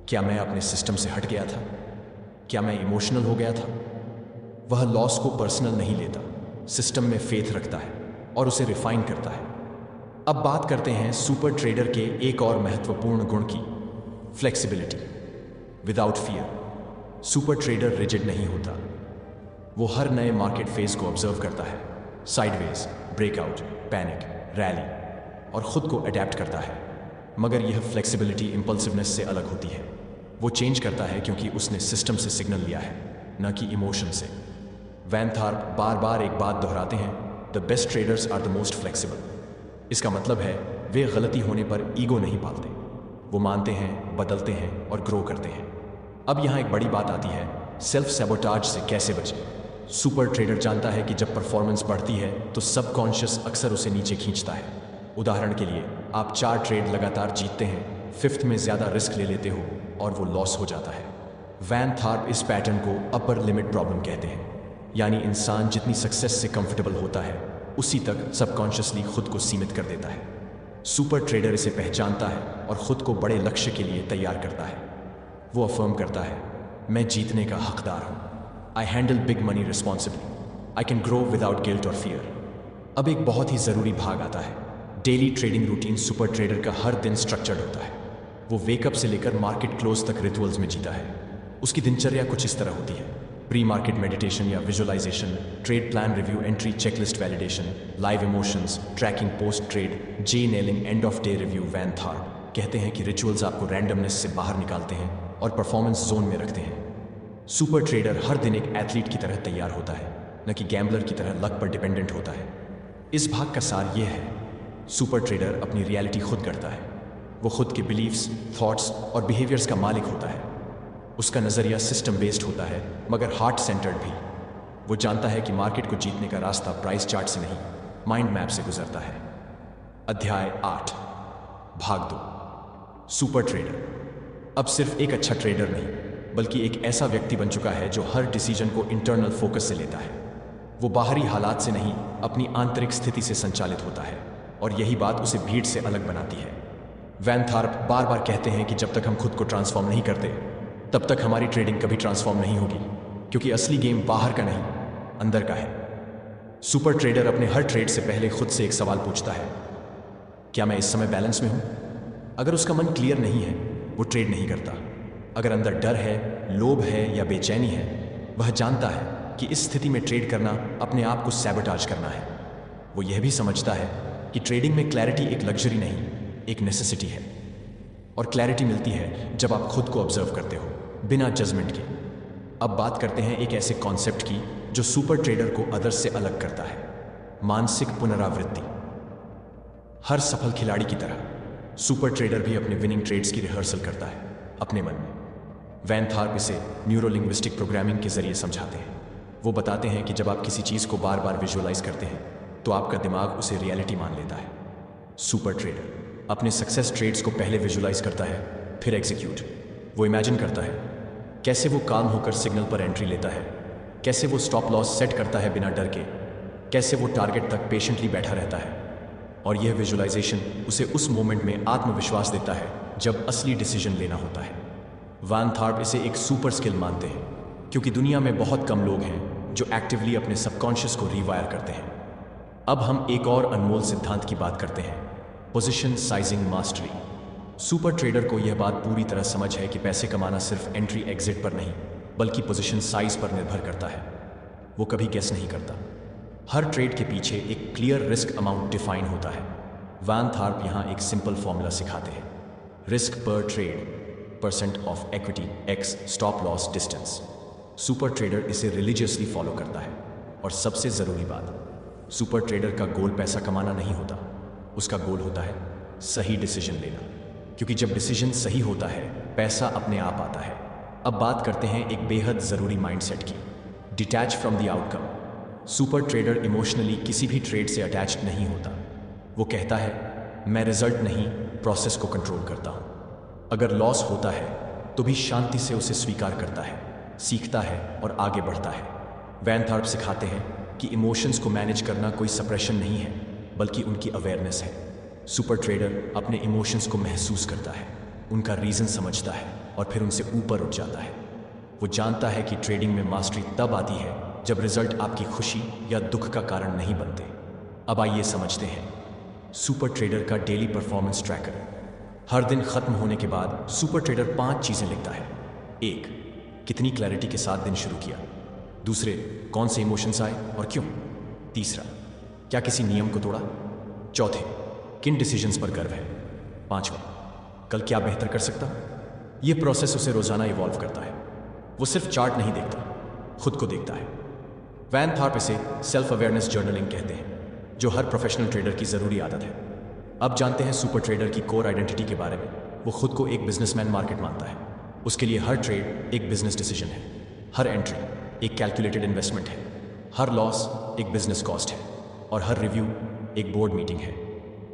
Speaker 1: क्या मैं अपने सिस्टम से हट गया था? क्या मैं इमोशनल हो गया था? वह लॉस को पर्सनल नहीं लेता, सिस्टम में फेथ रखता है और उसे रिफाइन करता है। अब बात करते हैं सुपर ट्रेडर के एक और महत्वपूर्ण गुण की, flexibility. Without fear super trader rigid नहीं होता। वो हर नए मार्केट फेज को ऑब्जर्व करता है, साइडवेज, ब्रेकआउट, पैनिक, रैली, और खुद को अडेप्ट करता है। मगर यह फ्लेक्सिबिलिटी इंपल्सिवनेस से अलग होती है। वो चेंज करता है क्योंकि उसने सिस्टम से सिग्नल लिया है, न कि इमोशन से। वैन थार्प बार बार एक बात दोहराते हैं, the best traders are the most flexible. इसका मतलब है वे गलती होने पर ईगो नहीं पालते, वो मानते हैं, बदलते हैं और ग्रो करते हैं। अब यहाँ एक बड़ी बात आती है, सेल्फ सैबोटाज से कैसे बचें। सुपर ट्रेडर जानता है कि जब परफॉर्मेंस बढ़ती है तो सबकॉन्शियस अक्सर उसे नीचे खींचता है। उदाहरण के लिए, आप 4 ट्रेड लगातार जीतते हैं, 5th में ज़्यादा रिस्क ले लेते हो और वो लॉस हो जाता है। वैन थार्प इस पैटर्न को अपर लिमिट प्रॉब्लम कहते हैं। यानी इंसान जितनी सक्सेस से कंफर्टेबल होता है उसी तक सबकॉन्शियसली खुद को सीमित कर देता है। सुपर ट्रेडर इसे पहचानता है और खुद को बड़े लक्ष्य के लिए तैयार करता है। वो अफर्म करता है, मैं जीतने का हकदार हूँ, I handle big money responsibly, I can grow without guilt और फियर। अब एक बहुत ही ज़रूरी भाग आता है, daily trading routine. Super trader का हर दिन स्ट्रक्चर्ड होता है। वो वेकअप से लेकर मार्केट क्लोज तक रिचुअल्स में जीता है। उसकी दिनचर्या कुछ इस तरह होती है, प्री मार्केट मेडिटेशन या visualisation, trade plan review, entry checklist validation, live emotions, tracking post trade, journaling, end of day review. Van Tharp कहते हैं कि रिचुअल्स आपको रैंडमनेस से बाहर निकालते हैं और परफॉर्मेंस जोन में रखते हैं। सुपर ट्रेडर हर दिन एक एथलीट की तरह तैयार होता है, न कि गैम्बलर की तरह लक पर डिपेंडेंट होता है। इस भाग का सार यह है, सुपर ट्रेडर अपनी रियलिटी खुद गढ़ता है। वो खुद के बिलीव्स, थॉट्स और बिहेवियर्स का मालिक होता है। उसका नज़रिया सिस्टम बेस्ड होता है, मगर हार्ट सेंटर्ड भी। वो जानता है कि मार्केट को जीतने का रास्ता प्राइस चार्ट से नहीं, माइंड मैप से गुजरता है। अध्याय 8, भाग 2, सुपर ट्रेडर। अब सिर्फ एक अच्छा ट्रेडर नहीं, बल्कि एक ऐसा व्यक्ति बन चुका है जो हर डिसीजन को इंटरनल फोकस से लेता है। वो बाहरी हालात से नहीं, अपनी आंतरिक स्थिति से संचालित होता है, और यही बात उसे भीड़ से अलग बनाती है। वैन थार्प बार बार कहते हैं कि जब तक हम खुद को ट्रांसफॉर्म नहीं करते, तब तक हमारी ट्रेडिंग कभी ट्रांसफॉर्म नहीं होगी, क्योंकि असली गेम बाहर का नहीं, अंदर का है। सुपर ट्रेडर अपने हर ट्रेड से पहले खुद से एक सवाल पूछता है, क्या मैं इस समय बैलेंस में हूं? अगर उसका मन क्लियर नहीं है, वो ट्रेड नहीं करता। अगर अंदर डर है, लोभ है या बेचैनी है, वह जानता है कि इस स्थिति में ट्रेड करना अपने आप को सैबोटाज करना है। वो यह भी समझता है कि ट्रेडिंग में क्लैरिटी एक लग्जरी नहीं, एक नेसेसिटी है, और क्लैरिटी मिलती है जब आप खुद को ऑब्जर्व करते हो, बिना जजमेंट के। अब बात करते हैं एक ऐसे कॉन्सेप्ट की जो सुपर ट्रेडर को अदर्स से अलग करता है, मानसिक पुनरावृत्ति। हर सफल खिलाड़ी की तरह सुपर ट्रेडर भी अपने विनिंग ट्रेड्स की रिहर्सल करता है अपने मन में। वैन थार्प इसे न्यूरोलिंग्विस्टिक प्रोग्रामिंग के जरिए समझाते हैं। वो बताते हैं कि जब आप किसी चीज़ को बार बार विजुअलाइज करते हैं तो आपका दिमाग उसे रियलिटी मान लेता है। सुपर ट्रेडर अपने सक्सेस ट्रेड्स को पहले विजुअलाइज करता है, फिर एग्जीक्यूट। वो इमेजिन करता है कैसे वो काम होकर सिग्नल पर एंट्री लेता है, कैसे वो स्टॉप लॉस सेट करता है बिना डर के, कैसे वो टारगेट तक पेशेंटली बैठा रहता है। और यह विजुअलाइजेशन उसे उस मोमेंट में आत्मविश्वास देता है जब असली डिसीजन लेना होता है। वैन थार्प इसे एक सुपर स्किल मानते हैं क्योंकि दुनिया में बहुत कम लोग हैं जो एक्टिवली अपने सबकॉन्शियस को रीवायर करते हैं। अब हम एक और अनमोल सिद्धांत की बात करते हैं, position sizing mastery. Super trader को यह बात पूरी तरह समझ है कि पैसे कमाना सिर्फ एंट्री एग्जिट पर नहीं बल्कि पोजीशन साइज पर निर्भर करता है। वो कभी गेस नहीं करता। हर ट्रेड के पीछे एक क्लियर रिस्क अमाउंट डिफाइन होता है। वैन थार्प यहाँ एक सिंपल फॉर्मूला सिखाते हैं, रिस्क पर trade percent of equity x stop loss distance. Super trader इसे रिलीजियसली फॉलो करता है। और सबसे ज़रूरी बात, सुपर ट्रेडर का गोल पैसा कमाना नहीं होता, उसका गोल होता है सही डिसीजन लेना, क्योंकि जब डिसीजन सही होता है पैसा अपने आप आता है। अब बात करते हैं एक बेहद ज़रूरी माइंडसेट की, detach from the outcome. Super trader emotionally किसी भी ट्रेड से अटैच्ड नहीं होता। वो कहता है मैं रिजल्ट नहीं प्रोसेस को कंट्रोल करता हूँ। अगर लॉस होता है तो भी शांति से उसे स्वीकार करता है, सीखता है और आगे बढ़ता है। वैन थार्प सिखाते हैं कि इमोशंस को मैनेज करना कोई सप्रेशन नहीं है बल्कि उनकी अवेयरनेस है। सुपर ट्रेडर अपने इमोशंस को महसूस करता है, उनका रीज़न समझता है और फिर उनसे ऊपर उठ जाता है। वो जानता है कि ट्रेडिंग में मास्टरी तब आती है जब रिजल्ट आपकी खुशी या दुख का कारण नहीं बनते। अब आइए समझते हैं सुपर ट्रेडर का डेली परफॉर्मेंस ट्रैकर। हर दिन खत्म होने के बाद सुपर ट्रेडर 5 चीज़ें लिखता है। 1. कितनी क्लैरिटी के साथ दिन शुरू किया। 2. कौन से इमोशंस आए और क्यों। 3. क्या किसी नियम को तोड़ा। 4. किन डिसीजंस पर गर्व है। 5. कल क्या बेहतर कर सकता हूँ। यह प्रोसेस उसे रोज़ाना इवॉल्व करता है। वो सिर्फ चार्ट नहीं देखता, खुद को देखता है। वैन थार्प इसे सेल्फ अवेयरनेस जर्नलिंग कहते हैं, जो हर प्रोफेशनल ट्रेडर की ज़रूरी आदत है। अब जानते हैं सुपर ट्रेडर की कोर आइडेंटिटी के बारे में। वो खुद को एक बिजनेसमैन मार्केट मानता है। उसके लिए हर ट्रेड एक बिजनेस डिसीजन है, हर एंट्री एक कैलकुलेटेड इन्वेस्टमेंट है, हर लॉस एक बिजनेस कॉस्ट है और हर रिव्यू एक बोर्ड मीटिंग है।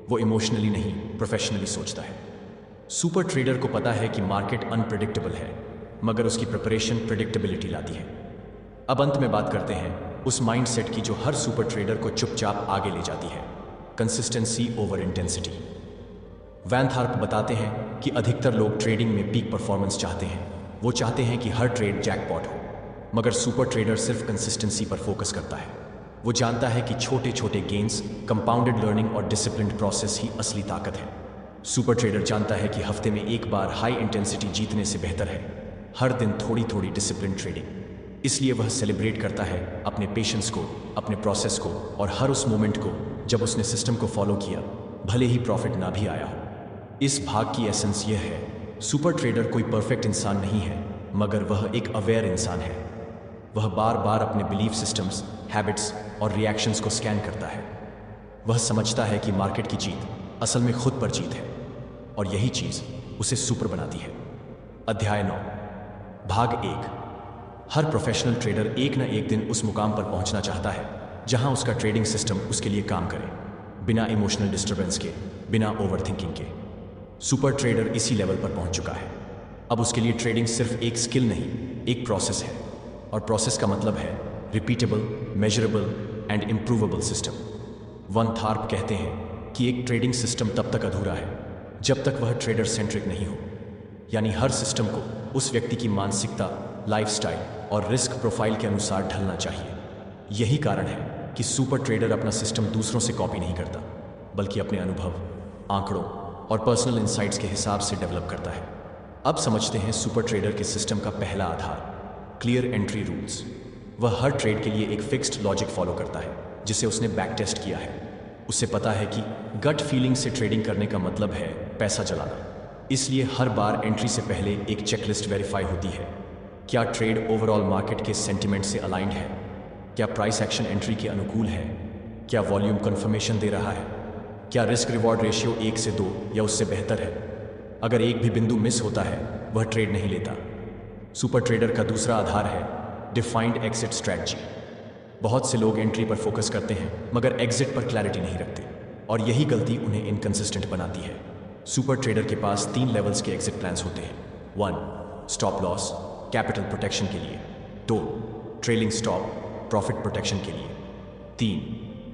Speaker 1: वो इमोशनली नहीं प्रोफेशनली सोचता है। सुपर ट्रेडर को पता है कि मार्केट अनप्रिडिक्टेबल है, मगर उसकी प्रिपरेशन प्रिडिक्टेबिलिटी लाती है। अब अंत में बात करते हैं उस माइंडसेट की जो हर सुपर ट्रेडर को चुपचाप आगे ले जाती है, कंसिस्टेंसी ओवर इंटेंसिटी। वैन थार्प बताते हैं कि अधिकतर लोग ट्रेडिंग में पीक परफॉर्मेंस चाहते हैं। वो चाहते हैं कि हर ट्रेड जैकपॉट हो, मगर सुपर ट्रेडर सिर्फ कंसिस्टेंसी पर फोकस करता है। वो जानता है कि छोटे छोटे गेन्स, कंपाउंडेड लर्निंग और डिसिप्लिन्ड प्रोसेस ही असली ताकत है। सुपर ट्रेडर जानता है कि हफ्ते में एक बार हाई इंटेंसिटी जीतने से बेहतर है हर दिन थोड़ी थोड़ी डिसिप्लिन ट्रेडिंग। इसलिए वह सेलिब्रेट करता है अपने पेशेंस को, अपने प्रोसेस को और हर उस मोमेंट को जब उसने सिस्टम को फॉलो किया, भले ही प्रॉफिट ना भी आया हो। इस भाग की एसेंस यह है, सुपर ट्रेडर कोई परफेक्ट इंसान नहीं है, मगर वह एक अवेयर इंसान है। वह बार बार अपने बिलीफ सिस्टम्स, हैबिट्स और रिएक्शंस को स्कैन करता है। वह समझता है कि मार्केट की जीत असल में खुद पर जीत है और यही चीज़ उसे सुपर बनाती है। अध्याय 9 भाग 1। हर प्रोफेशनल ट्रेडर एक न एक दिन उस मुकाम पर पहुंचना चाहता है जहां उसका ट्रेडिंग सिस्टम उसके लिए काम करे, बिना इमोशनल डिस्टर्बेंस के, बिना ओवरथिंकिंग के। सुपर ट्रेडर इसी लेवल पर पहुंच चुका है। अब उसके लिए ट्रेडिंग सिर्फ एक स्किल नहीं, एक प्रोसेस है, और प्रोसेस का मतलब है repeatable, measurable and improvable system. Van Tharp कहते हैं कि एक ट्रेडिंग सिस्टम तब तक अधूरा है जब तक वह ट्रेडर सेंट्रिक नहीं हो, यानी हर सिस्टम को उस व्यक्ति की मानसिकता, लाइफस्टाइल और रिस्क प्रोफाइल के अनुसार ढलना चाहिए। यही कारण है कि सुपर ट्रेडर अपना सिस्टम दूसरों से कॉपी नहीं करता, बल्कि अपने अनुभव, आंकड़ों और पर्सनल इंसाइट्स के हिसाब से डेवलप करता है। अब समझते हैं सुपर ट्रेडर के सिस्टम का पहला आधार, क्लियर एंट्री रूल्स। वह हर ट्रेड के लिए एक फिक्स्ड लॉजिक फॉलो करता है जिसे उसने बैक टेस्ट किया है। उसे पता है कि गट फीलिंग से ट्रेडिंग करने का मतलब है पैसा जलाना। इसलिए हर बार एंट्री से पहले एक चेकलिस्ट वेरीफाई होती है। क्या ट्रेड ओवरऑल मार्केट के सेंटिमेंट से अलाइंड है? क्या प्राइस एक्शन एंट्री के अनुकूल है? क्या वॉल्यूम कंफर्मेशन दे रहा है? क्या रिस्क रिवॉर्ड रेशियो 1 से 2 या उससे बेहतर है? अगर एक भी बिंदु मिस होता है, वह ट्रेड नहीं लेता। सुपर ट्रेडर का दूसरा आधार है डिफाइंड एग्जिट स्ट्रैटेजी। बहुत से लोग एंट्री पर फोकस करते हैं मगर एग्जिट पर क्लैरिटी नहीं रखते, और यही गलती उन्हें इनकंसिस्टेंट बनाती है। सुपर ट्रेडर के पास 3 लेवल्स के एग्जिट प्लान्स होते हैं। 1. स्टॉप लॉस, कैपिटल प्रोटेक्शन के लिए। 2. ट्रेलिंग स्टॉप, प्रॉफिट प्रोटेक्शन के लिए। 3.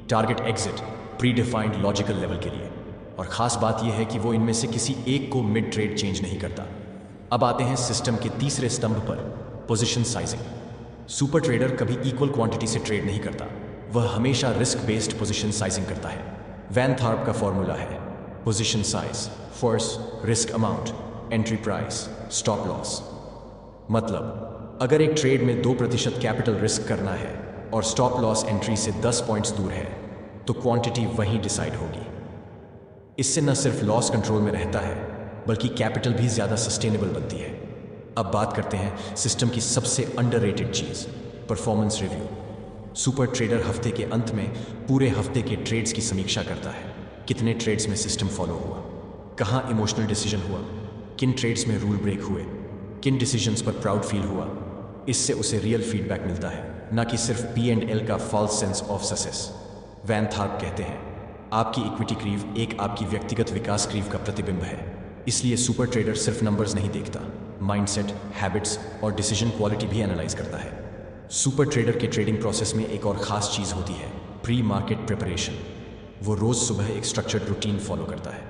Speaker 1: Target exit, pre defined logical level के लिए। और ख़ास बात यह है कि वो इनमें से किसी एक को मिड ट्रेड चेंज नहीं करता। अब आते हैं सिस्टम के तीसरे स्तंभ पर, पोजीशन साइजिंग। सुपर ट्रेडर कभी इक्वल क्वांटिटी से ट्रेड नहीं करता, वह हमेशा रिस्क बेस्ड पोजीशन साइजिंग करता है। वैन थॉर्प का फॉर्मूला है position size, force, risk amount, entry price, stop loss. मतलब अगर एक ट्रेड में 2% कैपिटल रिस्क करना है और स्टॉप लॉस एंट्री से 10 पॉइंट्स दूर है तो क्वांटिटी वहीं डिसाइड होगी। इससे न सिर्फ लॉस कंट्रोल में रहता है बल्कि कैपिटल भी ज़्यादा सस्टेनेबल बनती है। अब बात करते हैं सिस्टम की सबसे अंडररेटेड चीज़, परफॉर्मेंस रिव्यू। सुपर ट्रेडर हफ्ते के अंत में पूरे हफ्ते के ट्रेड्स की समीक्षा करता है। कितने ट्रेड्स में सिस्टम फॉलो हुआ, कहाँ इमोशनल डिसीजन हुआ, किन ट्रेड्स में रूल ब्रेक हुए, किन डिसीजंस पर प्राउड फील हुआ। इससे उसे रियल फीडबैक मिलता है, ना कि सिर्फ P&L का false sense of success. Van Tharp कहते हैं आपकी इक्विटी क्रीव एक आपकी व्यक्तिगत विकास क्रीव का प्रतिबिंब है। इसलिए सुपर ट्रेडर सिर्फ नंबर्स नहीं देखता, माइंडसेट, हैबिट्स और डिसीजन क्वालिटी भी एनालाइज करता है। सुपर ट्रेडर के ट्रेडिंग प्रोसेस में एक और ख़ास चीज़ होती है, प्री मार्केट प्रिपरेशन। वो रोज़ सुबह एक स्ट्रक्चर्ड रूटीन फॉलो करता है,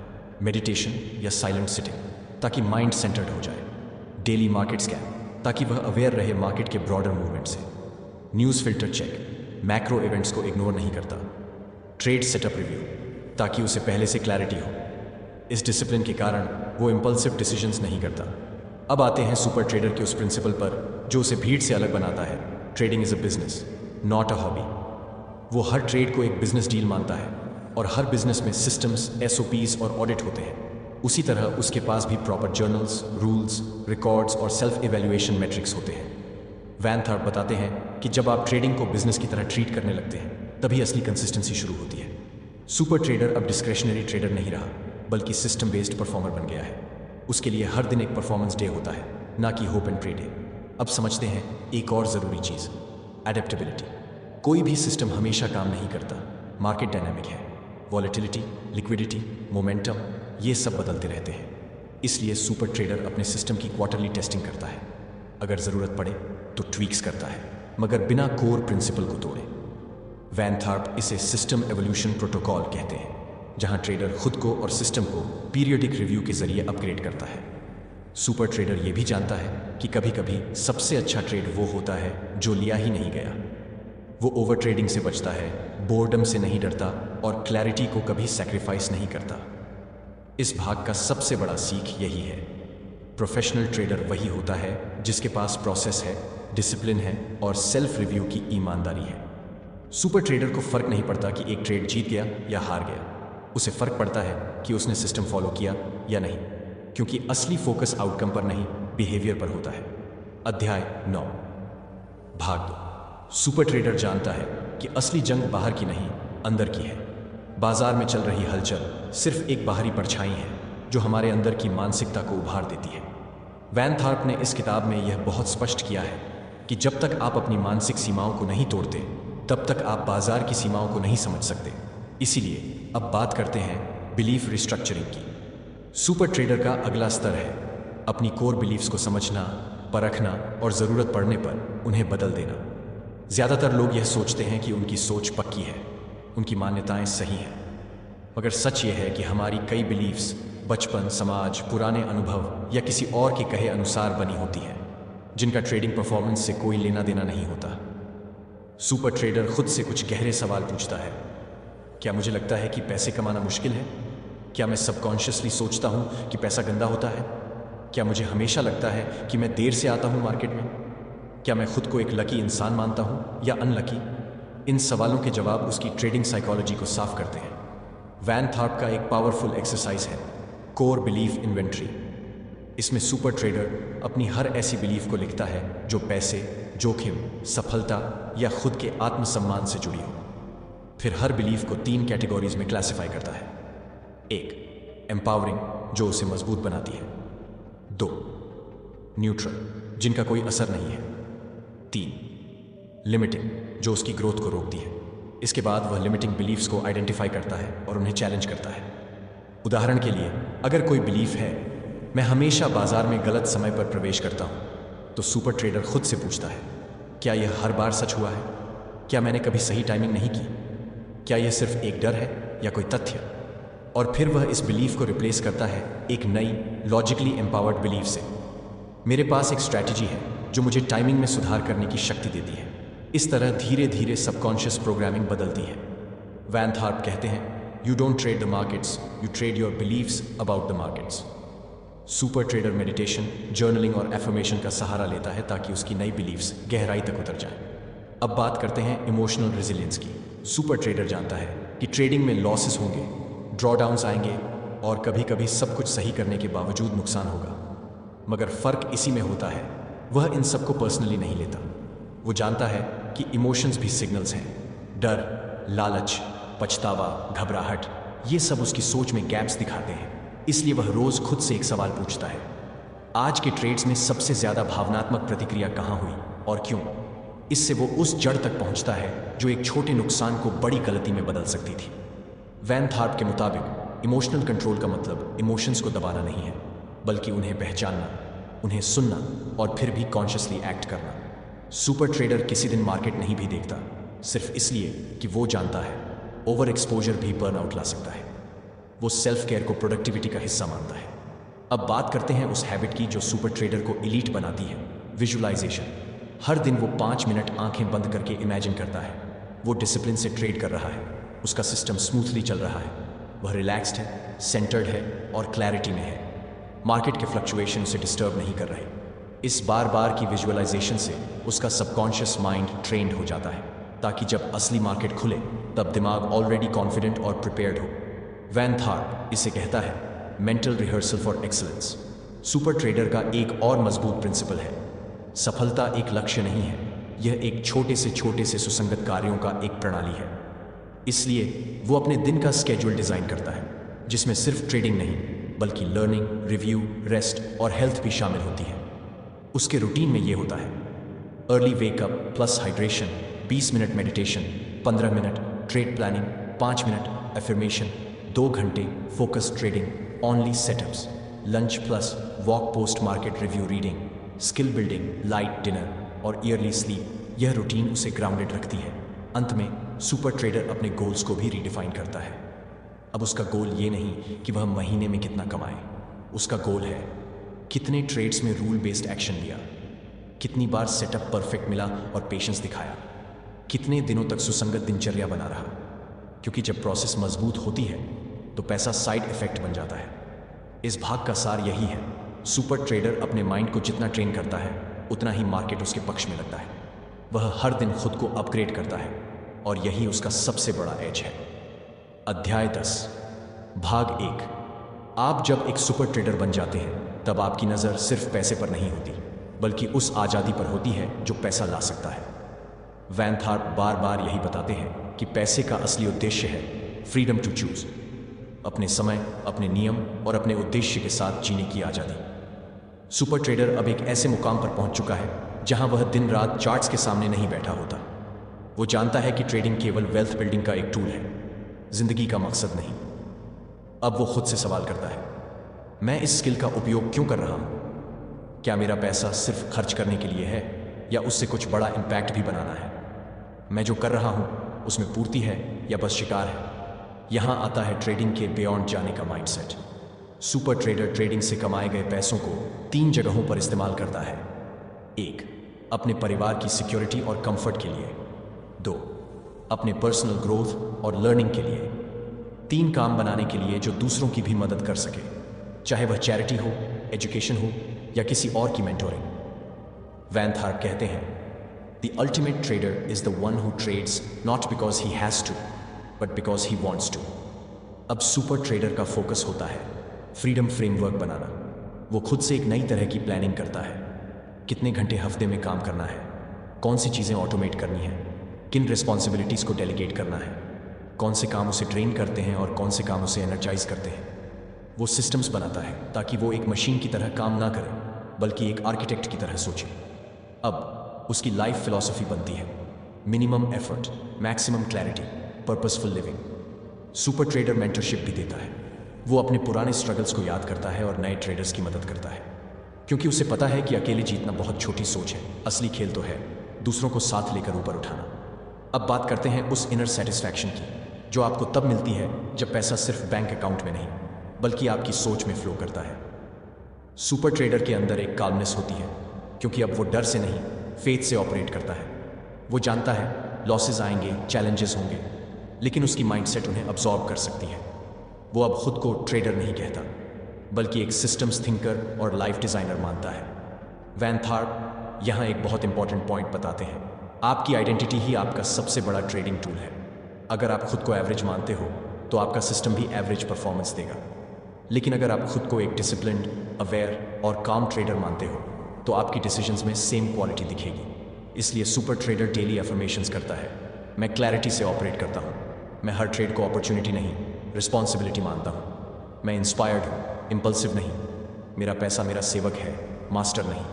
Speaker 1: मेडिटेशन या साइलेंट सिटिंग, ताकि माइंड सेंटर्ड हो जाए। डेली मार्केट स्कैन, ताकि वह अवेयर रहे मार्केट के ब्रॉडर मूवमेंट से। News filter check, macro events को इग्नोर नहीं करता। ट्रेड सेटअप रिव्यू, ताकि उसे पहले से क्लैरिटी हो। इस डिसिप्लिन के कारण वो इम्पल्सिव डिसीजंस नहीं करता। अब आते हैं सुपर ट्रेडर के उस प्रिंसिपल पर जो उसे भीड़ से अलग बनाता है, trading is a business not a hobby. वो हर ट्रेड को एक बिजनेस डील मानता है और हर बिजनेस में सिस्टम्स, SOPs और ऑडिट होते हैं। उसी तरह उसके पास भी प्रॉपर जर्नल्स, रूल्स, रिकॉर्ड्स और सेल्फ इवैल्यूएशन मैट्रिक्स होते हैं। वैन थॉर्प बताते हैं कि जब आप ट्रेडिंग को बिजनेस की तरह ट्रीट करने लगते हैं तभी असली कंसिस्टेंसी शुरू होती है। सुपर ट्रेडर अब डिस्क्रेशनरी ट्रेडर नहीं रहा बल्कि सिस्टम बेस्ड परफॉर्मर बन गया है। उसके लिए हर दिन एक परफॉर्मेंस डे होता है, ना कि होप एंड प्रे डे। अब समझते हैं एक और ज़रूरी चीज़, एडेप्टेबिलिटी। कोई भी सिस्टम हमेशा काम नहीं करता, मार्केट डायनामिक है। वॉलेटिलिटी, लिक्विडिटी, मोमेंटम, ये सब बदलते रहते हैं। इसलिए सुपर ट्रेडर अपने सिस्टम की क्वार्टरली टेस्टिंग करता है। अगर ज़रूरत पड़े तो ट्वीक्स करता है, मगर बिना कोर प्रिंसिपल को तोड़े। वैन थॉर्प इसे सिस्टम एवोल्यूशन प्रोटोकॉल कहते हैं, जहां ट्रेडर खुद को और सिस्टम को पीरियडिक रिव्यू के जरिए अपग्रेड करता है। सुपर ट्रेडर ये भी जानता है कि कभी कभी सबसे अच्छा ट्रेड वो होता है जो लिया ही नहीं गया। वो ओवर ट्रेडिंग से बचता है, बोर्डम से नहीं डरता और क्लैरिटी को कभी सैक्रिफाइस नहीं करता। इस भाग का सबसे बड़ा सीख यही है, प्रोफेशनल ट्रेडर वही होता है जिसके पास प्रोसेस है, डिसिप्लिन है और सेल्फ रिव्यू की ईमानदारी है। सुपर ट्रेडर को फर्क नहीं पड़ता कि एक ट्रेड जीत गया या हार गया, उसे फर्क पड़ता है कि उसने सिस्टम फॉलो किया या नहीं, क्योंकि असली फोकस आउटकम पर नहीं, बिहेवियर पर होता है। अध्याय 9, भाग 2। सुपर ट्रेडर जानता है कि असली जंग बाहर की नहीं, अंदर की है। बाजार में चल रही हलचल सिर्फ एक बाहरी परछाई है जो हमारे अंदर की मानसिकता को उभार देती है। वैन थॉर्प ने इस किताब में यह बहुत स्पष्ट किया है कि जब तक आप अपनी मानसिक सीमाओं को नहीं तोड़ते तब तक आप बाजार की सीमाओं को नहीं समझ सकते। इसीलिए अब बात करते हैं बिलीफ रिस्ट्रक्चरिंग की। सुपर ट्रेडर का अगला स्तर है अपनी कोर बिलीफ्स को समझना, परखना और ज़रूरत पड़ने पर उन्हें बदल देना। ज़्यादातर लोग यह सोचते हैं कि उनकी सोच पक्की है, उनकी मान्यताएं सही हैं, मगर सच यह है कि हमारी कई बिलीफ्स बचपन, समाज, पुराने अनुभव या किसी और के कहे अनुसार बनी होती हैं, जिनका ट्रेडिंग परफॉर्मेंस से कोई लेना देना नहीं होता। सुपर ट्रेडर खुद से कुछ गहरे सवाल पूछता है, क्या मुझे लगता है कि पैसे कमाना मुश्किल है? क्या मैं सबकॉन्शियसली सोचता हूँ कि पैसा गंदा होता है? क्या मुझे हमेशा लगता है कि मैं देर से आता हूँ मार्केट में? क्या मैं खुद को एक लकी इंसान मानता हूँ या अनलकी? इन सवालों के जवाब उसकी ट्रेडिंग साइकोलॉजी को साफ करते हैं। वैन थॉर्प का एक पावरफुल एक्सरसाइज है कोर बिलीफ इन्वेंट्री। इसमें सुपर ट्रेडर अपनी हर ऐसी बिलीफ को लिखता है जो पैसे, जोखिम, सफलता या खुद के आत्मसम्मान से जुड़ी हो। फिर हर बिलीफ को 3 कैटेगरीज में क्लासिफाई करता है। 1, एम्पावरिंग, जो उसे मजबूत बनाती है। 2, न्यूट्रल, जिनका कोई असर नहीं है। 3, लिमिटिंग, जो उसकी ग्रोथ को रोकती है। इसके बाद वह लिमिटिंग बिलीफ्स को आइडेंटिफाई करता है और उन्हें चैलेंज करता है। उदाहरण के लिए, अगर कोई बिलीफ है मैं हमेशा बाजार में गलत समय पर प्रवेश करता हूं, तो सुपर ट्रेडर खुद से पूछता है, क्या यह हर बार सच हुआ है? क्या मैंने कभी सही टाइमिंग नहीं की? क्या यह सिर्फ एक डर है या कोई तथ्य, और फिर वह इस बिलीफ को रिप्लेस करता है एक नई लॉजिकली एम्पावर्ड बिलीफ से। मेरे पास एक स्ट्रैटेजी है जो मुझे टाइमिंग में सुधार करने की शक्ति देती है। इस तरह धीरे धीरे सबकॉन्शियस प्रोग्रामिंग बदलती है। वैन थार्प कहते हैं, you don't trade the markets, you trade your beliefs about the markets. Super trader meditation, journaling और एफर्मेशन का सहारा लेता है ताकि उसकी नई बिलीव्स गहराई तक उतर जाएं। अब बात करते हैं इमोशनल रेजिलियंस की। सुपर ट्रेडर जानता है कि ट्रेडिंग में लॉसेस होंगे, ड्रॉडाउन्स आएंगे और कभी कभी सब कुछ सही करने के बावजूद नुकसान होगा। मगर फ़र्क इसी में होता है, वह इन सबको पर्सनली नहीं लेता। वो जानता है कि इमोशंस भी सिग्नल्स हैं। डर, लालच, पछतावा, घबराहट, ये सब उसकी सोच में गैप्स दिखाते हैं। इसलिए वह रोज़ खुद से एक सवाल पूछता है, आज के ट्रेड्स में सबसे ज़्यादा भावनात्मक प्रतिक्रिया कहाँ हुई और क्यों। इससे वो उस जड़ तक पहुंचता है जो एक छोटे नुकसान को बड़ी गलती में बदल सकती थी। वैन थार्प के मुताबिक इमोशनल कंट्रोल का मतलब इमोशंस को दबाना नहीं है, बल्कि उन्हें पहचानना, उन्हें सुनना और फिर भी कॉन्शियसली एक्ट करना। सुपर ट्रेडर किसी दिन मार्केट नहीं भी देखता, सिर्फ इसलिए कि वो जानता है ओवर एक्सपोजर भी बर्नआउट ला सकता है। वो सेल्फ केयर को प्रोडक्टिविटी का हिस्सा मानता है। अब बात करते हैं उस हैबिट की जो सुपर ट्रेडर को एलीट बनाती है, विजुअलाइजेशन। हर दिन वो 5 मिनट आंखें बंद करके इमेजिन करता है वो डिसिप्लिन से ट्रेड कर रहा है, उसका सिस्टम स्मूथली चल रहा है, वह रिलैक्स्ड है, सेंटर्ड है और क्लैरिटी में है। मार्केट के फ्लक्चुएशन उसे डिस्टर्ब नहीं कर रहे। इस बार बार की विजुअलाइजेशन से उसका सबकॉन्शियस माइंड ट्रेंड हो जाता है ताकि जब असली मार्केट खुले तब दिमाग ऑलरेडी कॉन्फिडेंट और प्रिपेयर्ड हो। वैन थार्प इसे कहता है mental rehearsal for excellence. Super trader का एक और मजबूत प्रिंसिपल है, सफलता एक लक्ष्य नहीं है, यह एक छोटे से सुसंगत कार्यों का एक प्रणाली है। इसलिए वो अपने दिन का स्केड्यूल डिज़ाइन करता है जिसमें सिर्फ ट्रेडिंग नहीं बल्कि लर्निंग, रिव्यू, रेस्ट और हेल्थ भी शामिल होती है। उसके रूटीन में ये होता है early wake up plus hydration, 20 minute meditation, 15 minute trade planning, 5 minute affirmation, 2 घंटे focus trading, only setups, lunch plus walk post market review reading, skill building, light dinner और ईयरली स्लीप। यह रूटीन उसे ग्राउंडेड रखती है। अंत में सुपर ट्रेडर अपने goals को भी रीडिफाइन करता है। अब उसका गोल ये नहीं कि वह महीने में कितना कमाए, उसका गोल है कितने ट्रेड्स में रूल बेस्ड एक्शन लिया, कितनी बार सेटअप परफेक्ट मिला और पेशेंस दिखाया, कितने दिनों तक सुसंगत दिनचर्या बना रहा। क्योंकि जब प्रोसेस मजबूत होती है तो पैसा साइड इफेक्ट बन जाता है। इस भाग का सार यही है, सुपर ट्रेडर अपने माइंड को जितना ट्रेन करता है उतना ही मार्केट उसके पक्ष में लगता है। वह हर दिन खुद को अपग्रेड करता है और यही उसका सबसे बड़ा एज है। अध्याय 10 भाग 1। आप जब एक सुपर ट्रेडर बन जाते हैं तब आपकी नज़र सिर्फ पैसे पर नहीं होती बल्कि उस आज़ादी पर होती है जो पैसा ला सकता है। वैन थार्प बार बार यही बताते हैं कि पैसे का असली उद्देश्य है फ्रीडम टू चूज, अपने समय, अपने नियम और अपने उद्देश्य के साथ जीने की आज़ादी। सुपर ट्रेडर अब एक ऐसे मुकाम पर पहुंच चुका है जहां वह दिन रात चार्ट्स के सामने नहीं बैठा होता। वो जानता है कि ट्रेडिंग केवल वेल्थ बिल्डिंग का एक टूल है, जिंदगी का मकसद नहीं। अब वो खुद से सवाल करता है, मैं इस स्किल का उपयोग क्यों कर रहा हूं? क्या मेरा पैसा सिर्फ खर्च करने के लिए है या उससे कुछ बड़ा इम्पैक्ट भी बनाना है? मैं जो कर रहा हूं उसमें पूर्ति है या बस शिकार है? यहां आता है ट्रेडिंग के बियॉन्ड जाने का माइंडसेट। सुपर ट्रेडर ट्रेडिंग से कमाए गए पैसों को 3 जगहों पर इस्तेमाल करता है। 1. अपने परिवार की सिक्योरिटी और कंफर्ट के लिए। 2. अपने पर्सनल ग्रोथ और लर्निंग के लिए। 3 काम बनाने के लिए जो दूसरों की भी मदद कर सके, चाहे वह चैरिटी हो, एजुकेशन हो या किसी और की मेंटोरिंग। वैन थार्प कहते हैं, the ultimate trader is the one who trades not because he has to but because he wants to. अब सुपर ट्रेडर का फोकस होता है फ्रीडम फ्रेमवर्क बनाना। वो खुद से एक नई तरह की प्लानिंग करता है, कितने घंटे हफ्ते में काम करना है, कौन सी चीज़ें ऑटोमेट करनी है, किन रिस्पॉन्सिबिलिटीज़ को डेलीगेट करना है, कौन से काम उसे ट्रेन करते हैं और कौन से काम उसे एनर्जाइज करते हैं। वो सिस्टम्स बनाता है ताकि वो एक मशीन की तरह काम ना करे बल्कि एक आर्किटेक्ट की तरह सोचे। अब उसकी लाइफ फिलॉसफी बनती है minimum effort, maximum clarity, purposeful living. Super trader mentorship भी देता है। वो अपने पुराने स्ट्रगल्स को याद करता है और नए ट्रेडर्स की मदद करता है, क्योंकि उसे पता है कि अकेले जीतना बहुत छोटी सोच है, असली खेल तो है दूसरों को साथ लेकर ऊपर उठाना। अब बात करते हैं उस इनर सेटिस्फैक्शन की जो आपको तब मिलती है जब पैसा सिर्फ बैंक अकाउंट में नहीं बल्कि आपकी सोच में फ्लो करता है। सुपर ट्रेडर के अंदर एक काल्मनेस होती है क्योंकि अब वो डर से नहीं फेथ से ऑपरेट करता है। वो जानता है लॉसेस आएंगे, चैलेंजेस होंगे, लेकिन उसकी माइंडसेट उन्हें अब्जॉर्ब कर सकती है। वो अब खुद को ट्रेडर नहीं कहता बल्कि एक सिस्टम्स थिंकर और लाइफ डिज़ाइनर मानता है। वैन थार्प यहाँ एक बहुत इंपॉर्टेंट पॉइंट बताते हैं, आपकी आइडेंटिटी ही आपका सबसे बड़ा ट्रेडिंग टूल है। अगर आप खुद को एवरेज मानते हो तो आपका सिस्टम भी एवरेज परफॉर्मेंस देगा, लेकिन अगर आप खुद को एक डिसिप्लिन्ड, अवेयर और काम ट्रेडर मानते हो तो आपकी डिसीजंस में सेम क्वालिटी दिखेगी। इसलिए सुपर ट्रेडर डेली अफर्मेशंस करता है, मैं क्लैरिटी से ऑपरेट करता हूँ, मैं हर ट्रेड को अपॉर्चुनिटी नहीं रिस्पॉन्सिबिलिटी मानता हूँ, मैं इंस्पायर्ड हूँ, इम्पल्सिव नहीं, मेरा पैसा मेरा सेवक है, मास्टर नहीं।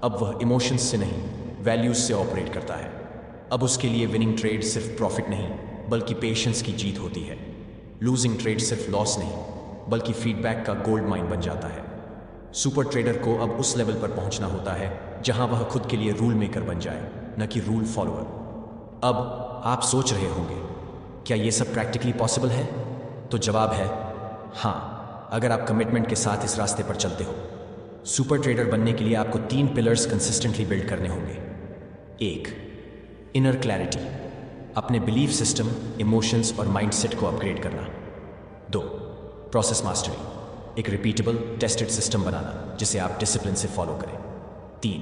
Speaker 1: अब वह इमोशंस से नहीं वैल्यूज से ऑपरेट करता है। अब उसके लिए विनिंग ट्रेड सिर्फ प्रॉफिट नहीं बल्कि पेशेंस की जीत होती है। लूजिंग ट्रेड सिर्फ लॉस नहीं बल्कि फीडबैक का गोल्ड माइन बन जाता है। सुपर ट्रेडर को अब उस लेवल पर पहुंचना होता है जहां वह खुद के लिए रूल मेकर बन जाए, न कि रूल फॉलोअर। अब आप सोच रहे होंगे, क्या ये सब प्रैक्टिकली पॉसिबल है? तो जवाब है हाँ, अगर आप कमिटमेंट के साथ इस रास्ते पर चलते हो। सुपर ट्रेडर बनने के लिए आपको 3 पिलर्स कंसिस्टेंटली बिल्ड करने होंगे। 1. इनर क्लैरिटी, अपने बिलीफ सिस्टम, इमोशंस और माइंडसेट को अपग्रेड करना। 2. प्रोसेस मास्टरी, एक रिपीटेबल टेस्टेड सिस्टम बनाना जिसे आप डिसिप्लिन से फॉलो करें। 3.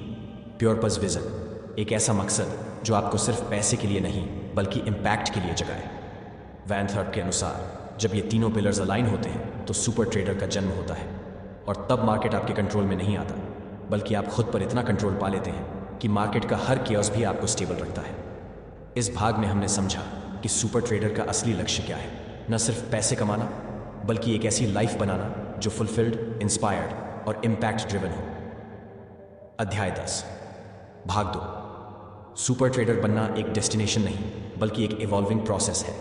Speaker 1: प्योरपस विजन, एक ऐसा मकसद जो आपको सिर्फ पैसे के लिए नहीं बल्कि इम्पैक्ट के लिए जगाए। वैन थर्प के अनुसार जब ये तीनों पिलर्स अलाइन होते हैं तो सुपर ट्रेडर का जन्म होता है, और तब मार्केट आपके कंट्रोल में नहीं आता बल्कि आप खुद पर इतना कंट्रोल पा लेते हैं कि मार्केट का हर केओस भी आपको स्टेबल रखता है। इस भाग में हमने समझा कि सुपर ट्रेडर का असली लक्ष्य क्या है, न सिर्फ पैसे कमाना बल्कि एक ऐसी लाइफ बनाना जो फुलफिल्ड, इंस्पायर्ड और इम्पैक्ट ड्रिवन हो। अध्याय 10, भाग 2, सुपर ट्रेडर बनना एक डेस्टिनेशन नहीं बल्कि एक इवॉल्विंग प्रोसेस है।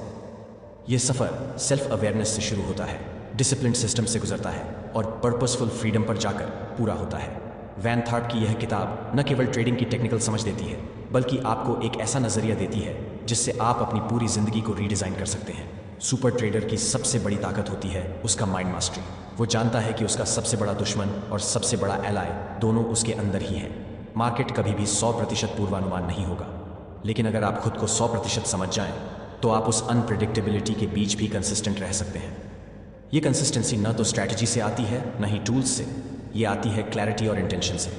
Speaker 1: यह सफ़र सेल्फ अवेयरनेस से शुरू होता है, डिसिप्लिन सिस्टम से गुजरता है और पर्पसफुल फ्रीडम पर जाकर पूरा होता है। वैन थार्प की यह किताब न केवल ट्रेडिंग की टेक्निकल समझ देती है बल्कि आपको एक ऐसा नज़रिया देती है जिससे आप अपनी पूरी ज़िंदगी को रीडिज़ाइन कर सकते हैं। सुपर ट्रेडर की सबसे बड़ी ताकत होती है उसका माइंड मास्टरी। वो जानता है कि उसका सबसे बड़ा दुश्मन और सबसे बड़ा एलाय दोनों उसके अंदर ही हैं। मार्केट कभी भी 100% पूर्वानुमान नहीं होगा, लेकिन अगर आप खुद को 100% समझ जाएं तो आप उस अनप्रेडिक्टेबिलिटी के बीच भी कंसिस्टेंट रह सकते हैं। ये कंसिस्टेंसी न तो स्ट्रैटेजी से आती है न ही टूल्स से, ये आती है क्लैरिटी और इंटेंशन से।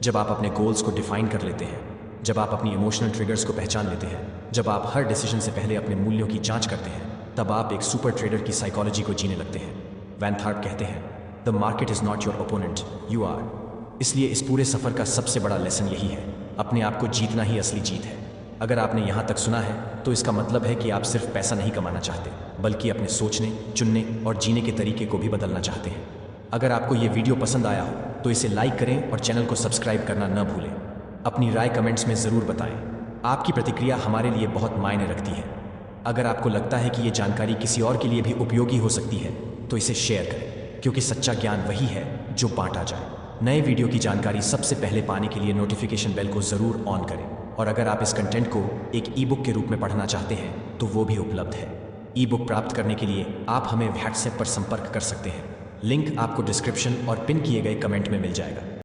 Speaker 1: जब आप अपने गोल्स को डिफाइन कर लेते हैं, जब आप अपनी इमोशनल ट्रिगर्स को पहचान लेते हैं, जब आप हर डिसीजन से पहले अपने मूल्यों की जांच करते हैं, तब आप एक सुपर ट्रेडर की साइकोलॉजी को जीने लगते हैं। वैन थार्प कहते हैं, the market is not your opponent, you are. इसलिए इस पूरे सफ़र का सबसे बड़ा लेसन यही है, अपने आप को जीतना ही असली जीत है। अगर आपने यहाँ तक सुना है तो इसका मतलब है कि आप सिर्फ पैसा नहीं कमाना चाहते बल्कि अपने सोचने, चुनने और जीने के तरीके को भी बदलना चाहते हैं। अगर आपको ये वीडियो पसंद आया हो तो इसे लाइक करें और चैनल को सब्सक्राइब करना न भूलें। अपनी राय कमेंट्स में ज़रूर बताएं, आपकी प्रतिक्रिया हमारे लिए बहुत मायने रखती है। अगर आपको लगता है कि ये जानकारी किसी और के लिए भी उपयोगी हो सकती है तो इसे शेयर करें, क्योंकि सच्चा ज्ञान वही है जो बांटा जाए। नए वीडियो की जानकारी सबसे पहले पाने के लिए नोटिफिकेशन बेल को ज़रूर ऑन करें, और अगर आप इस कंटेंट को एक ई बुक के रूप में पढ़ना चाहते हैं तो वो भी उपलब्ध है। ई बुक प्राप्त करने के लिए आप हमें व्हाट्सएप पर संपर्क कर सकते हैं, लिंक आपको डिस्क्रिप्शन और पिन किए गए कमेंट में मिल जाएगा।